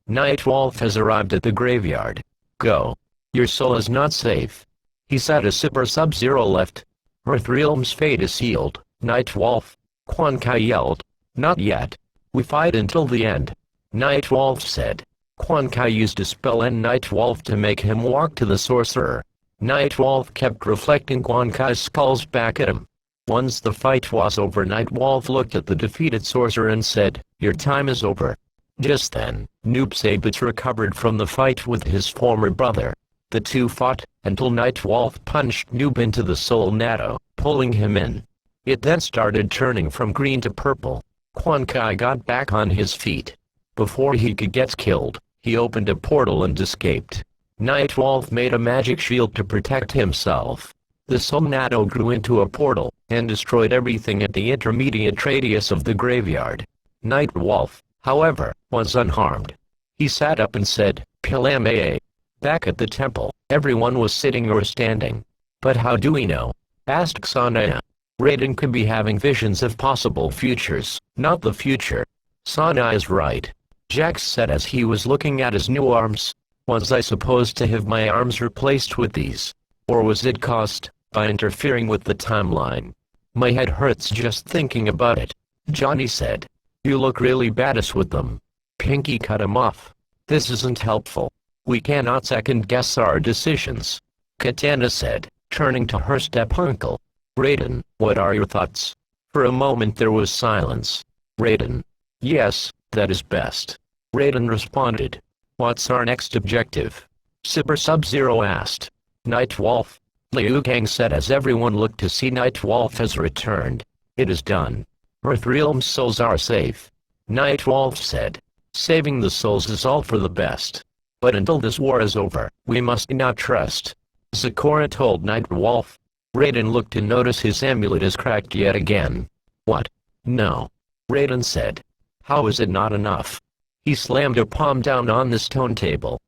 Nightwolf has arrived at the graveyard. Go. Your soul is not safe. He said as Super Sub-Zero left. Earthrealm's fate is sealed, Nightwolf. Quan Kai yelled. Not yet. We fight until the end. Nightwolf said. Quan Kai used a spell on Nightwolf to make him walk to the sorcerer. Nightwolf kept reflecting Quan Kai's skulls back at him. Once the fight was over, Nightwolf looked at the defeated sorcerer and said, Your time is over. Just then, Noob Saibot recovered from the fight with his former brother. The two fought, until Nightwolf punched Noob into the Soul Natto, pulling him in. It then started turning from green to purple. Quan Kai got back on his feet. Before he could get killed, he opened a portal and escaped. Nightwolf made a magic shield to protect himself. The Soul Natto grew into a portal, and destroyed everything at the intermediate radius of the graveyard. Nightwolf, however, was unharmed. He sat up and said, Pilamae. Back at the temple, everyone was sitting or standing. But how do we know? Asked Sanaya. Raiden could be having visions of possible futures, not the future. Sanaya is right. Jax said as he was looking at his new arms. Was I supposed to have my arms replaced with these? Or was it caused by interfering with the timeline? My head hurts just thinking about it. Johnny said. You look really badass with them. Pinky cut him off. This isn't helpful. We cannot second-guess our decisions. Katana said, turning to her step-uncle. Raiden, what are your thoughts? For a moment there was silence. Raiden. Yes, that is best. Raiden responded. What's our next objective? Super Sub-Zero asked. Nightwolf. Liu Kang said as everyone looked to see Nightwolf has returned. It is done. Earthrealm's souls are safe. Nightwolf said. Saving the souls is all for the best. But until this war is over, we must not trust. Sakura told Nightwolf. Raiden looked to notice his amulet is cracked yet again. What? No. Raiden said. How is it not enough? He slammed a palm down on the stone table.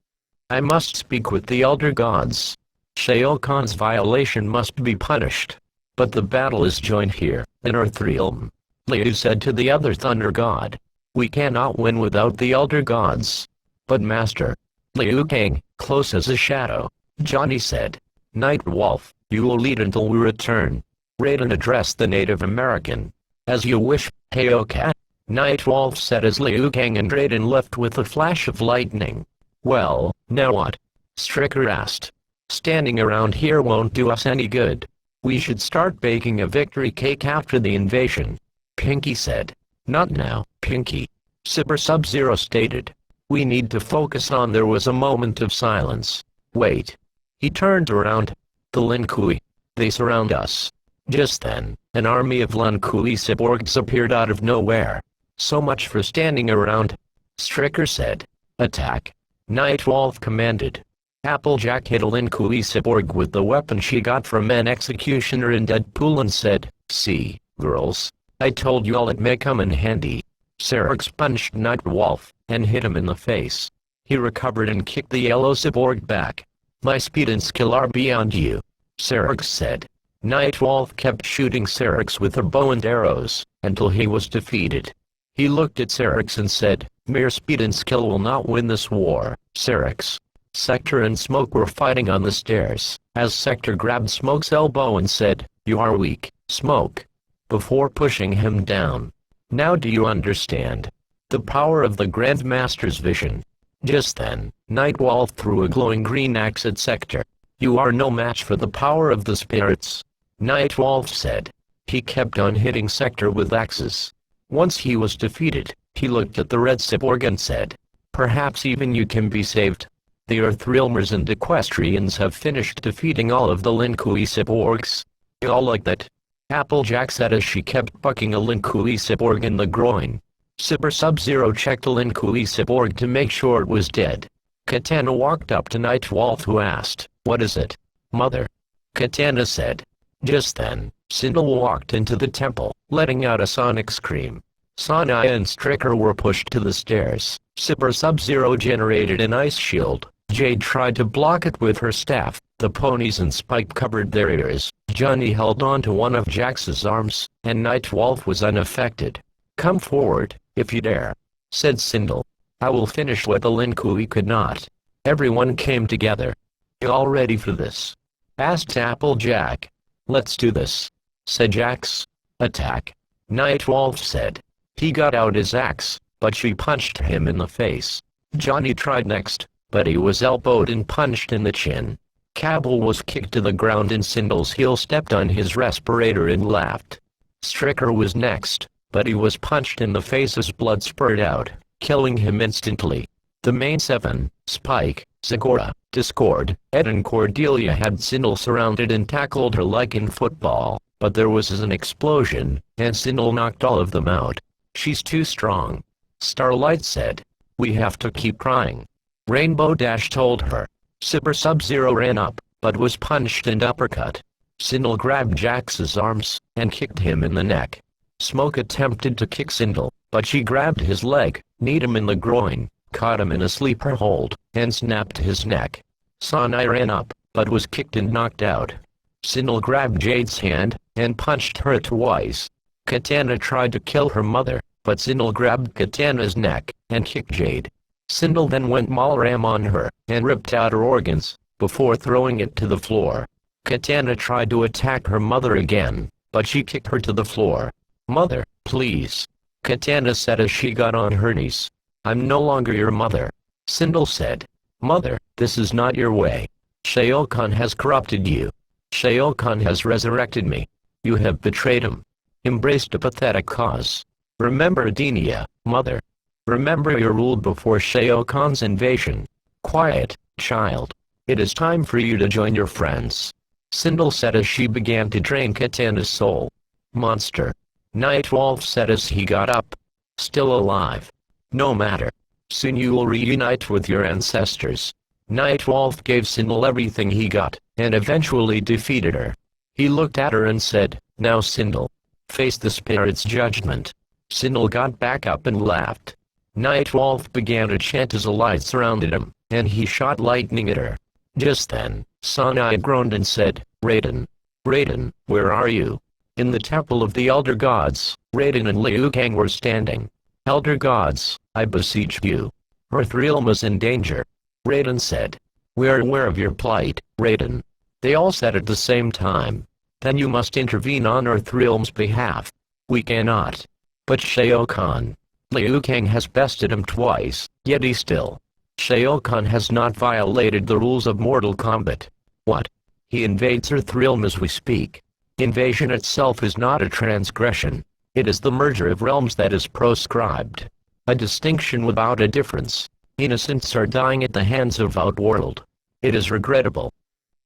I must speak with the Elder Gods. Shao Kahn's violation must be punished. But the battle is joined here, in Earthrealm. Liu said to the other Thunder God. We cannot win without the Elder Gods. But Master. Liu Kang, close as a shadow. Johnny said. Nightwolf, you will lead until we return. Raiden addressed the Native American. As you wish, Heyoka. Nightwolf said as Liu Kang and Raiden left with a flash of lightning. Well, now what? Stricker asked. Standing around here won't do us any good. We should start baking a victory cake after the invasion. Pinky said. Not now, Pinky. Super Sub-Zero stated. We need to focus on. There was a moment of silence. Wait. He turned around. The Lin Kui. They surround us. Just then, an army of Lunkuli cyborgs appeared out of nowhere. So much for standing around. Stricker said. Attack. Nightwolf commanded. Applejack hit a Lunkuli cyborg with the weapon she got from an executioner in Deadpool and said, "See, girls, I told you all it may come in handy." Syrinx punched Nightwolf and hit him in the face. He recovered and kicked the yellow cyborg back. "My speed and skill are beyond you," Syrinx said. Nightwolf kept shooting Syrinx with her bow and arrows, until he was defeated. He looked at Syrinx and said, "Mere speed and skill will not win this war, Syrinx." Sector and Smoke were fighting on the stairs, as Sector grabbed Smoke's elbow and said, "You are weak, Smoke," before pushing him down. "Now do you understand the power of the Grandmaster's vision?" Just then, Nightwolf threw a glowing green axe at Sector. "You are no match for the power of the spirits," Nightwolf said. He kept on hitting Sector with axes. Once he was defeated, he looked at the red cyborg and said, "Perhaps even you can be saved." The Earthrealmers and Equestrians have finished defeating all of the Lunkuli cyborgs. "You all like that?" Applejack said as she kept bucking a Lunkuli cyborg in the groin. Super Sub-Zero checked a Lunkuli cyborg to make sure it was dead. Katana walked up to Nightwolf who asked, "What is it, Mother?" Katana said. Just then, Sindel walked into the temple, letting out a sonic scream. Sanaya and Stricker were pushed to the stairs. Super Sub-Zero generated an ice shield. Jade tried to block it with her staff. The ponies and Spike covered their ears. Johnny held on to one of Jax's arms, and Nightwolf was unaffected. "Come forward, if you dare," said Sindel. "I will finish what the Lunkuli could not." Everyone came together. "You all ready for this?" asked Applejack. "Let's do this," said Jax. "Attack," Nightwolf said. He got out his axe, but she punched him in the face. Johnny tried next, but he was elbowed and punched in the chin. Cabell was kicked to the ground and Sindel's heel stepped on his respirator and laughed. Stricker was next, but he was punched in the face as blood spurted out, killing him instantly. The main seven, Spike, Zagora, Discord, Ed and Cordelia had Sindel surrounded and tackled her like in football, but there was an explosion, and Sindel knocked all of them out. "She's too strong," Starlight said. "We have to keep trying," Rainbow Dash told her. Super Sub-Zero ran up, but was punched and uppercut. Sindel grabbed Jax's arms, and kicked him in the neck. Smoke attempted to kick Sindel, but she grabbed his leg, kneed him in the groin, caught him in a sleeper hold, and snapped his neck. Sanai ran up, but was kicked and knocked out. Sindel grabbed Jade's hand, and punched her twice. Katana tried to kill her mother, but Sindel grabbed Katana's neck, and kicked Jade. Sindel then went Malram on her, and ripped out her organs, before throwing it to the floor. Katana tried to attack her mother again, but she kicked her to the floor. "Mother, please," Katana said as she got on her knees. "I'm no longer your mother," Sindel said. "Mother, this is not your way. Shaokan has corrupted you. Shaokan has resurrected me. You have betrayed him. Embraced a pathetic cause. Remember Adenia, Mother. Remember you ruled before Shaokan's invasion. Quiet, child. It is time for you to join your friends," Sindel said as she began to drain Katana's soul. "Monster," Nightwolf said as he got up. "Still alive. No matter. Soon you will reunite with your ancestors." Nightwolf gave Sindel everything he got, and eventually defeated her. He looked at her and said, "Now Sindel, face the spirit's judgment." Sindel got back up and laughed. Nightwolf began to chant as a light surrounded him, and he shot lightning at her. Just then, Sanai groaned and said, "Raiden. Raiden, where are you?" In the Temple of the Elder Gods, Raiden and Liu Kang were standing. "Elder Gods, I beseech you. Earthrealm is in danger," Raiden said. "We are aware of your plight, Raiden." They all said at the same time. "Then you must intervene on Earthrealm's behalf." "We cannot." "But Shaokan. Liu Kang has bested him twice, yet he still. Shaokan has not violated the rules of Mortal Kombat." "What? He invades Earthrealm as we speak." "Invasion itself is not a transgression. It is the merger of realms that is proscribed. A distinction without a difference. Innocents are dying at the hands of Outworld. It is regrettable."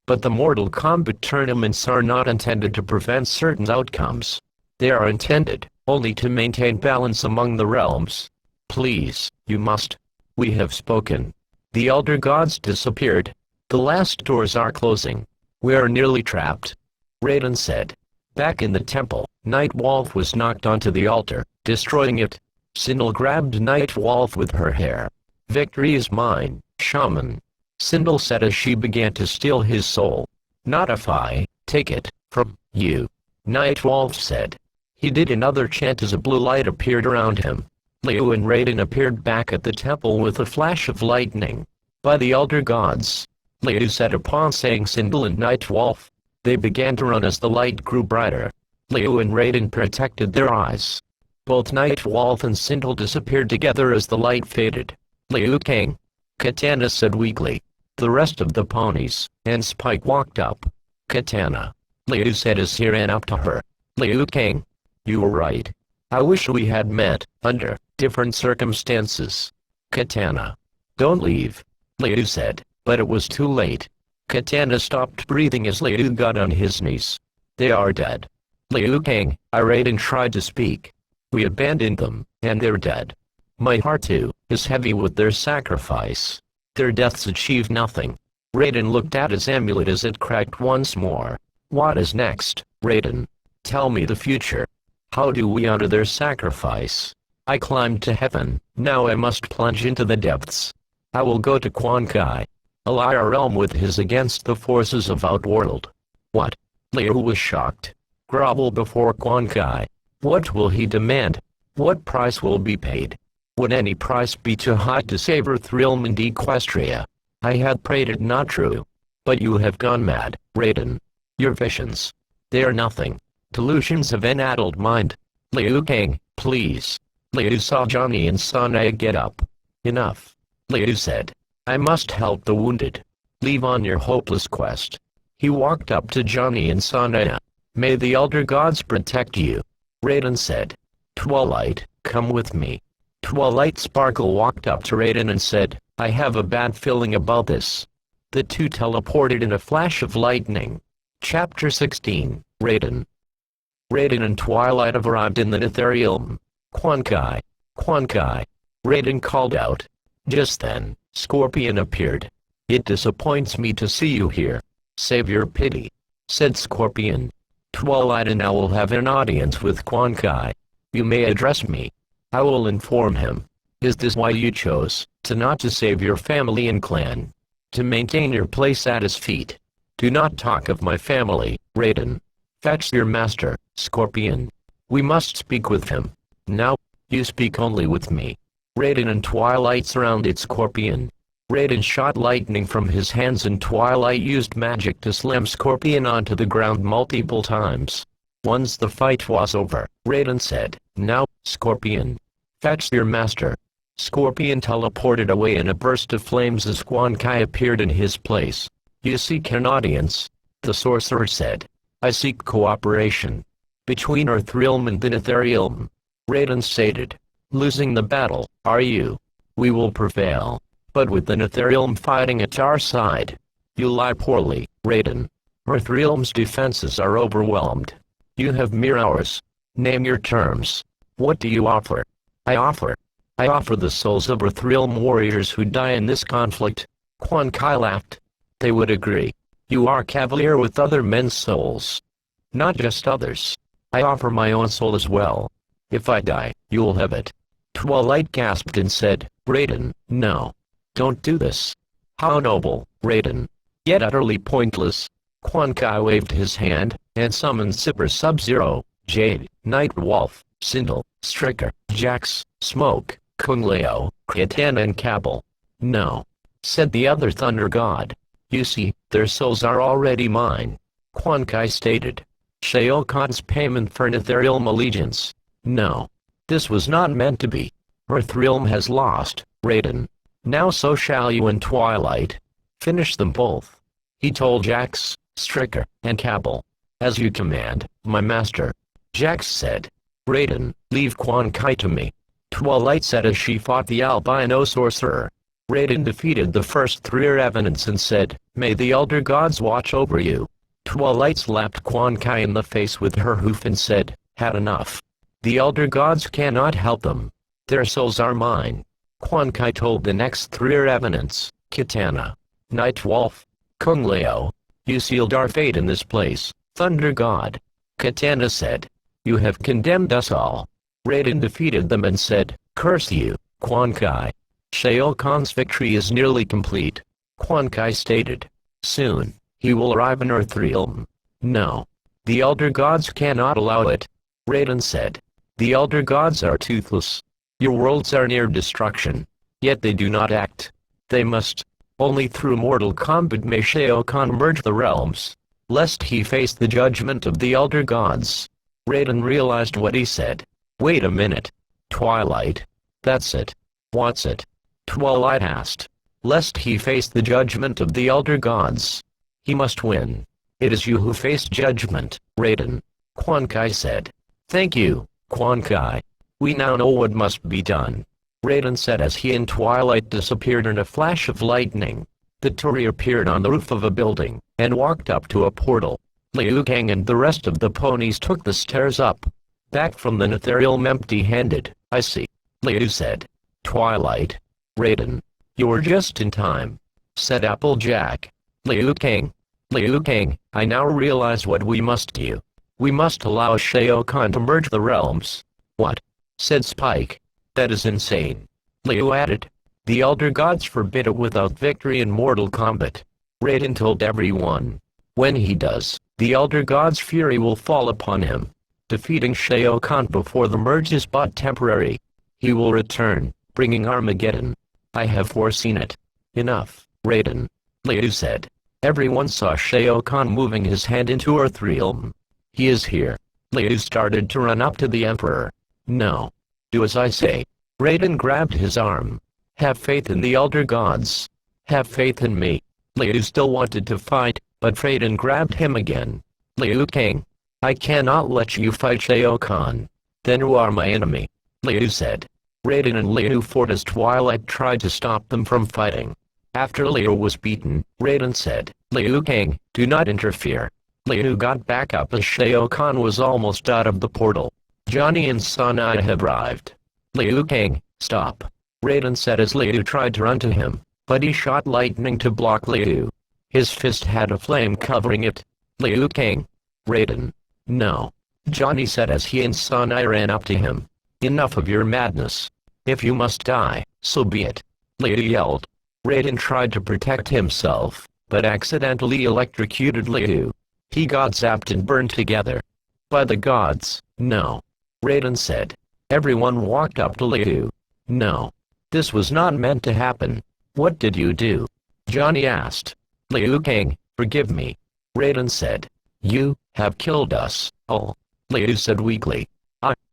But the Mortal Kombat tournaments are not intended to prevent certain outcomes. They are intended only to maintain balance among the realms. Please, you must. We have spoken. The elder gods disappeared. The last doors are closing. We are nearly trapped. Raiden said. Back in the temple, Nightwolf was knocked onto the altar, destroying it. Sindel grabbed Nightwolf with her hair. Victory is mine, shaman. Sindel said as she began to steal his soul. Not if I take it from you. Nightwolf said. He did another chant as a blue light appeared around him. Liu and Raiden appeared back at the temple with a flash of lightning. By the elder gods. Liu said upon saying Sindel and Nightwolf. They began to run as the light grew brighter. Liu and Raiden protected their eyes. Both Nightwolf and Sindel disappeared together as the light faded. Liu Kang. Katana said weakly. The rest of the ponies and Spike walked up. Katana. Liu said as he ran up to her. Liu Kang. You were right. I wish we had met under different circumstances. Katana. Don't leave. Liu said, but it was too late. Katana stopped breathing as Liu got on his knees. They are dead. Liu Kang, Raiden tried to speak. We abandoned them, and they're dead. My heart too is heavy with their sacrifice. Their deaths achieved nothing. Raiden looked at his amulet as it cracked once more. What is next, Raiden? Tell me the future. How do we honor their sacrifice? I climbed to heaven, now I must plunge into the depths. I will go to Quan Kai. Ally our realm with his against the forces of Outworld. What? Liu was shocked. Grovel before Quan Kai. What will he demand? What price will be paid? Would any price be too high to save Earthrealm and Equestria? I had prayed it not true. But you have gone mad, Raiden. Your visions. They are nothing. Delusions of an addled mind. Liu Kang, please. Liu saw Johnny and Sanaya get up. Enough. Liu said. I must help the wounded. Leave on your hopeless quest. He walked up to Johnny and Sanaya. May the elder gods protect you. Raiden said. Twilight, come with me. Twilight Sparkle walked up to Raiden and said, I have a bad feeling about this. The two teleported in a flash of lightning. Chapter 16, Raiden. Raiden and Twilight have arrived in the Netherrealm. Quan Kai. Quan Kai. Raiden called out. Just then, Scorpion appeared. It disappoints me to see you here. Save your pity, said Scorpion. Twilight and I will have an audience with Quan Kai. You may address me. I will inform him. Is this why you chose to not to save your family and clan? To maintain your place at his feet? Do not talk of my family, Raiden. Fetch your master, Scorpion. We must speak with him. Now, you speak only with me. Raiden and Twilight surrounded Scorpion. Raiden shot lightning from his hands and Twilight used magic to slam Scorpion onto the ground multiple times. Once the fight was over, Raiden said, Now, Scorpion. Fetch your master. Scorpion teleported away in a burst of flames as Quan Kai appeared in his place. You seek an audience? The sorcerer said. I seek cooperation. Between Earthrealm and the Netherrealm. Raiden stated. Losing the battle, are you? We will prevail. But with the Netherrealm fighting at our side. You lie poorly, Raiden. Earthrealm's defenses are overwhelmed. You have mere hours. Name your terms. What do you offer? I offer the souls of Earthrealm warriors who die in this conflict. Quan Kai laughed. They would agree. You are cavalier with other men's souls. Not just others. I offer my own soul as well. If I die, you'll have it. Twilight gasped and said, Raiden, no. Don't do this. How noble, Raiden. Yet utterly pointless. Quan Kai waved his hand, and summoned Super Sub-Zero, Jade, Nightwolf, Sindel, Striker, Jax, Smoke, Kung Lao, Katana and Cabal. No. Said the other Thunder God. You see, their souls are already mine. Quan Kai stated. Shao Kahn's payment for Netherrealm allegiance. No. This was not meant to be. Earthrealm has lost, Raiden. Now so shall you and Twilight. Finish them both. He told Jax, Striker, and Cabal. As you command, my master. Jax said. Raiden, leave Quan Kai to me. Twilight said as she fought the albino sorcerer. Raiden defeated the first three revenants and said, "May the Elder Gods watch over you." Twilight slapped Quan Kai in the face with her hoof and said, "Had enough. The Elder Gods cannot help them. Their souls are mine." Quan Kai told the next three revenants, "Katana, Nightwolf, Kung Lao, you sealed our fate in this place, Thunder God." Katana said, "You have condemned us all." Raiden defeated them and said, "Curse you, Quan Kai. Shao Kahn's victory is nearly complete." Quan Kai stated, "Soon, he will arrive in Earthrealm." "No. The Elder Gods cannot allow it." Raiden said, "The Elder Gods are toothless. Your worlds are near destruction. Yet they do not act. They must. Only through Mortal Kombat may Shao Kahn merge the realms, lest he face the judgment of the Elder Gods." Raiden realized what he said. "Wait a minute. Twilight. That's it. What's it?" Twilight asked. "Lest he face the judgment of the Elder Gods. He must win. It is you who face judgment, Raiden." Quan Kai said. "Thank you, Quan Kai. We now know what must be done." Raiden said as he and Twilight disappeared in a flash of lightning. The two appeared on the roof of a building, and walked up to a portal. Liu Kang and the rest of the ponies took the stairs up. Back from the Etherealm empty-handed. "I see," Liu said. "Twilight. Raiden. You were just in time," said Applejack. Liu Kang, I now realize what we must do. We must allow Shao Kahn to merge the realms." "What?" said Spike. "That is insane," Liu added. "The Elder Gods forbid it without victory in Mortal Kombat." Raiden told everyone. "When he does, the Elder Gods' fury will fall upon him. Defeating Shao Kahn before the merge is but temporary. He will return, bringing Armageddon. I have foreseen it." "Enough, Raiden," Liu said. Everyone saw Shao Kahn moving his hand into Earthrealm. "He is here." Liu started to run up to the Emperor. "No. Do as I say." Raiden grabbed his arm. "Have faith in the Elder Gods. Have faith in me." Liu still wanted to fight, but Raiden grabbed him again. "Liu Kang, I cannot let you fight Shao Kahn." "Then you are my enemy," Liu said. Raiden and Liu fought as Twilight tried to stop them from fighting. After Liu was beaten, Raiden said, "Liu Kang, do not interfere." Liu got back up as Shao Kahn was almost out of the portal. Johnny and Sanai have arrived. "Liu Kang, stop," Raiden said as Liu tried to run to him, but he shot lightning to block Liu. His fist had a flame covering it. "Liu Kang." "Raiden." "No," Johnny said as he and Sanai ran up to him. "Enough of your madness. If you must die, so be it," Liu yelled. Raiden tried to protect himself, but accidentally electrocuted Liu. He got zapped and burned together. "By the gods, no," Raiden said. Everyone walked up to Liu. "No. This was not meant to happen. What did you do?" Johnny asked. "Liu Kang, forgive me," Raiden said. "You have killed us all," Liu said weakly.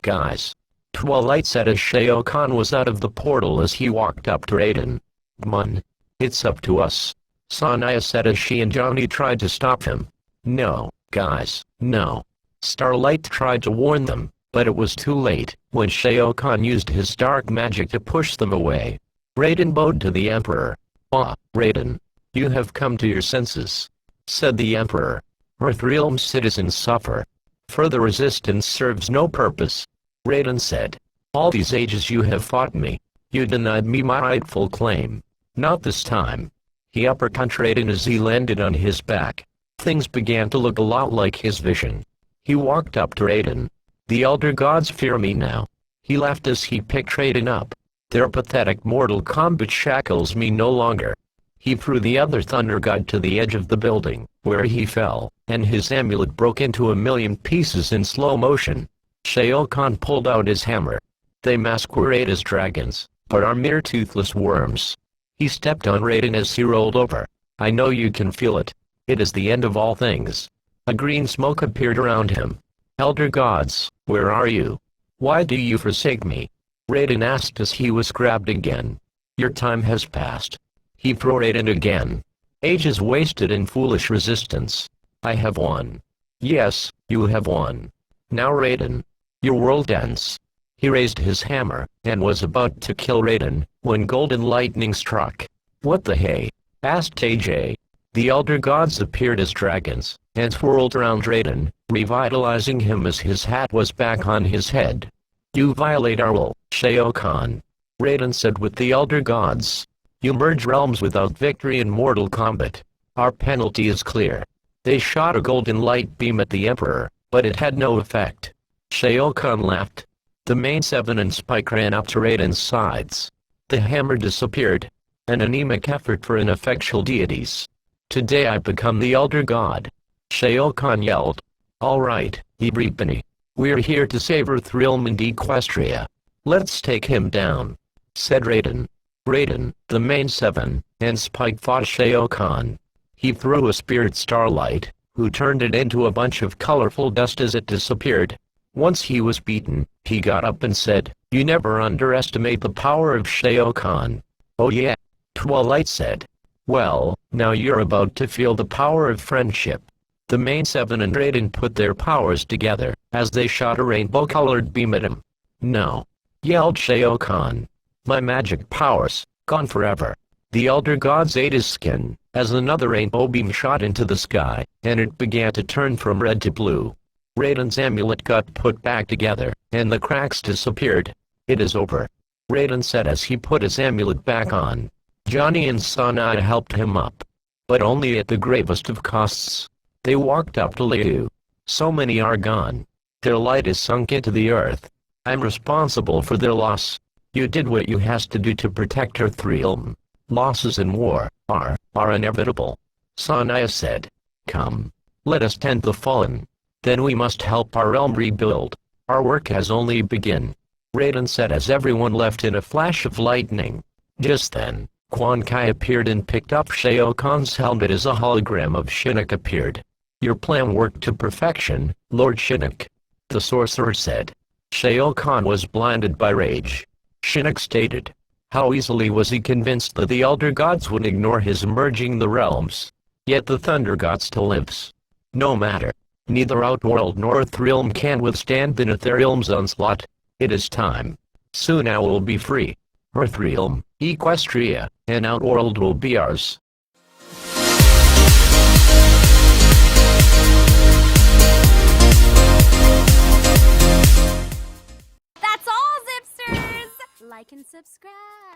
Guys," Twilight said as Shao Kahn was out of the portal as he walked up to Raiden. "Mun. It's up to us," Sanaya said as she and Johnny tried to stop him. "No, guys, no." Starlight tried to warn them, but it was too late when Shao Kahn used his dark magic to push them away. Raiden bowed to the Emperor. "Ah, Raiden. You have come to your senses," said the Emperor. "Earthrealm's citizens suffer. Further resistance serves no purpose." Raiden said, "All these ages you have fought me. You denied me my rightful claim. Not this time." He uppercut Raiden as he landed on his back. Things began to look a lot like his vision. He walked up to Raiden. "The Elder Gods fear me now." He laughed as he picked Raiden up. "Their pathetic Mortal Kombat shackles me no longer." He threw the other Thunder God to the edge of the building, where he fell, and his amulet broke into a million pieces in slow motion. Shao Kahn pulled out his hammer. "They masquerade as dragons, but are mere toothless worms." He stepped on Raiden as he rolled over. "I know you can feel it. It is the end of all things." A green smoke appeared around him. "Elder Gods, where are you? Why do you forsake me?" Raiden asked as he was grabbed again. "Your time has passed." He threw Raiden again. "Ages wasted in foolish resistance. I have won." "Yes, you have won. Now Raiden. Your world ends." He raised his hammer, and was about to kill Raiden, when golden lightning struck. "What the hey?" asked AJ. The Elder Gods appeared as dragons, and swirled around Raiden, revitalizing him as his hat was back on his head. "You violate our rule, Shao Kahn," Raiden said with the Elder Gods. "You merge realms without victory in Mortal Kombat. Our penalty is clear." They shot a golden light beam at the Emperor, but it had no effect. Shao Kahn laughed. The main seven and Spike ran up to Raiden's sides. The hammer disappeared. An anemic effort for ineffectual deities. "Today I become the Elder God," Shao Kahn yelled. "All right, Ibripani. We're here to save Earthrealm and Equestria. Let's take him down," said Raiden. Raiden, the main seven, and Spike fought Shao Kahn. He threw a spear at Starlight, who turned it into a bunch of colorful dust as it disappeared. Once he was beaten, he got up and said, "You never underestimate the power of Shao Kahn." "Oh yeah," Twilight said. "Well, now you're about to feel the power of friendship." The main seven and Raiden put their powers together, as they shot a rainbow-colored beam at him. "No!" yelled Shao Kahn. "My magic powers, gone forever." The Elder Gods ate his skin, as another rainbow beam shot into the sky, and it began to turn from red to blue. Raiden's amulet got put back together, and the cracks disappeared. "It is over," Raiden said as he put his amulet back on. Johnny and Sanaya helped him up, but only at the gravest of costs. They walked up to Liu. "So many are gone. Their light is sunk into the earth. I'm responsible for their loss. You did what you has to do to protect Earthrealm. Losses in war are inevitable," Sanaya said. "Come, let us tend the fallen. Then we must help our realm rebuild. Our work has only begun," Raiden said as everyone left in a flash of lightning. Just then, Quan Kai appeared and picked up Shao Kahn's helmet as a hologram of Shinnok appeared. "Your plan worked to perfection, Lord Shinnok," the sorcerer said. Shao Kahn was blinded by rage. Shinnok stated. How easily was he convinced that the Elder Gods would ignore his merging the realms? Yet the Thunder God still lives. No matter. Neither Outworld nor Earthrealm can withstand the Etherealm's onslaught. It is time. Soon I will be free. Earthrealm, Equestria, and Outworld will be ours. That's all, Zipsters! Like and subscribe.